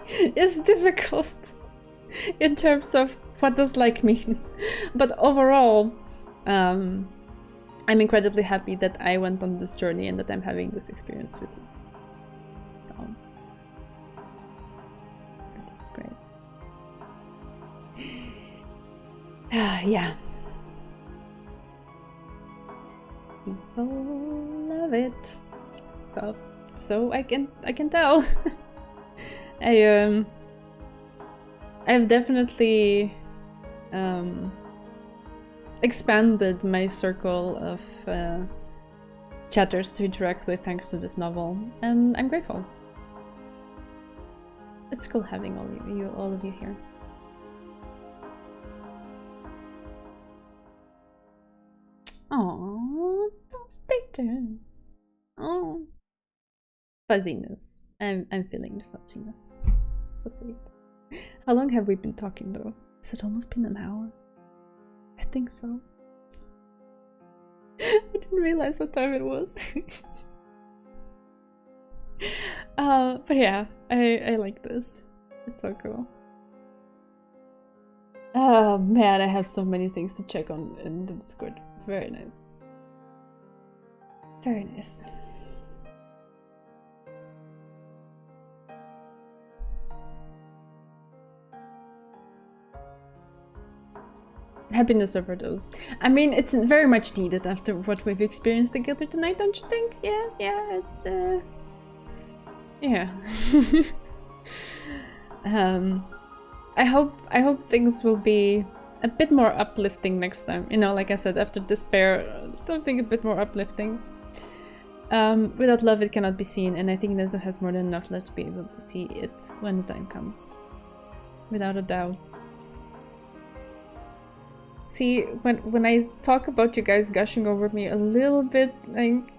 is difficult. in terms of what does like mean. But overall, I'm incredibly happy that I went on this journey and that I'm having this experience with you. So, that's great. Yeah. People love it. So I can tell. I've definitely expanded my circle of chatters to interact with thanks to this novel, and I'm grateful. It's cool having all of you here. Aww, those status. Oh, fuzziness. I'm feeling the fuzziness. So sweet. How long have we been talking though? Has it almost been an hour? I think so. I didn't realize what time it was. But yeah, I like this. It's so cool. Oh man, I have so many things to check on in the Discord. Very nice. Very nice. Happiness overdose. I mean, it's very much needed after what we've experienced together tonight, don't you think? Yeah, it's yeah. I hope things will be a bit more uplifting next time. You know, like I said, after despair, something a bit more uplifting. Without love, it cannot be seen, and I think Nezu has more than enough left to be able to see it when the time comes. Without a doubt. See, when I talk about you guys gushing over me a little bit, like...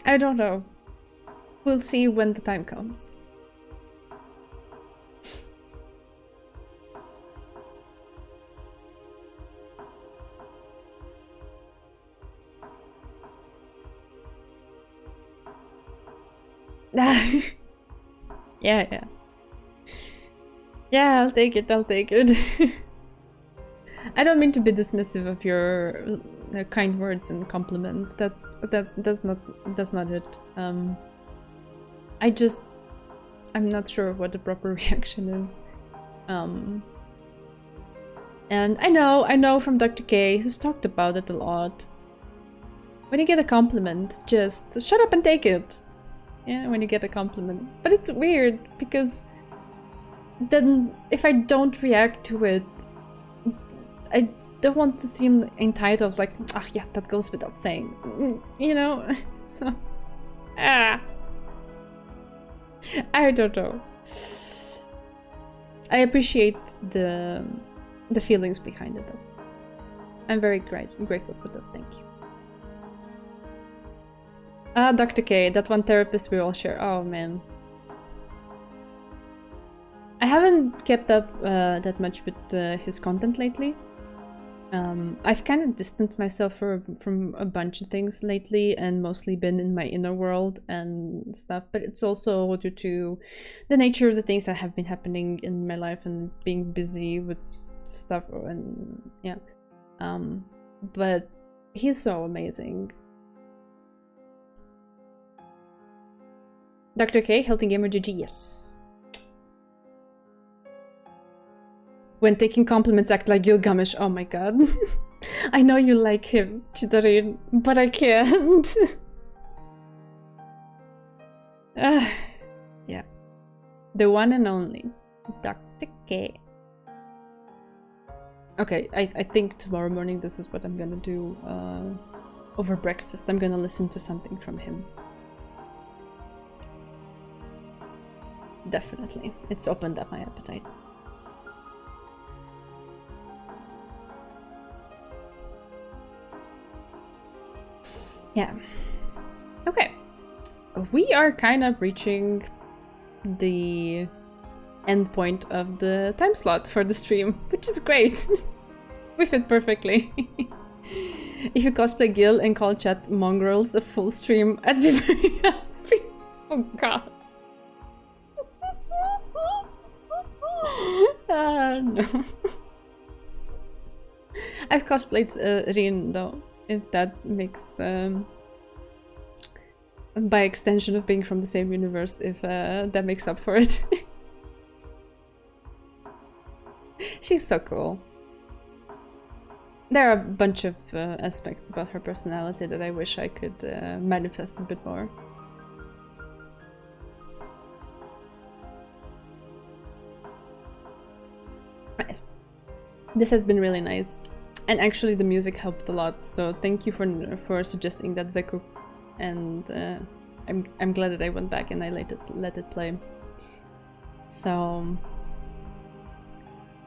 I don't know. We'll see when the time comes. Yeah. Yeah, I'll take it. I don't mean to be dismissive of your kind words and compliments. That's not it. I'm not sure what the proper reaction is. And I know from Dr. K, he's talked about it a lot. When you get a compliment, just shut up and take it. Yeah, when you get a compliment. But it's weird because then if I don't react to it, I don't want to seem entitled, like, yeah, that goes without saying, you know? So, I don't know. I appreciate the feelings behind it, though. I'm very grateful for those, thank you. Dr. K, that one therapist we all share. Oh, man. I haven't kept up that much with his content lately. I've kind of distanced myself from a bunch of things lately and mostly been in my inner world and stuff, but it's also due to the nature of the things that have been happening in my life and being busy with stuff and yeah. But he's so amazing. Dr. K, Healthy Gamer GG, yes. When taking compliments, act like Gilgamesh. Oh my god. I know you like him, Chidorin, but I can't. Yeah. The one and only Dr. K. Okay, I think tomorrow morning this is what I'm gonna do over breakfast. I'm gonna listen to something from him. Definitely. It's opened up my appetite. Yeah. Okay. We are kind of reaching the end point of the time slot for the stream, which is great. We fit perfectly. If you cosplay Gil and call chat mongrels a full stream, I'd be very happy. Oh god. No. I've cosplayed Rin though, if that makes by extension of being from the same universe, if that makes up for it. She's so cool. There are a bunch of aspects about her personality that I wish I could manifest a bit more. Right. This has been really nice. And actually the music helped a lot, so thank you for suggesting that, Zeku. And I'm glad that I went back and I let it play. So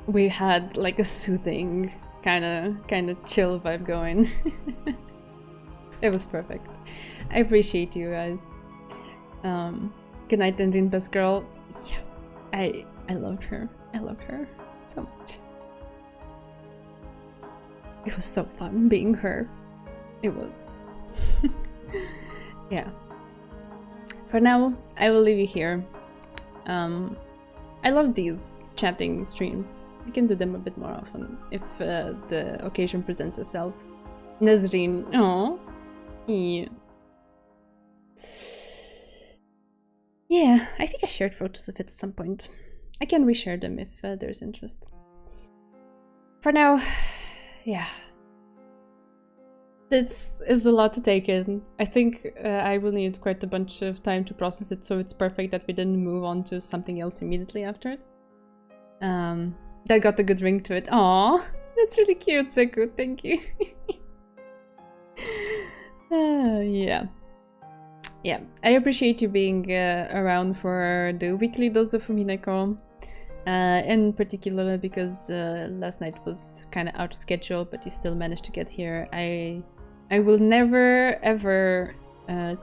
we had like a soothing kind of chill vibe going. It was perfect. I appreciate you guys. Good night, Indian best girl. Yeah, I love her. I love her so much. It was so fun being her. It was. Yeah. For now, I will leave you here. I love these chatting streams. We can do them a bit more often if the occasion presents itself. Nazreen, oh, yeah. Yeah, I think I shared photos of it at some point. I can reshare them if there's interest. For now, yeah. This is a lot to take in. I think I will need quite a bunch of time to process it, so it's perfect that we didn't move on to something else immediately after it. That got a good ring to it. Aww, that's really cute, Zeku. Thank you. Yeah. Yeah, I appreciate you being around for the weekly dose of Umineko. In particular because last night was kind of out of schedule, but you still managed to get here. I will never ever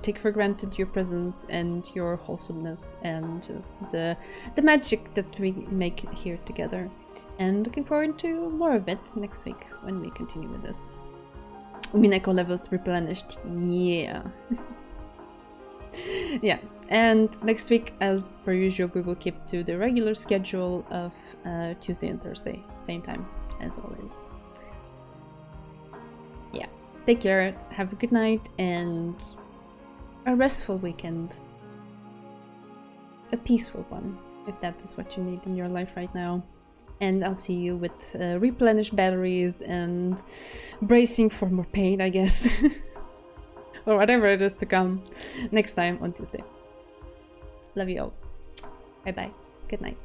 take for granted your presence and your wholesomeness and just the magic that we make here together. And looking forward to more of it next week when we continue with this. Umineko levels replenished, yeah. Yeah, and next week, as per usual, we will keep to the regular schedule of Tuesday and Thursday, same time as always. Yeah, take care, have a good night, and a restful weekend. A peaceful one, if that is what you need in your life right now. And I'll see you with replenished batteries and bracing for more pain, I guess. Or whatever it is to come next time on Tuesday. Love you all. Bye bye. Good night.